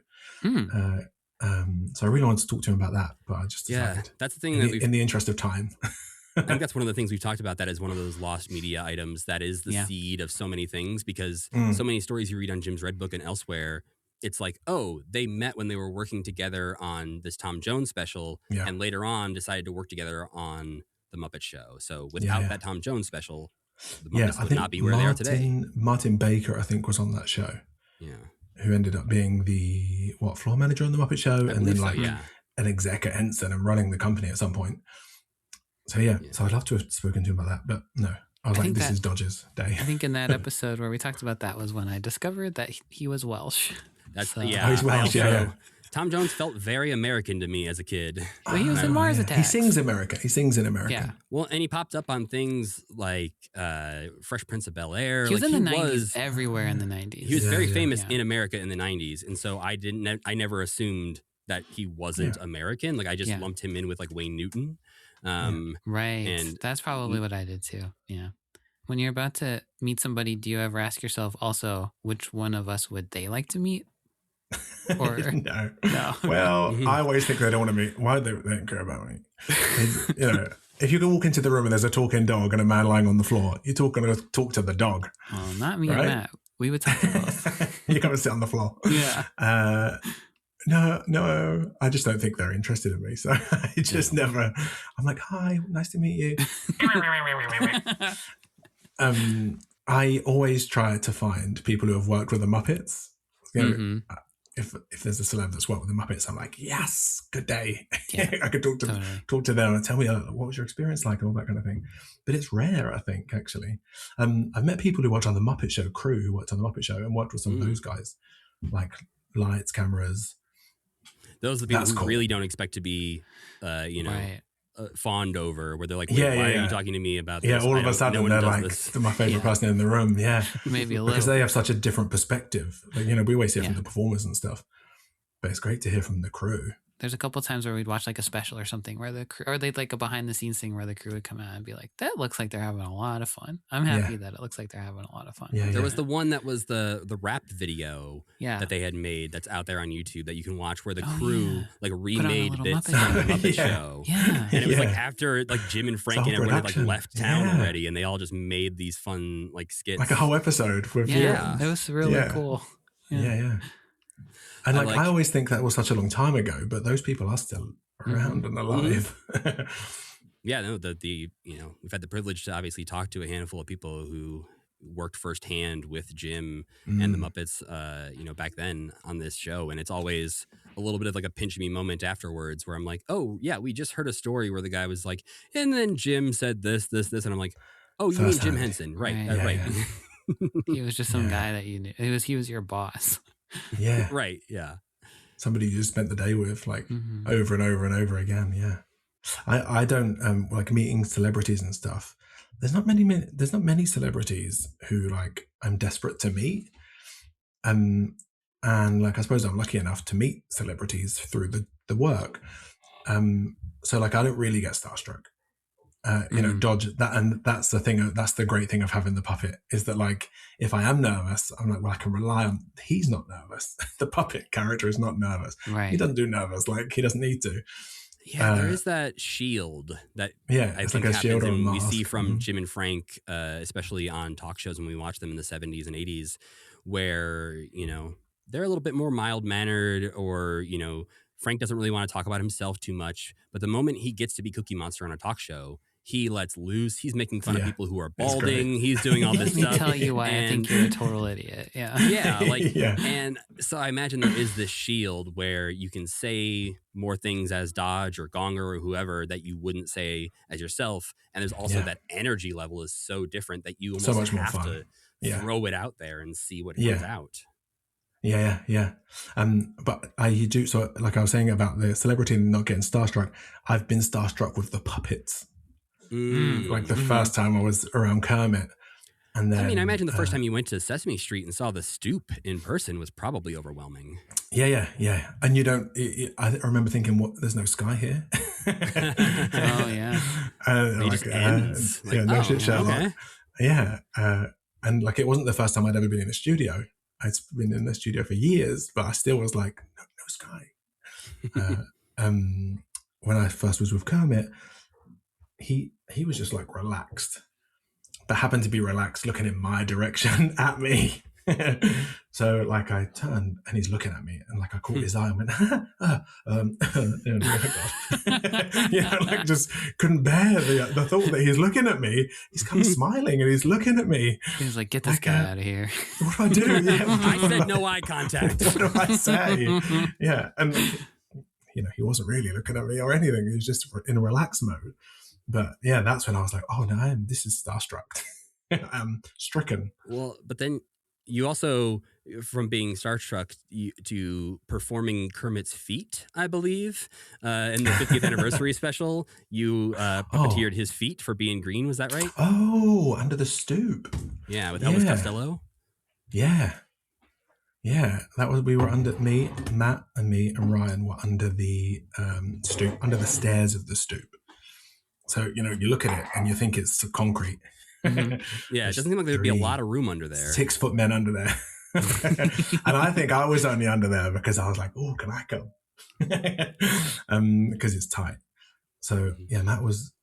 So I really wanted to talk to him about that, but I just decided that's the thing in the interest of time. I think that's one of the things we've talked about, that is one of those lost media items that is the seed of so many things, because so many stories you read on Jim's Red Book and elsewhere, it's like, oh, they met when they were working together on this Tom Jones special and later on decided to work together on the Muppet Show. So without that Tom Jones special, the Muppets would not be where they are today. Martin Baker, I think, was on that show. Yeah. Who ended up being the floor manager on the Muppet Show, and then an exec at Henson and running the company at some point. So so I'd love to have spoken to him about that, but no. I was like, this is Dodge's day. I think in that episode where we talked about that was when I discovered that he was Welsh. That's he's Welsh. Tom Jones felt very American to me as a kid. Well, he was in Mars Attacks. He sings America. He sings in America. Yeah. Well, and he popped up on things like Fresh Prince of Bel-Air. He was in the 90s, everywhere in the 90s. He was very famous in America in the 90s. And so I never assumed that he wasn't American. Like I just lumped him in with like Wayne Newton. Right. And that's probably what I did too. Yeah. When you're about to meet somebody, do you ever ask yourself also, which one of us would they like to meet? Or no. Well, I always think they don't want to meet. Why they don't care about me? If you can walk into the room and there's a talking dog and a man lying on the floor, you're going to talk to the dog. Oh, not me and Matt. We would talk to both. You're going to sit on the floor. Yeah. No, I just don't think they're interested in me. So I just never. I'm like, hi, nice to meet you. I always try to find people who have worked with the Muppets. If there's a celeb that's worked with the Muppets, I'm like, yes, good day. I could talk to them and tell me what was your experience like and all that kind of thing. But it's rare, I think, actually. I've met people who worked on the Muppet Show crew, who worked on the Muppet Show and worked with some of those guys, like lights, cameras. Those are the people who really don't expect to be, fawned over, where they're like, why are you talking to me about this? Yeah, all of a sudden they're like my favorite person in the room. Yeah, maybe a little. Because they have such a different perspective. Like, we always hear from the performers and stuff, but it's great to hear from the crew. There's a couple of times where we'd watch like a special or something where the crew, or they'd like a behind the scenes thing where the crew would come out and be like, that looks like they're having a lot of fun. I'm happy that it looks like they're having a lot of fun. There was the one that was the rap video that they had made that's out there on YouTube that you can watch where the crew like remade bits from the Muppet Show. Yeah. And it was like after like Jim and Frank and everyone had like left town already, and they all just made these fun like skits. Like a whole episode with it was really cool. Yeah. And I always think that was such a long time ago, but those people are still around and alive. We've had the privilege to obviously talk to a handful of people who worked firsthand with Jim and the Muppets, back then on this show. And it's always a little bit of like a pinch me moment afterwards where I'm like, oh yeah, we just heard a story where the guy was like, and then Jim said this. And I'm like, oh, you mean Jim Henson. Right. Right. Yeah. He was just some guy that you knew. He was your boss. Yeah. Right. Yeah. Somebody you just spent the day with, like over and over and over again. Yeah. I don't like meeting celebrities and stuff. There's not many celebrities who like I'm desperate to meet. And like I suppose I'm lucky enough to meet celebrities through the work. So like I don't really get starstruck. Dodge that, and that's the thing. That's the great thing of having the puppet is that like if I am nervous, I'm like, well, I can rely on. He's not nervous. The puppet character is not nervous. Right. He doesn't do nervous. Like he doesn't need to. Yeah, there is that shield that I think like happens, and we see from Jim and Frank, especially on talk shows when we watch them in the 70s and 80s, where they're a little bit more mild mannered, or Frank doesn't really want to talk about himself too much. But the moment he gets to be Cookie Monster on a talk show, he lets loose. He's making fun of people who are balding. He's doing all this stuff. Let me tell you why I think you're a total idiot. Yeah. Yeah. And so I imagine there is this shield where you can say more things as Dodge or Gonger or whoever that you wouldn't say as yourself. And there's also that energy level is so different that you almost have to throw it out there and see what comes out. Yeah. But you do, so like I was saying about the celebrity and not getting starstruck, I've been starstruck with the puppets. Like the first time I was around Kermit. And then, I mean, I imagine the first time you went to Sesame Street and saw the stoop in person was probably overwhelming. Yeah. And you don't, I remember thinking, what, there's no sky here. Oh, yeah. It just ends. No shit, Sherlock. Okay. Yeah. And like, it wasn't the first time I'd ever been in a studio. I'd been in the studio for years, but I still was like, no sky. When I first was with Kermit, he was just like relaxed, but happened to be relaxed looking in my direction at me. So like I turned and he's looking at me and like I caught his eye and went, like just couldn't bear the thought that he's looking at me. He's kind of smiling and he's looking at me. He's like, get this guy out of here. What do I do? Yeah, I said no eye contact. What do I say? Yeah. And he wasn't really looking at me or anything. He was just in a relaxed mode. But yeah, that's when I was like, oh no, this is starstruck. I'm stricken. Well, but then you also, from being starstruck to performing Kermit's feet, I believe, in the 50th anniversary special, you puppeteered his feet for being green. Was that right? Oh, Under the Stoop. Yeah, with Elvis Costello. Yeah. That was, we were Matt and me and Ryan were under the stoop, under the stairs of the stoop. So, you look at it and you think it's concrete. Mm-hmm. Yeah, it doesn't seem like there'd be a lot of room under there. 6 foot men under there. And I think I was only under there because I was like, oh, can I come? Because it's tight. So, yeah, Matt was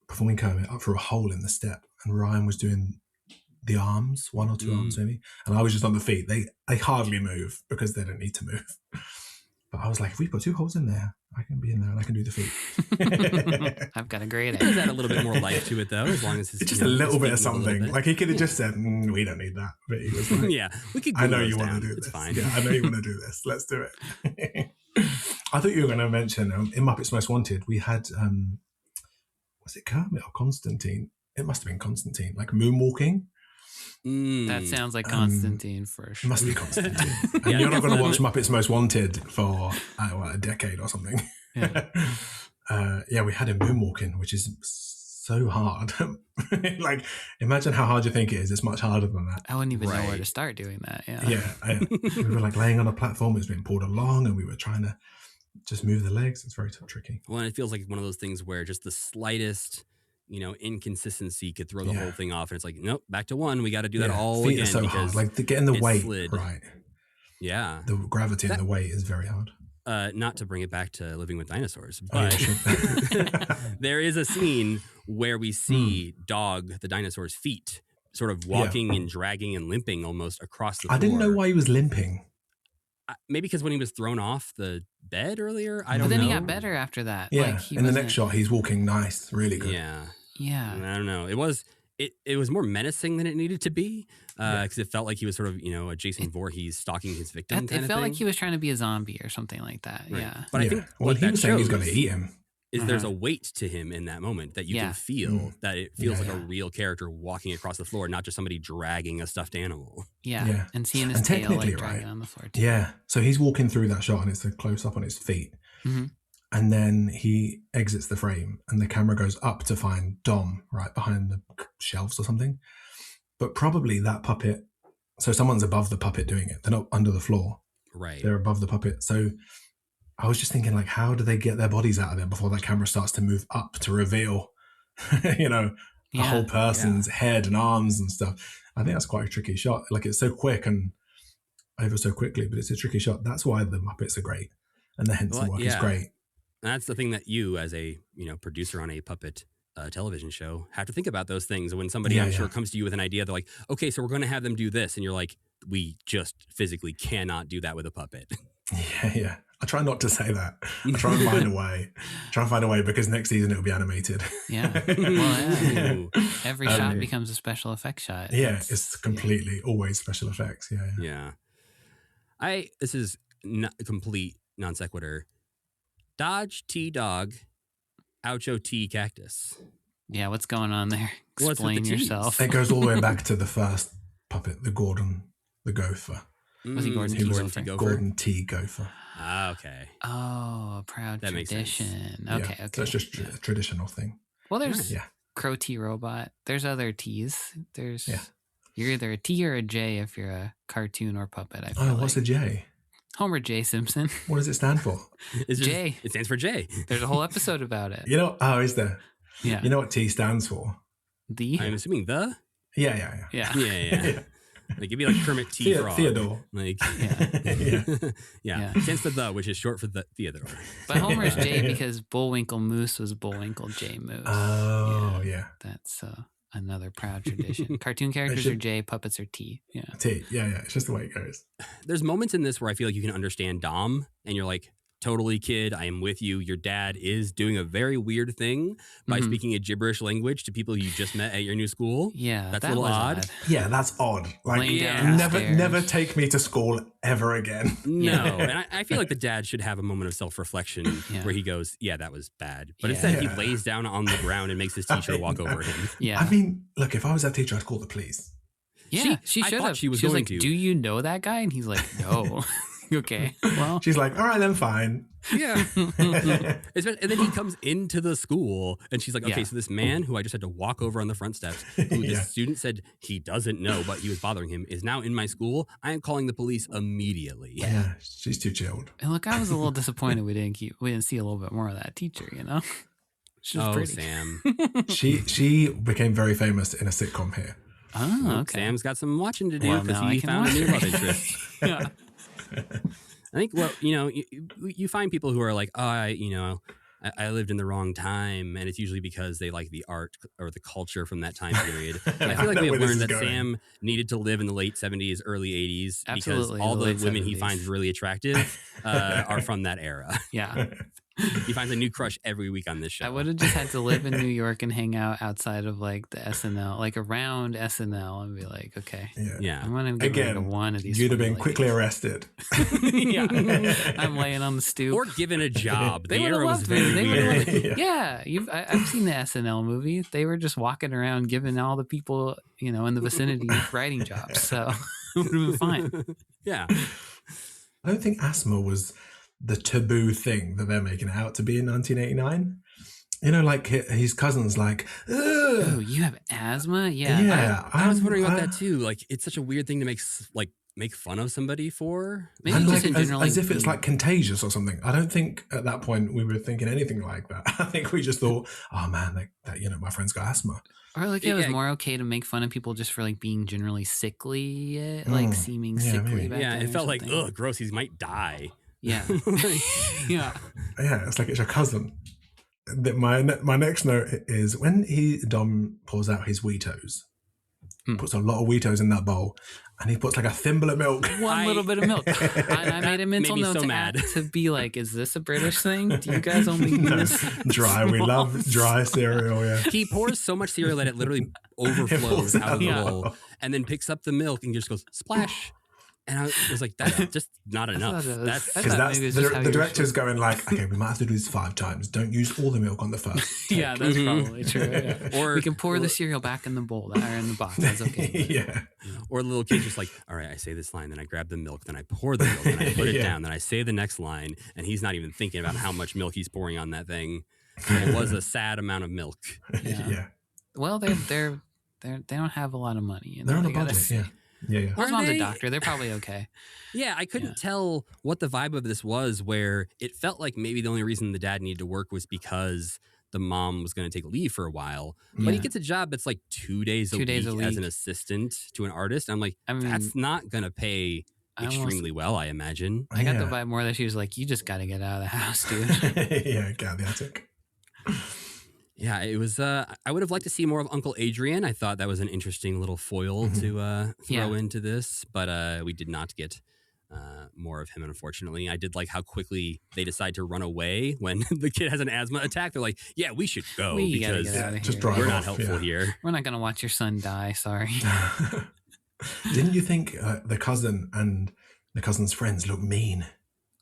performing Kermit up through a hole in the step and Ryan was doing the arms, 1 or 2 arms maybe. And I was just on the feet. They hardly move because they don't need to move. But I was like, if we put 2 holes in there, I can be in there and I can do the feet. I've got a great idea. Does add a little bit more life to it, though, as long as it's just a little bit of something. Like he could have just said, we don't need that. But he was like, yeah, we could. I know you want to do this. It's fine. Yeah, I know you want to do this. Let's do it. I thought you were going to mention in Muppets Most Wanted, we had, was it Kermit or Constantine? It must have been Constantine, like moonwalking. That sounds like Constantine for sure. It must be Constantine. And you're not going to watch Muppets Most Wanted for a decade or something. Yeah. We had him moonwalking, which is so hard. Like, imagine how hard you think it is. It's much harder than that. I wouldn't even know where to start doing that. Yeah. We were like laying on a platform. It was being pulled along and we were trying to just move the legs. It's very tricky. Well, and it feels like one of those things where just the slightest inconsistency could throw the whole thing off. And it's like, nope, back to 1. We got to do that all Feet again. Are so because hard. Like getting the weight slid. right. Yeah. The gravity and the weight is very hard. Not to bring it back to Living with Dinosaurs, but there is a scene where we see Dog, the dinosaur's feet, sort of walking and dragging and limping almost across the floor. I didn't know why he was limping. Maybe because when he was thrown off the bed earlier, I don't know. But then he got better after that. Yeah, like in the next shot, he's walking nice, really good. Yeah. I don't know. It was more menacing than it needed to be because it felt like he was sort of, a Jason Voorhees stalking his victim. It felt like he was trying to be a zombie or something like that. Right. Yeah. But I think what he was saying he's going to eat him. Is there's a weight to him in that moment that you can feel, that it feels like a real character walking across the floor, not just somebody dragging a stuffed animal. Yeah. And seeing his tail like dragging on the floor too. Yeah. So he's walking through that shot and it's a close up on his feet. Mm-hmm. And then he exits the frame and the camera goes up to find Dom right behind the shelves or something. But probably that puppet, so someone's above the puppet doing it. They're not under the floor. Right. They're above the puppet. So I was just thinking, like, how do they get their bodies out of there before that camera starts to move up to reveal, a whole person's head and arms and stuff? I think that's quite a tricky shot. Like, it's so quick and over so quickly, but it's a tricky shot. That's why the Muppets are great. And the Henson work is great. And that's the thing that you, as a producer on a puppet television show, have to think about those things. When somebody, I'm sure, comes to you with an idea, they're like, okay, so we're going to have them do this. And you're like, we just physically cannot do that with a puppet. Yeah. I try not to say that. I try and find a way. Because next season it'll be animated. Yeah. Well, every shot becomes a special effects shot. Yeah, it's completely always special effects. Yeah. This is a complete non sequitur. Dodge T Dog, Oucho T Cactus. Yeah, what's going on there? Explain yourself. It goes all the way back to the first puppet, the Gordon, the gopher. Was he Gordon T. Gopher? Gordon T. Gopher. Ah, okay. Oh, a proud That makes sense. tradition. Yeah, Okay, so it's just yeah. a traditional thing. Well, there's Yeah. Crow T Robot. There's other T's. There's Yeah. You're either a T or a J if you're a cartoon or puppet. I feel Oh, what's a J? Homer J. Simpson. What does it stand for? It's just, J. It stands for J. There's a whole episode about it. Is there? Yeah. You know what T stands for? The. I'm assuming the. Yeah. Yeah. Yeah. Like it'd be like Kermit T. Frog. Theodore. Like Yeah. yeah. It stands for the, which is short for the Theodore. But Homer's J because Bullwinkle Moose was Bullwinkle J Moose. Oh, yeah. That's another proud tradition. Cartoon characters are J, puppets are T. Yeah. T. Yeah. It's just the way it goes. There's moments in this where I feel like you can understand Dom and you're like, totally, kid, I am with you. Your dad is doing a very weird thing by speaking a gibberish language to people you just met at your new school. Yeah. That's that a little was odd. Yeah, that's odd. Like, Laying down the stairs. never take me to school ever again. No, and I feel like the dad should have a moment of self-reflection where he goes, yeah, that was bad. But instead he lays down on the ground and makes his teacher walk over him. Yeah. I mean, look, if I was that teacher, I'd call the police. Yeah. She should thought have. she was going going like, to. do you know that guy? And he's like, no. Okay. Well. She's like, all right, then fine. Yeah. And then he comes into the school and she's like, okay, Yeah. so this man who I just had to walk over on the front steps, who the student said he doesn't know, but he was bothering him, is now in my school. I am calling the police immediately. Yeah, she's too chilled. And look, I was a little disappointed we didn't see a little bit more of that teacher, you know? She's pretty. Sam. She became very famous in a sitcom here. Oh, okay. Sam's got some watching to do Well, because now I he can found a new watch. love interest. Yeah. I think, well, you find people who are like, oh, I lived in the wrong time, and it's usually because they like the art or the culture from that time period. And I feel like we have learned that Sam needed to live in the late 70s, early 80s Absolutely, because all the the late women he 70s. finds really attractive are from that era. Yeah. He finds a new crush every week on this show. I would have just had to live in New York and hang out outside of like the SNL, like around SNL, and be like, okay, Yeah. I'm gonna give her to one of these. You'd have been funny quickly ladies. arrested. Yeah, I'm laying on the stoop. Or given a job. They The would have era was loved very me. They would weird. have. Yeah, I've seen the SNL movie. They were just walking around giving all the people, in the vicinity writing jobs. So it would have been fine. Yeah. I don't think asthma was the taboo thing that they're making it out to be in 1989. Like his cousin's like, ugh. Oh, you have asthma? Yeah. Yeah. I was wondering about that too. Like, it's such a weird thing to make fun of somebody for. Maybe And just like, in general, as if it's like contagious or something. I don't think at that point we were thinking anything like that. I think we just thought, oh man, that my friend's got asthma. Or like it was more okay to make fun of people just for like being generally sickly, like seeming sickly. maybe. Back Yeah, then it or felt like, something. ugh, gross. He might die. Yeah. Yeah. Yeah, it's like it's your cousin. My next note is when Dom pours out his Wheatos, puts a lot of Wheatos in that bowl, and he puts like a thimble of milk. One little bit of milk. I made a mental made me note so mad. to be like, is this a British thing? Do you guys only do this? Dry. We love dry cereal. Yeah. He pours so much cereal that it literally overflows out of the Yeah. bowl, and then picks up the milk and just goes splash. And I was like, that's just not enough. thought it was- That's I Because thought that's maybe it's just how the you were director's going like, okay, we might have to do this 5 times. Don't use all the milk on the first. Yeah, that's probably true. Yeah. Or we can pour the cereal back in the bowl or in the box. That's okay. Yeah. Or the little kid's just like, all right, I say this line, then I grab the milk, then I pour the milk, then I put it Yeah. down, then I say the next line, and he's not even thinking about how much milk he's pouring on that thing. And it was a sad amount of milk. Yeah. Well, they don't have a lot of money. They're on a They gotta budget. see. Yeah. Yeah. His Are mom's a they? doctor. They're probably okay. Yeah, I couldn't tell what the vibe of this was, where it felt like maybe the only reason the dad needed to work was because the mom was going to take leave for a while. But he Yeah. gets a job that's like 2 days, 2 days a week as an week. assistant to an artist. I'm like, I mean, that's not going to pay I almost- extremely well, I imagine. I got the Yeah. vibe more that she was like, you just got to get out of the house, dude. Yeah. Get out of the attic. Yeah, it was. I would have liked to see more of Uncle Adrian. I thought that was an interesting little foil to throw into this, but we did not get more of him, unfortunately. I did like how quickly they decide to run away when the kid has an asthma attack. They're like, "Yeah, we should go We gotta because get out of just here. drive we're not off, helpful yeah. here." We're not going to watch your son die. Sorry. Didn't you think the cousin and the cousin's friends look mean?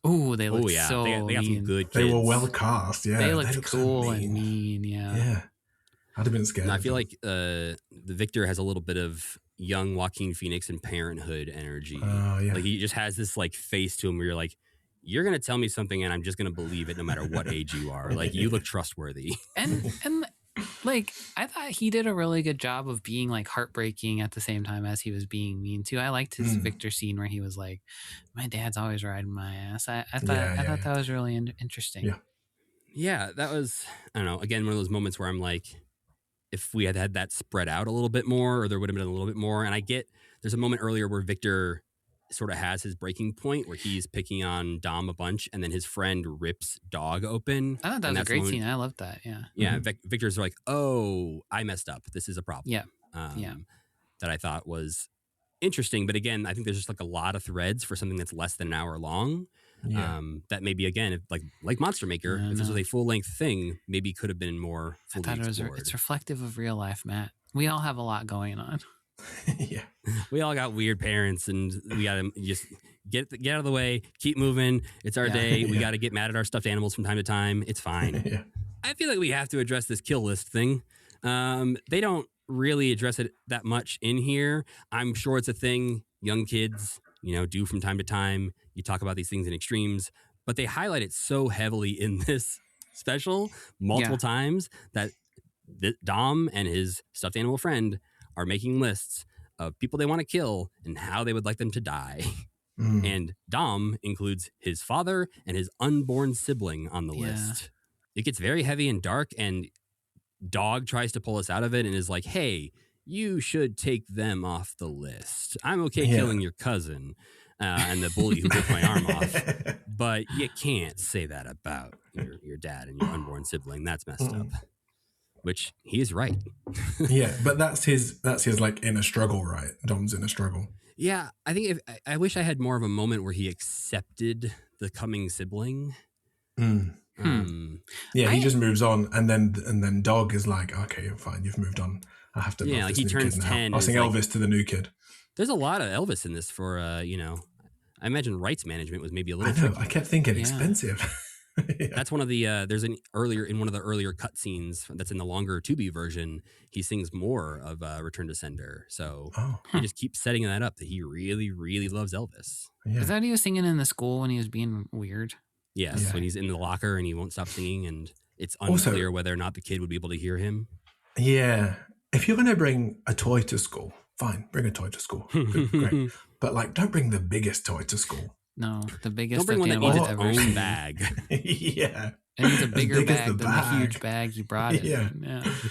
Ooh, they look Oh yeah, so they got some mean. good. They Kids. were well cast. Yeah. They looked look so cool and mean. Yeah. Yeah. I'd have been scared. And I of feel them. like the Victor has a little bit of young Joaquin Phoenix in Parenthood energy. Oh, yeah. Like he just has this like face to him where you're like, you're gonna tell me something and I'm just gonna believe it no matter what age you are. Like you look trustworthy. And like I thought he did a really good job of being like heartbreaking at the same time as he was being mean too. I liked his Victor scene where he was like, "My dad's always riding my ass." I thought that was really interesting. Yeah. Yeah, that was, I don't know, again, one of those moments where I'm like, if we had that spread out a little bit more, or there would have been a little bit more. And I get, there's a moment earlier where Victor sort of has his breaking point where he's picking on Dom a bunch and then his friend rips Dog open. I thought that was a great scene. I loved that. Yeah. Yeah. Victor's like, oh, I messed up. This is a problem. Yeah. That I thought was interesting. But again, I think there's just like a lot of threads for something that's less than an hour long. Yeah. That maybe again, if, like Monster Maker, if this was a full length thing, maybe could have been more fully explored. It's reflective of real life, Matt. We all have a lot going on. Yeah. We all got weird parents, and we gotta just get out of the way, keep moving. It's our day. We gotta get mad at our stuffed animals from time to time. It's fine. Yeah. I feel like we have to address this kill list thing. They don't really address it that much in here. I'm sure it's a thing young kids, do from time to time. You talk about these things in extremes, but they highlight it so heavily in this special multiple times that Dom and his stuffed animal friend are making lists of people they want to kill and how they would like them to die. And Dom includes his father and his unborn sibling on the list. It gets very heavy and dark, and Dog tries to pull us out of it and is like, hey, you should take them off the list. I'm okay killing your cousin and the bully who ripped my arm off, but you can't say that about your dad and your unborn sibling. That's messed up. Which he is right. Yeah, but that's his like inner struggle, right? Dom's inner struggle. Yeah, I think I wish I had more of a moment where he accepted the coming sibling. Yeah, he just moves on, and then Dog is like, okay, fine, you've moved on. I have to. Yeah, like he turns 10. I'll sing Elvis to the new kid. There's a lot of Elvis in this for I imagine rights management was maybe a little. I know. Tricky. I kept thinking expensive. That's one of the there's in one of the earlier cutscenes that's in the longer Tubi version. He sings more of Return to Sender, so he just keeps setting that up that he really, really loves Elvis. Yeah. Is that what he was singing in the school when he was being weird? Yes, when he's in the locker and he won't stop singing, and it's unclear whether or not the kid would be able to hear him. Yeah, if you're going to bring a toy to school, fine, bring a toy to school, great. But don't bring the biggest toy to school. No, the biggest. Don't bring one that needs its own bag. Yeah. And it's a bigger bag than the huge bag you brought it. Yeah.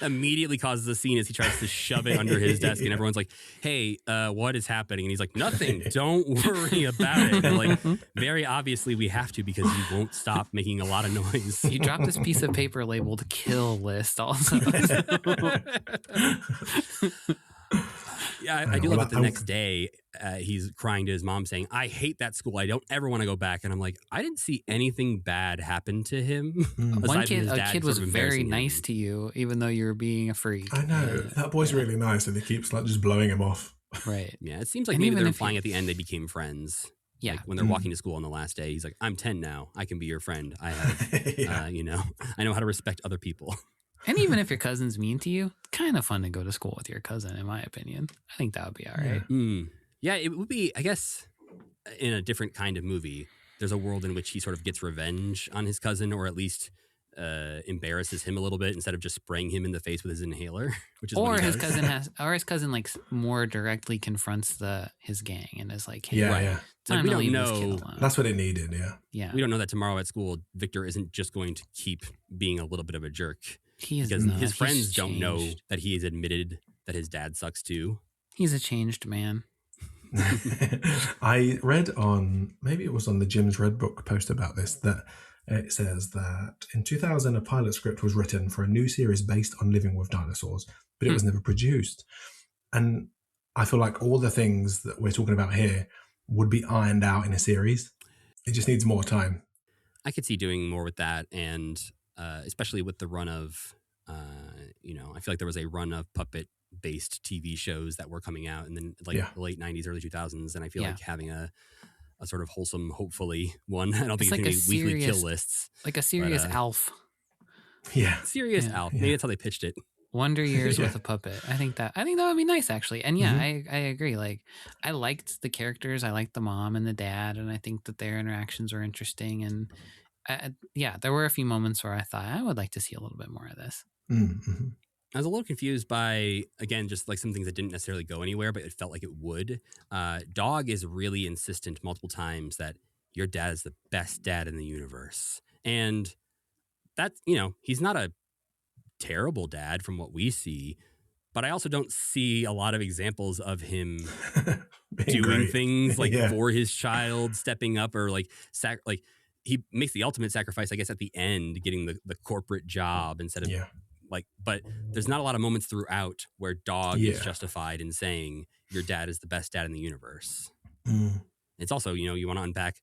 Immediately causes a scene as he tries to shove it under his desk, and everyone's like, hey, what is happening? And he's like, nothing. Don't worry about it. And very obviously we have to because he won't stop making a lot of noise. He dropped this piece of paper labeled kill list also. Yeah, I do love that the next day he's crying to his mom saying, I hate that school. I don't ever want to go back. And I'm like, I didn't see anything bad happen to him. A kid was very nice to you, even though you were being a freak. I know. That boy's really nice, and he keeps just blowing him off. Right. Yeah, it seems like maybe they're implying at the end they became friends. Yeah. Like when they're walking to school on the last day, he's like, I'm 10 now. I can be your friend. I have, I know how to respect other people. And even if your cousin's mean to you, kind of fun to go to school with your cousin, in my opinion. I think that would be all right. Yeah, it would be, I guess, in a different kind of movie. There's a world in which he sort of gets revenge on his cousin, or at least embarrasses him a little bit instead of just spraying him in the face with his inhaler. Which is his cousin like more directly confronts his gang and is like, hey, we don't know. That's what it needed. Yeah. We don't know that tomorrow at school, Victor isn't just going to keep being a little bit of a jerk. He is because not. His friends don't know that he has admitted that his dad sucks too. He's a changed man. I read maybe it was on the Jim's Red Book post about this, that it says that in 2000 a pilot script was written for a new series based on living with dinosaurs, but it was never produced. And I feel like all the things that we're talking about here would be ironed out in a series. It just needs more time. I could see doing more with that, and especially with the run of, I feel like there was a run of puppet-based TV shows that were coming out, and then the late 90s, early 2000s, and I feel like having a sort of wholesome, hopefully one. I don't think it's going to be weekly kill lists. Like a serious Alf. Yeah. Serious Alf. Maybe that's how they pitched it. Wonder Years Yeah. with a puppet. I think that would be nice, actually. And yeah, Mhm. I agree. Like, I liked the characters. I liked the mom and the dad, and I think that their interactions were interesting. And yeah, there were a few moments where I thought I would like to see a little bit more of this. Mm-hmm. I was a little confused by, again, just like some things that didn't necessarily go anywhere, but it felt like it would. Dog is really insistent multiple times that your dad is the best dad in the universe. And that's, he's not a terrible dad from what we see, but I also don't see a lot of examples of him Being doing great. thing like Yeah. for his child, stepping up, or like he makes the ultimate sacrifice, I guess, at the end, getting the corporate job instead of Yeah. but there's not a lot of moments throughout where Dog is Yeah. justified in saying your dad is the best dad in the universe. Mm. It's also, you want to unpack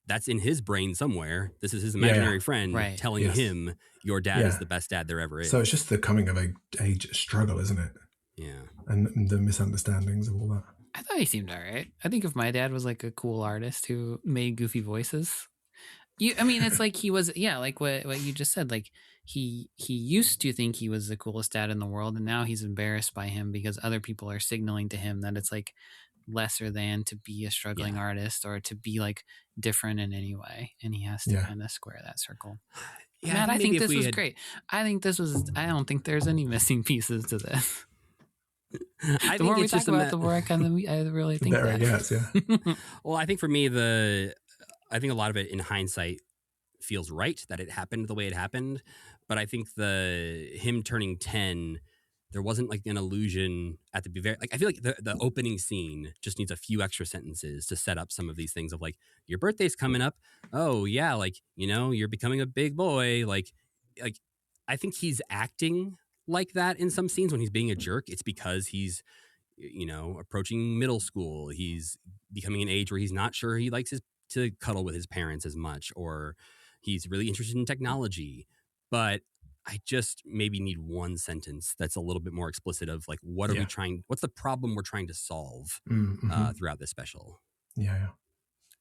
that's in his brain somewhere. This is his imaginary friend Right. telling Yes. him your dad Yeah. is the best dad there ever is. So it's just the coming of age struggle, isn't it? Yeah. And the misunderstandings of all that. I thought he seemed all right. I think if my dad was like a cool artist who made goofy voices, it's like he was, like what you just said. Like he used to think he was the coolest dad in the world, and now he's embarrassed by him because other people are signaling to him that it's like lesser than to be a struggling artist or to be like different in any way, and he has to kind of square that circle. Yeah, Matt, I think this was had... great. I don't think there's any missing pieces to this. I The more think we it's talk just about, the more I really think Better that. it gets, yeah. Well, I think for me, I think a lot of it in hindsight feels right that it happened the way it happened. But I think him turning 10, there wasn't like an illusion at the very, like, I feel like the opening scene just needs a few extra sentences to set up some of these things of like, your birthday's coming up. Oh yeah. Like, you're becoming a big boy. Like I think he's acting like that in some scenes when he's being a jerk. It's because he's, approaching middle school. He's becoming an age where he's not sure he likes to cuddle with his parents as much, or he's really interested in technology. But I just maybe need one sentence that's a little bit more explicit of like, what's the problem we're trying to solve throughout this special. Yeah.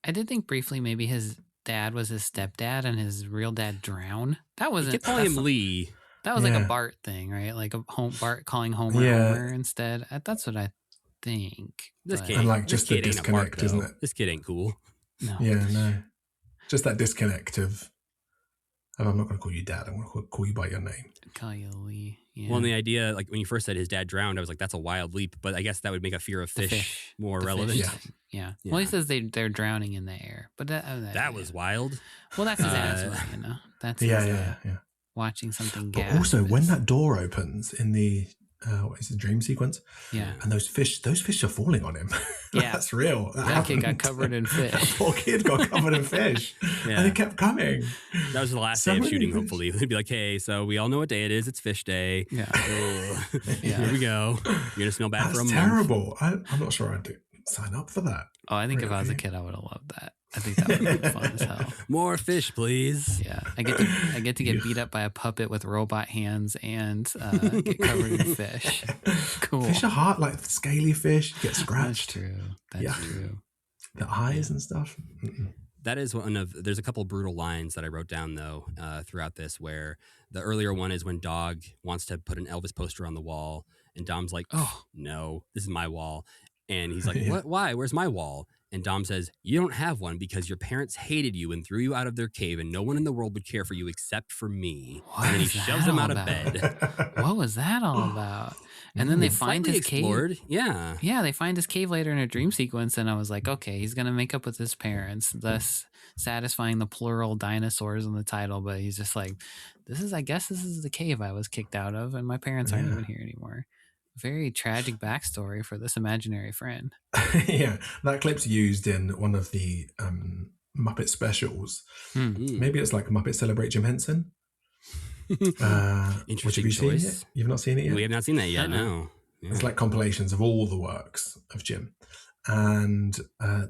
I did think briefly maybe his dad was his stepdad and his real dad drowned. That wasn't. You could call him Lee. That was like a Bart thing, right? Like Bart calling Homer Homer instead. That's what I think. This kid, and like just the kid disconnect, isn't it? This kid ain't cool. No. Yeah, no. Just that disconnect of I'm not going to call you dad. I'm going to call you by your name. Call you Lee. Yeah. Well, and the idea, like when you first said his dad drowned, I was like, that's a wild leap. But I guess that would make a fear of fish more relevant. Fish yeah. Well, he says they're drowning in the air, but that was wild. Well, that's his asthma, That's yeah. Watching something But gasp. also, when that door opens in the what is the dream sequence? Yeah. And those fish are falling on him. Yeah. That's real. That kid got covered in fish. That poor kid got covered in fish. Yeah. And it kept coming. That was the last day of shooting, hopefully. They'd be like, hey, so we all know what day it is. It's fish day. Yeah. Here we go. You're going to smell bad for a month. That's terrible. I'm not sure I'd sign up for that. Oh, I think if I was a kid, I would have loved that. I think that would have been fun as hell. More fish, please. Yeah, I get to get beat up by a puppet with robot hands and get covered in fish. Cool. Fish are hard, like scaly fish get scratched. That's true. The eyes and stuff. That is there's a couple brutal lines that I wrote down though throughout this, where the earlier one is when Dog wants to put an Elvis poster on the wall and Dom's like, oh no, this is my wall. And he's like, what? Why? Where's my wall? And Dom says, you don't have one because your parents hated you and threw you out of their cave and no one in the world would care for you except for me. And then he shoves him out of bed. What was that all about? And then they find his cave. Yeah. Yeah, they find his cave later in a dream sequence. And I was like, okay, he's going to make up with his parents, thus satisfying the plural dinosaurs in the title. But he's just like, I guess this is the cave I was kicked out of and my parents aren't even here anymore. Very tragic backstory for this imaginary friend. Yeah, that clip's used in one of the Muppet specials. Maybe it's like Muppet Celebrate Jim Henson. Interesting choice. You've not seen it yet? We have not seen that yet, no. Yeah. It's like compilations of all the works of Jim. And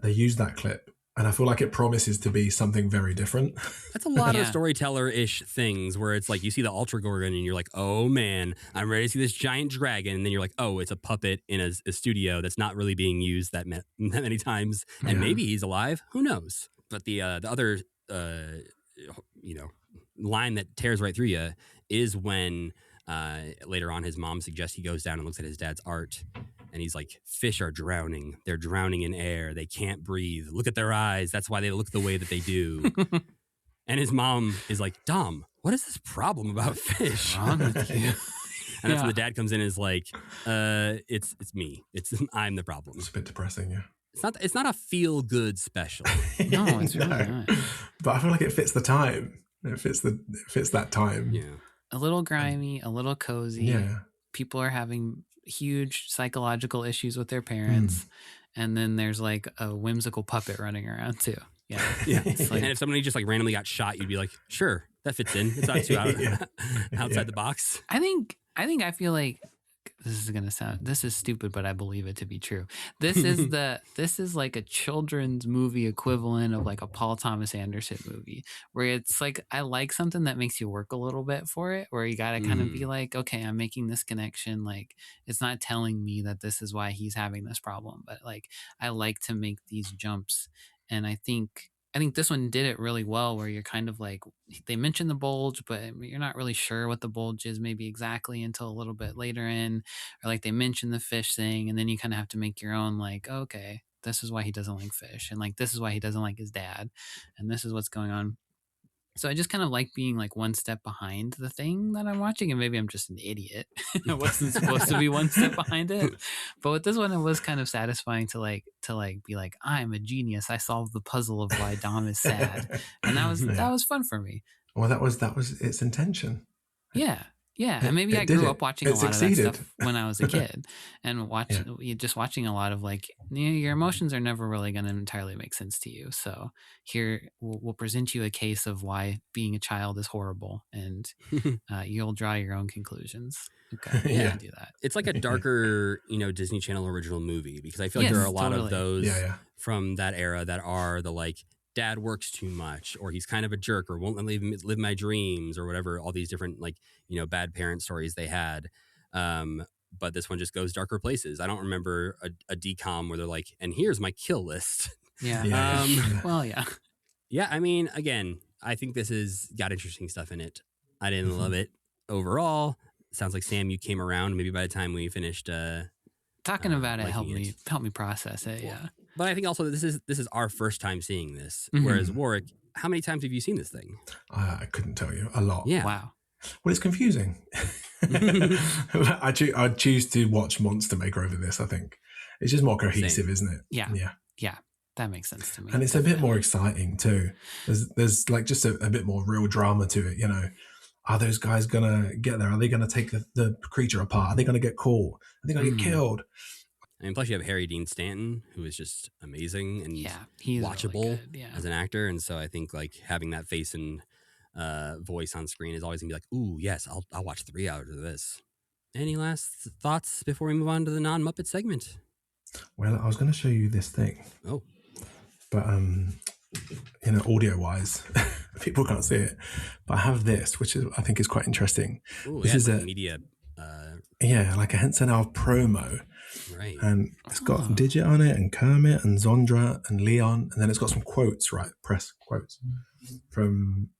they use that clip. And I feel like it promises to be something very different. That's a lot of storyteller-ish things where it's like you see the Ultra Gorgon and you're like, oh man, I'm ready to see this giant dragon. And then you're like, oh, it's a puppet in a studio that's not really being used that many times. And maybe he's alive. Who knows? But the other, line that tears right through you is when Later on, his mom suggests he goes down and looks at his dad's art. And he's like, fish are drowning. They're drowning in air. They can't breathe. Look at their eyes. That's why they look the way that they do. And his mom is like, Dom, what is this problem about fish? What's wrong with you? And that's when the dad comes in and is like, it's me. I'm the problem. It's a bit depressing, yeah. It's not a feel good special. No, it's really not. But I feel like it fits the time. It fits that time. Yeah. A little grimy, a little cozy. Yeah. People are having huge psychological issues with their parents. And then there's like a whimsical puppet running around too. Yeah. Yeah. It's like, And if somebody just like randomly got shot, you'd be like, sure, that fits in. It's not too outside the box. I feel like this is stupid, but I believe it to be true. This is like a children's movie equivalent of like a Paul Thomas Anderson movie, where it's like, I like something that makes you work a little bit for it, where you got to kind of be like, okay, I'm making this connection. Like, it's not telling me that this is why he's having this problem, but like, I like to make these jumps. And I think this one did it really well, where you're kind of like, they mention the bulge, but you're not really sure what the bulge is maybe exactly until a little bit later in, or like they mention the fish thing. And then you kind of have to make your own, like, okay, this is why he doesn't like fish. And like, this is why he doesn't like his dad. And this is what's going on. So I just kind of like being like one step behind the thing that I'm watching, and maybe I'm just an idiot. It wasn't supposed to be one step behind it, but with this one, it was kind of satisfying to be like, I'm a genius. I solved the puzzle of why Dom is sad, and that was fun for me. Well, that was its intention. Yeah. And maybe I grew up watching a lot of that stuff when I was a kid, and just watching a lot of like, your emotions are never really going to entirely make sense to you. So here we'll present you a case of why being a child is horrible, and you'll draw your own conclusions. Okay, Yeah. do that. It's like a darker, Disney Channel original movie, because I feel like there are a lot of those from that era that are the like, dad works too much, or he's kind of a jerk, or won't let me live my dreams, or whatever, all these different like, bad parent stories they had. But this one just goes darker places. I don't remember a decom where they're like, and here's my kill list. Yeah. Well, yeah. Yeah, I mean, again, I think this has got interesting stuff in it. I didn't love it overall. Sounds like, Sam, you came around maybe by the time we finished talking about it helped me process it. Yeah. But I think also this is our first time seeing this. Whereas Warrick, how many times have you seen this thing? I couldn't tell you. A lot. Yeah. Wow. Well, it's confusing. I'd choose to watch Monster Maker over this, I think. It's just more cohesive, isn't it? Yeah. That makes sense to me. And it's a bit more exciting too. There's like just a bit more real drama to it, Are those guys going to get there? Are they going to take the creature apart? Are they going to get caught? Are they going to get killed? I mean, plus you have Harry Dean Stanton, who is just amazing and he's watchable really good, as an actor. And so I think like having that face and voice on screen is always gonna be like, ooh, yes, I'll watch 3 hours of this. Any last thoughts before we move on to the non-Muppet segment? Well, I was going to show you this thing. Oh. But, audio-wise, people can't see it. But I have this, which I think is quite interesting. Ooh, this is like a media. Like a Henson promo. Right. And it's got Digit on it, and Kermit, and Zondra, and Leon. And then it's got some quotes, right? Press quotes from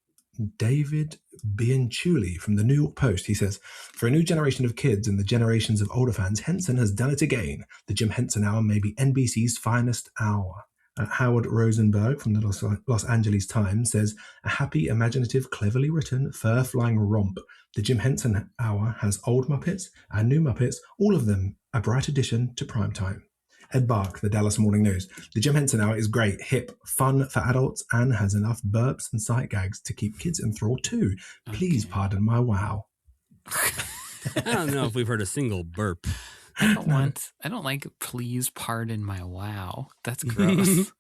David Bianculli from the New York Post. He says, for a new generation of kids and the generations of older fans, Henson has done it again. The Jim Henson Hour may be NBC's finest hour. Howard Rosenberg from the Los Angeles Times says, a happy, imaginative, cleverly written, fur-flying romp. The Jim Henson Hour has old Muppets and new Muppets, all of them a bright addition to primetime. Ed Bark, the Dallas Morning News. The Jim Henson Hour is great, hip, fun for adults, and has enough burps and sight gags to keep kids enthralled too. Please pardon my wow. I don't know if we've heard a single burp. I don't like please pardon my wow. That's gross.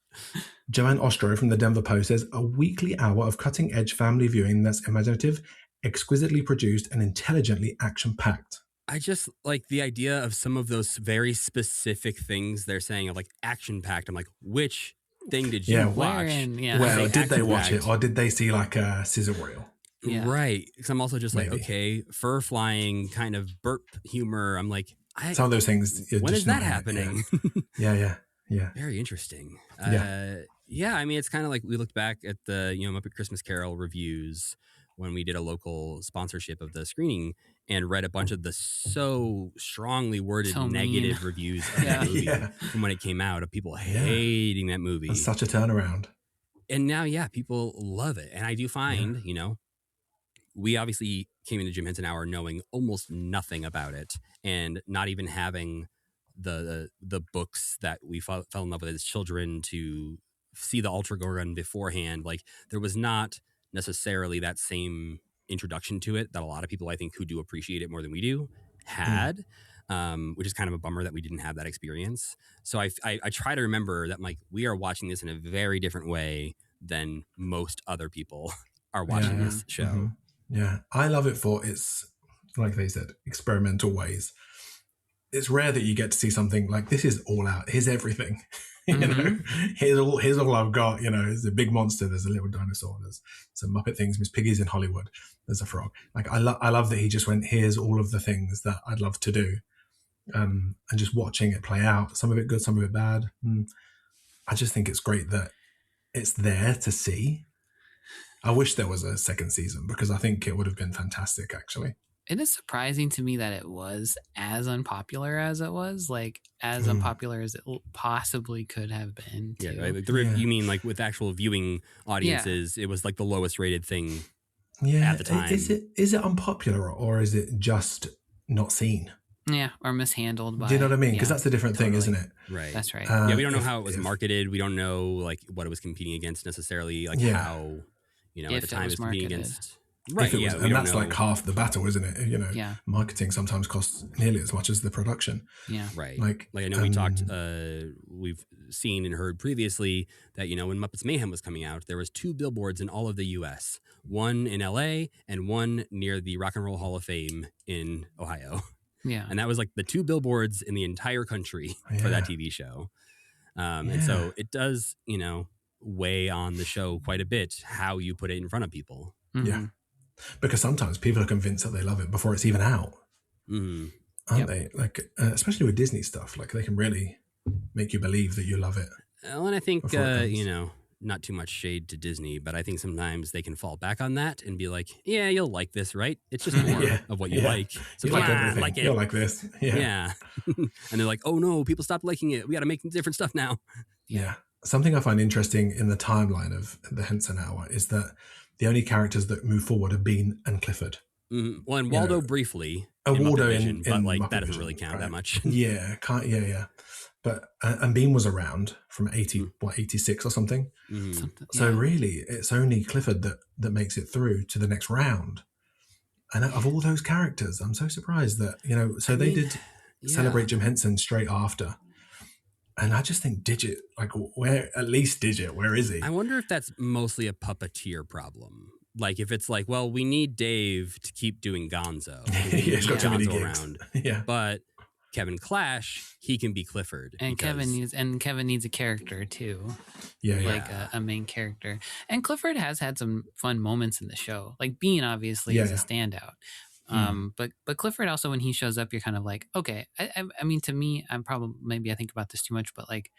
Joanne Ostro from the Denver Post says, a weekly hour of cutting-edge family viewing that's imaginative, exquisitely produced, and intelligently action-packed. I just like the idea of some of those very specific things they're saying of like action-packed. I'm like, which thing did you watch? Well, did they watch it, or did they see like a scissor reel? Yeah. Right. Because I'm also just like, okay, fur flying kind of burp humor. I'm like, some of those things. When is that happening? Yeah. Very interesting. Yeah. I mean, it's kind of like we looked back at the Muppet Christmas Carol reviews when we did a local sponsorship of the screening and read a bunch of the so strongly worded So negative mean. reviews of Yeah. that movie Yeah. from when it came out, of people hating that movie. That's such a turnaround. And now, people love it. And I do find, we obviously came into Jim Henson Hour knowing almost nothing about it, and not even having the books that we fell in love with as children to see the Ultra Gorgon beforehand. Like, there was not necessarily that same introduction to it that a lot of people, I think, who do appreciate it more than we do, had. Which is kind of a bummer that we didn't have that experience. So I try to remember that, like, we are watching this in a very different way than most other people are watching this show. Mm-hmm. Yeah, I love it for its, like they said, experimental ways. It's rare that you get to see something like, this is all out. Here's everything. You know, here's all I've got. You know, there's a big monster. There's a little dinosaur. There's some Muppet things. Miss Piggy's in Hollywood. There's a frog. Like, I love that he just went, here's all of the things that I'd love to do. And just watching it play out, some of it good, some of it bad. I just think it's great that it's there to see. I wish there was a second season, because I think it would have been fantastic, actually. It is surprising to me that it was as unpopular as it was, like as unpopular as it possibly could have been. Too. Yeah, like you mean like with actual viewing audiences, it was like the lowest rated thing at the time. Is it unpopular, or is it just not seen? Yeah, or mishandled by... Do you know what I mean? Because that's the different thing, isn't it? Right. That's right. We don't know how it was marketed. We don't know like what it was competing against necessarily, like how, at the time it was competing against. Right. And that's like half the battle, isn't it? Marketing sometimes costs nearly as much as the production. Yeah. Right. Like I know we talked, we've seen and heard previously that, when Muppets Mayhem was coming out, there was 2 billboards in all of the U.S., one in L.A. and one near the Rock and Roll Hall of Fame in Ohio. Yeah. And that was like the 2 billboards in the entire country for that TV show. And so it does, weigh on the show quite a bit how you put it in front of people. Mm-hmm. Yeah. Because sometimes people are convinced that they love it before it's even out. Aren't they? Like, especially with Disney stuff, like they can really make you believe that you love it. Well, and I think, not too much shade to Disney, but I think sometimes they can fall back on that and be like, yeah, you'll like this, right? It's just more of what you like. So you like everything. Like it. You'll like this. Yeah. And they're like, oh no, people stopped liking it. We got to make different stuff now. Yeah. Something I find interesting in the timeline of the Henson Hour is that the only characters that move forward are Bean and Clifford. Well, and Waldo briefly. Waldo in but like Muppet that doesn't Vision, really count right? that much. Yeah. But and Bean was around from 86 or something. So really, it's only Clifford that makes it through to the next round. And of all those characters, I'm so surprised that, they did Celebrate Jim Henson straight after. And I just think Digit, like, where is he? I wonder if that's mostly a puppeteer problem. Like, if it's like, well, we need Dave to keep doing Gonzo. He's got too many gigs. Around. Yeah. But Kevin Clash, he can be Clifford. And Kevin needs a character too. Like a main character. And Clifford has had some fun moments in the show. Like Bean obviously is a standout. But Clifford also, when he shows up, you're kind of like, okay. I mean, to me, maybe I think about this too much, but like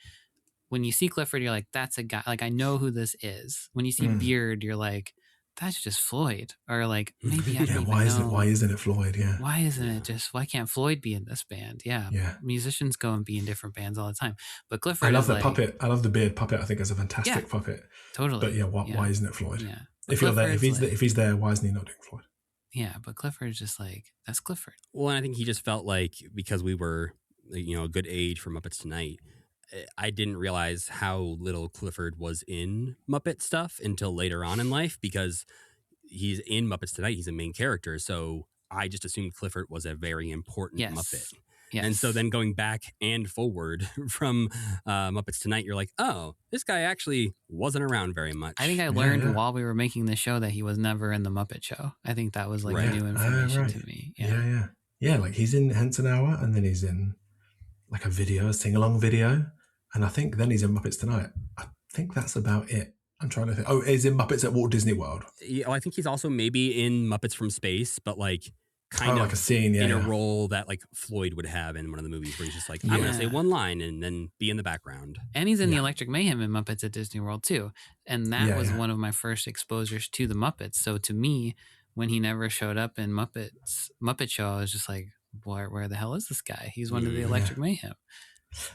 when you see Clifford, you're like, that's a guy. Like, I know who this is. When you see Beard, you're like, that's just Floyd. Or like, maybe I don't even know. Why isn't it Floyd? Yeah. Why can't Floyd be in this band? Yeah. Musicians go and be in different bands all the time. But Clifford, I love the puppet. I love the beard puppet. I think it's a fantastic puppet. Totally. But why isn't it Floyd? Yeah. If you're there, if he's there, why isn't he not doing Floyd? Yeah, but Clifford's just like, that's Clifford. Well, and I think he just felt like, because we were, a good age for Muppets Tonight, I didn't realize how little Clifford was in Muppet stuff until later on in life, because he's in Muppets Tonight. He's a main character. So I just assumed Clifford was a very important Muppet. Yes. And so then going back and forward from Muppets Tonight, you're like, oh, this guy actually wasn't around very much. I think I learned while we were making the show that he was never in the Muppet Show. I think that was like new information to me. Yeah, like he's in Henson Hour, and then he's in like a sing-along video. And I think then he's in Muppets Tonight. I think that's about it. I'm trying to think. Oh, he's in Muppets at Walt Disney World. Yeah, I think he's also maybe in Muppets from Space, but like kind of like a scene, in a role that like Floyd would have in one of the movies where he's just like, I'm going to say one line and then be in the background. And he's in the Electric Mayhem in Muppets at Disney World too. And that was one of my first exposures to the Muppets. So to me, when he never showed up in Muppet Show, I was just like, where the hell is this guy? He's one of the Electric Mayhem.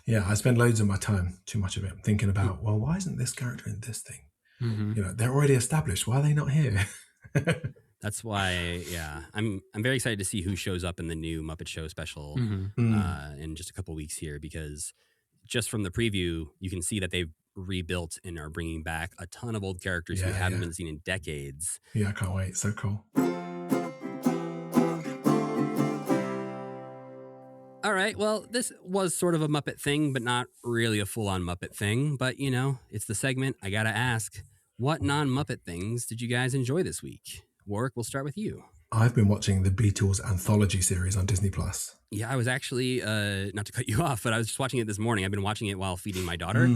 Yeah, I spend loads of my time, too much of it, thinking about, well, why isn't this character in this thing? You know, they're already established. Why are they not here? That's why, I'm very excited to see who shows up in the new Muppet Show special in just a couple weeks here, because just from the preview, you can see that they've rebuilt and are bringing back a ton of old characters who haven't been seen in decades. Yeah, I can't wait. So cool. All right, well, this was sort of a Muppet thing, but not really a full-on Muppet thing. But, you know, it's the segment. I got to ask, what non-Muppet things did you guys enjoy this week? Warrick, we'll start with you. I've been watching the Beatles anthology series on Disney+. Yeah, I was actually, not to cut you off, but I was just watching it this morning. I've been watching it while feeding my daughter.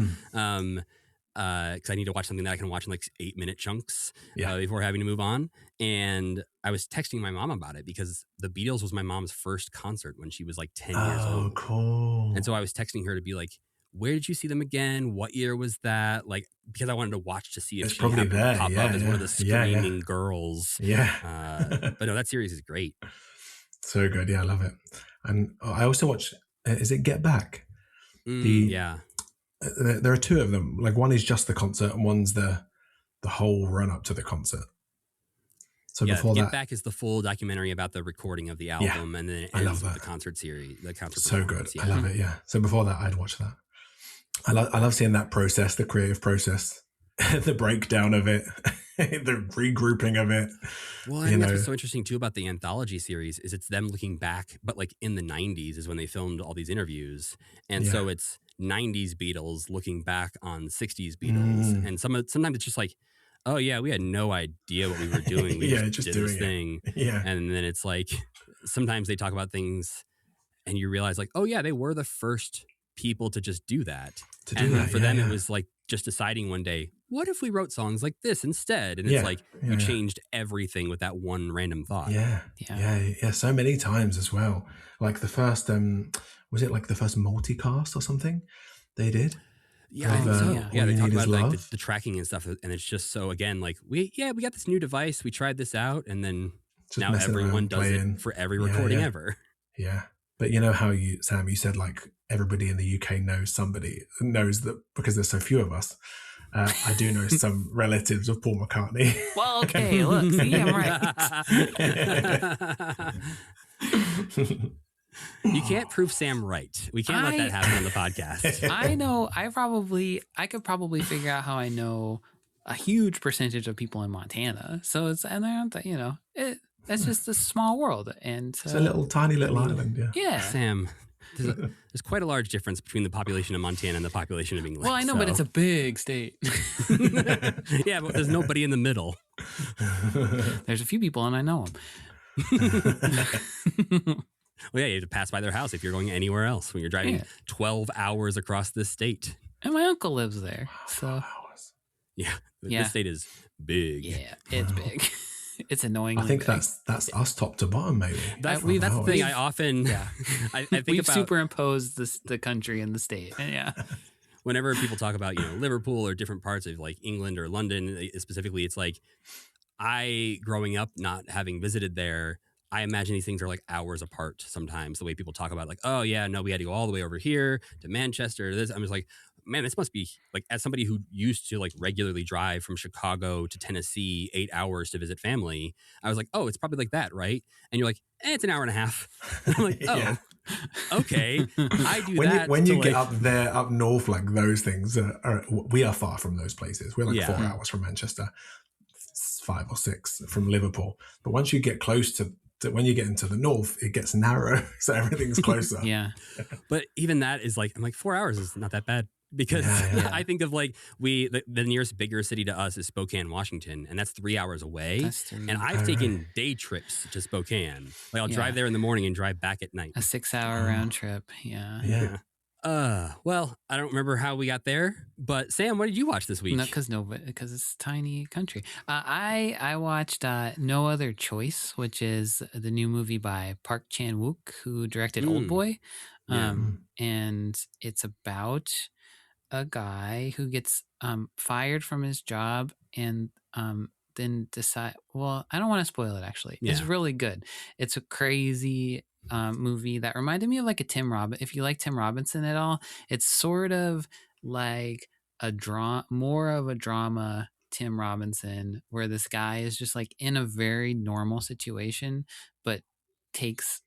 Because I need to watch something that I can watch in like 8-minute chunks before having to move on. And I was texting my mom about it because the Beatles was my mom's first concert when she was like 10 years old. Oh, cool. And so I was texting her to be like, where did you see them again? What year was that? Like, because I wanted to watch to see if she happened to pop up as one of the screaming girls. But no, that series is great. So good. Yeah, I love it. And I also watch, is it Get Back? Yeah. There are two of them. Like one is just the concert and one's the whole run up to the concert. So before Get Back is the full documentary about the recording of the album, and then it ends with the concert series. The concert so good. I love it. Yeah. So before that, I'd watch that. I love seeing that process, the creative process, the breakdown of it, the regrouping of it. Well, I think that's what's so interesting too about the anthology series is it's them looking back, but like in the 90s is when they filmed all these interviews, and so it's 90s Beatles looking back on 60s Beatles, and sometimes it's just like, oh yeah, we had no idea what we were doing. We just did this thing. And then it's like sometimes they talk about things and you realize like, oh yeah, they were the first people to just do that. For them it was like just deciding one day, what if we wrote songs like this instead? And it's like you changed everything with that one random thought. So many times as well. Like the first was it like the first multicast or something they did? Yeah, I think so. They talk about like the tracking and stuff, and it's just so again like we got this new device, we tried this out, and then just now everyone does it for every recording ever. Yeah, but you know how Sam, you said like everybody in the UK knows that because there's so few of us. I do know some relatives of Paul McCartney. Well, okay, look, see, I'm right. You can't prove Sam right. We can't let that happen on the podcast. I know. I could probably figure out how I know a huge percentage of people in Montana. So it's, and that's just a small world. And it's a tiny little island. Yeah. Sam, there's quite a large difference between the population of Montana and the population of England. Well, I know, but it's a big state. Yeah, but there's nobody in the middle. There's a few people and I know them. Well, yeah, you have to pass by their house if you're going anywhere else when you're driving 12 hours across this state. And my uncle lives there. So, this state is big. Yeah, it's big. It's annoying. I think that's us top to bottom, maybe. That's the thing I often. I think we've about superimposed the country and the state. Whenever people talk about Liverpool or different parts of like England or London specifically, it's like growing up not having visited there. I imagine these things are like hours apart sometimes, the way people talk about like, oh yeah, no, we had to go all the way over here to Manchester to this. I'm just like, man, this must be like, as somebody who used to like regularly drive from Chicago to Tennessee 8 hours to visit family, I was like, oh, it's probably like that, right? And you're like, it's an hour and a half. I'm like, oh, okay. I do that. When you get up there, up north, like those things, we are far from those places. We're like 4 hours from Manchester, 5 or 6 from Liverpool. But once you get close to when you get into the north, it gets narrow, so everything's closer. But even that is like, I'm like 4 hours is not that bad because I think of like the nearest bigger city to us is Spokane, Washington, and that's 3 hours away. And I've taken day trips to Spokane. Like I'll drive there in the morning and drive back at night. A 6-hour round trip. Yeah. Well, I don't remember how we got there, but Sam, what did you watch this week? No, because it's a tiny country. I watched No Other Choice, which is the new movie by Park Chan-wook, who directed Old Boy. And it's about a guy who gets fired from his job and then decide. Well, I don't want to spoil it. Actually, it's really good. It's a crazy movie that reminded me of like a Tim Robinson. If you like Tim Robinson at all, it's sort of like a more of a drama Tim Robinson, where this guy is just like in a very normal situation, but takes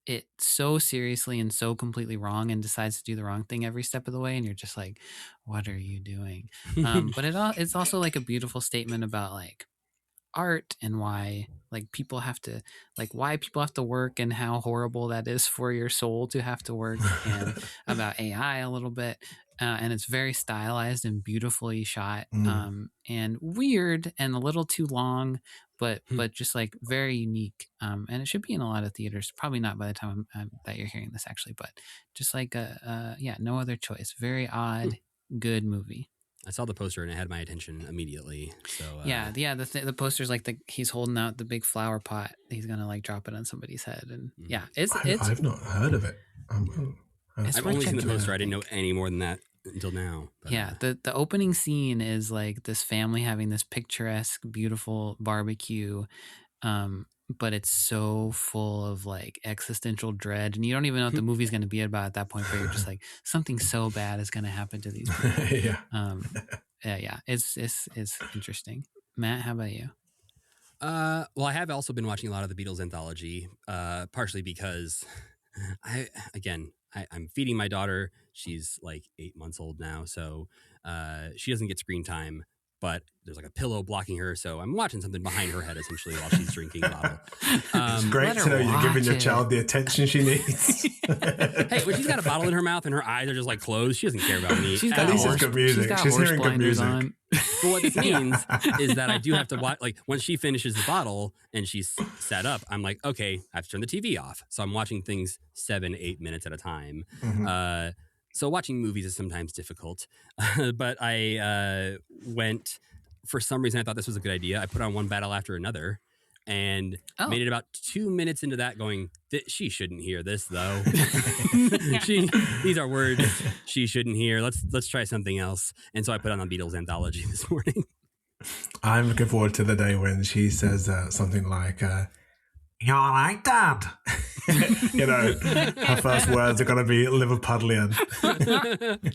it so seriously and so completely wrong and decides to do the wrong thing every step of the way. And you're just like, what are you doing? But it's also like a beautiful statement about like art and why people have to work and how horrible that is for your soul to have to work, and about AI a little bit. And it's very stylized and beautifully shot, and weird and a little too long, but just like very unique. And it should be in a lot of theaters. Probably not by the time that you're hearing this, actually, but just like No Other Choice. Very odd, good movie. I saw the poster and it had my attention immediately. So the poster's like he's holding out the big flower pot. He's gonna like drop it on somebody's head, and I've not heard of it. I've only seen the poster. I didn't know any more than that until now. But, the opening scene is like this family having this picturesque, beautiful barbecue, but it's so full of like existential dread, and you don't even know what the movie's going to be about at that point. But you're just like, something so bad is going to happen to these people. It's interesting. Matt, how about you? Well, I have also been watching a lot of the Beatles anthology, partially because I'm feeding my daughter. She's like 8 months old now, so she doesn't get screen time, but there's like a pillow blocking her, so I'm watching something behind her head essentially while she's drinking a bottle. It's great to know you're giving your child the attention she needs. Hey, when she's got a bottle in her mouth and her eyes are just like closed, she doesn't care about me. At least it's good music. She's hearing good music. On. But what this means is that I do have to watch, like when she finishes the bottle and she's set up, I'm like, okay, I have to turn the TV off. So I'm watching things 7-8 minutes at a time. Mm-hmm. So watching movies is sometimes difficult, but I went, for some reason I thought this was a good idea. I put on one battle after another and made it about 2 minutes into that going, she shouldn't hear this though. These are words she shouldn't hear. Let's try something else. And so I put on the Beatles anthology this morning. I'm looking forward to the day when she says something like, "You're all right, Dad." Her first words are going to be Liverpudlian.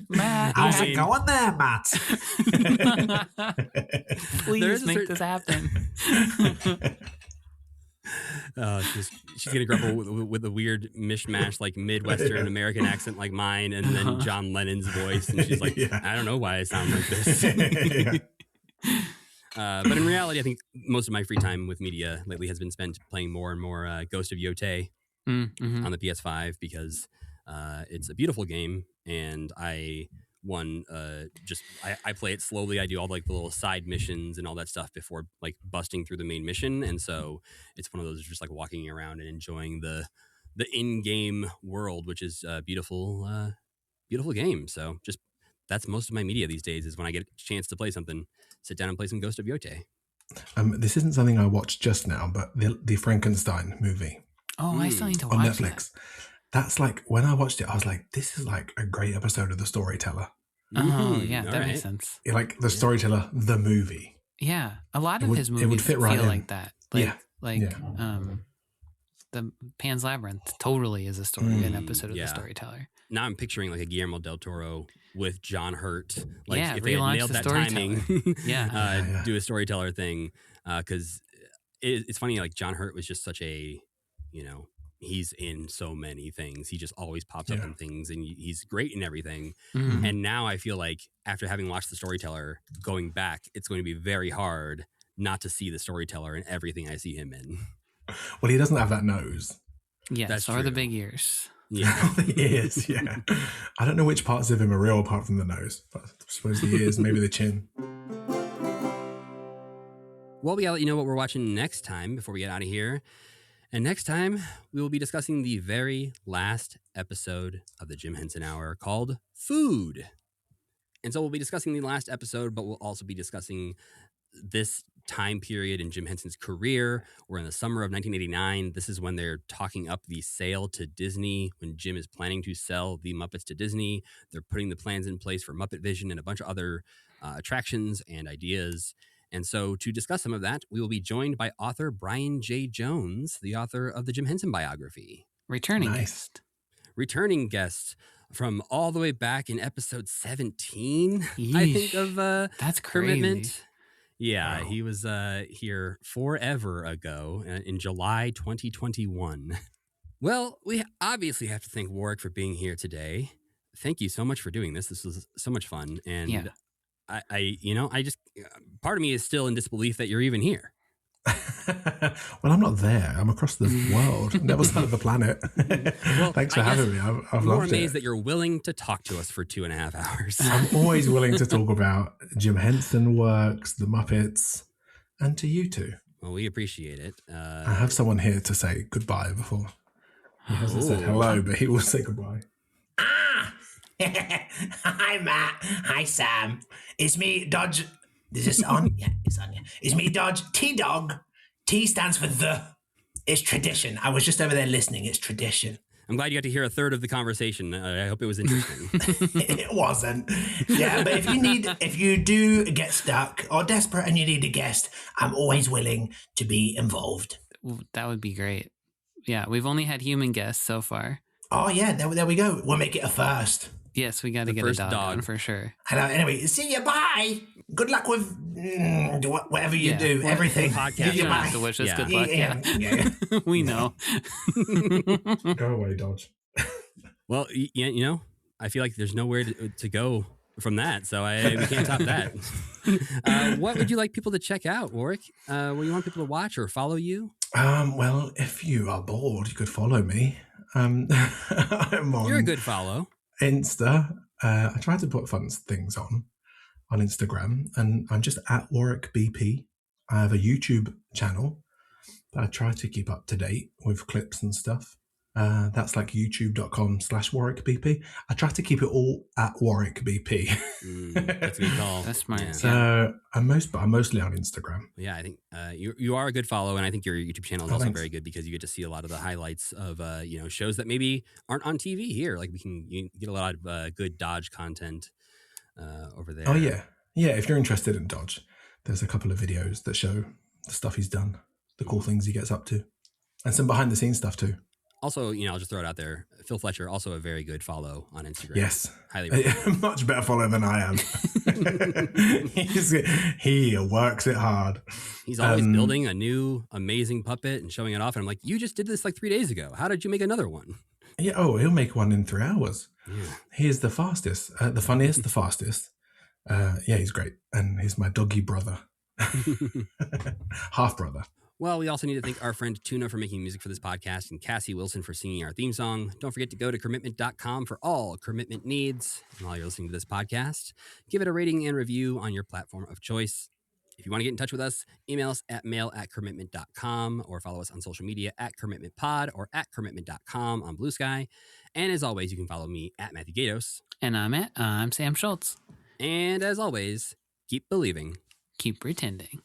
Matt, how's it going there, Matt? Please make this happen. She's going to grapple with a weird mishmash, like Midwestern American accent like mine, and then John Lennon's voice. And she's like, I don't know why I sound like this. But in reality, I think most of my free time with media lately has been spent playing more and more Ghost of Yotei on the PS5, because it's a beautiful game, and I play it slowly. I do all like the little side missions and all that stuff before like busting through the main mission, and so it's one of those just like walking around and enjoying the in-game world, which is a beautiful game. So just that's most of my media these days, is when I get a chance to play something, sit down and play some Ghost of Yotei. This isn't something I watched just now, but the Frankenstein movie. Oh, I still need to watch on Netflix. That's like, when I watched it, I was like, this is like a great episode of The Storyteller. Oh, yeah, that makes sense. Like The Storyteller, the movie. Yeah, a lot of his movies would fit right feel in. like that. The Pan's Labyrinth totally is an episode of The Storyteller. Now I'm picturing like a Guillermo del Toro with John Hurt. Like if they had relaunch nailed the that timing, do a Storyteller thing. Because it's funny, like John Hurt was just such a, he's in so many things. He just always pops up in things, and he's great in everything. Mm-hmm. And now I feel like after having watched The Storyteller, going back, it's going to be very hard not to see The Storyteller in everything I see him in. Well, he doesn't have that nose. Yes, that's or true. The big ears. Yeah, the ears. Yeah, I don't know which parts of him are real apart from the nose, but I suppose the ears, maybe the chin. Well, we gotta let you know what we're watching next time before we get out of here. And next time, we will be discussing the very last episode of the Jim Henson Hour called Food. And so we'll be discussing the last episode, but we'll also be discussing this time period in Jim Henson's career. We're in the summer of 1989. This is when they're talking up the sale to Disney, when Jim is planning to sell the Muppets to Disney. They're putting the plans in place for Muppet Vision and a bunch of other attractions and ideas. And so to discuss some of that, we will be joined by author Brian J. Jones, the author of the Jim Henson biography. Returning guest. Returning guest from all the way back in episode 17, Yeesh. I think, of That's crazy. Commitment. Yeah, Wow. he was here forever ago in July 2021. Well, we obviously have to thank Warrick for being here today. Thank you so much for doing this. This was so much fun. And Yeah. I just, part of me is still in disbelief that you're even here. Well, I'm not there. I'm across the world, on the other side of the planet. Thanks for I guess having me. I've more loved amazed it. that you're willing to talk to us for 2.5 hours. I'm always willing to talk about Jim Henson works, the Muppets, and to you two. Well, we appreciate it. I have someone here to say goodbye before. He hasn't said Ooh. hello, but he will say goodbye. Ah! Hi, Matt. Hi, Sam. It's me, Dodge. Is this on? Yeah, it's on. Yeah. It's me, Dodge. T-Dog. T stands for the. It's tradition. I was just over there listening. It's tradition. I'm glad you got to hear a third of the conversation. I hope it was interesting. It wasn't. Yeah, but if you do get stuck or desperate and you need a guest, I'm always willing to be involved. That would be great. Yeah, we've only had human guests so far. Oh, yeah, there we go. We'll make it a first. Yes, we got to The get a first dog, dog. on for sure. Anyway, see you. Bye. Good luck with whatever you Yeah. do. Well, everything. podcast. You don't Bye. have to wish us Yeah. good luck. Yeah, Yeah, yeah. we know. Go away, Dodge. Well, you know, I feel like there's nowhere to go from that, so we can't top that. What would you like people to check out, Warrick? What do you want people to watch or follow you? Well, if you are bored, you could follow me. I'm on You're a good follow. Insta. I try to put fun things on Instagram, and I'm just at Warrick BP. I have a YouTube channel that I try to keep up to date with clips and stuff. That's like youtube.com/WarrickBP. I try to keep it all at Warrick BP. That's a good call. That's smart. Yeah. So I'm mostly on Instagram. Yeah, I think you are a good follow, and I think your YouTube channel is Oh, also thanks. very good because you get to see a lot of the highlights of shows that maybe aren't on TV here. Like you get a lot of good Dodge content over there. Oh yeah. If you're interested in Dodge, there's a couple of videos that show the stuff he's done, the cool things he gets up to, and some behind the scenes stuff too. Also, I'll just throw it out there. Phil Fletcher, also a very good follow on Instagram. Yes, Highly recommend. much better follow than I am. He works it hard. He's always building a new amazing puppet and showing it off. And I'm like, you just did this like 3 days ago. How did you make another one? Yeah. Oh, he'll make one in 3 hours. Yeah. He is the fastest, the funniest, the fastest. Yeah, he's great, and he's my doggy brother, half brother. Well, we also need to thank our friend Tuna for making music for this podcast and Cassie Wilson for singing our theme song. Don't forget to go to commitment.com for all commitment needs. And while you're listening to this podcast, give it a rating and review on your platform of choice. If you want to get in touch with us, email us at mail@commitment.com or follow us on social media at commitmentpod or at commitment.com on Blue Sky. And as always, you can follow me at Matthew Gatos. And I'm Sam Schultz. And as always, keep believing. Keep pretending.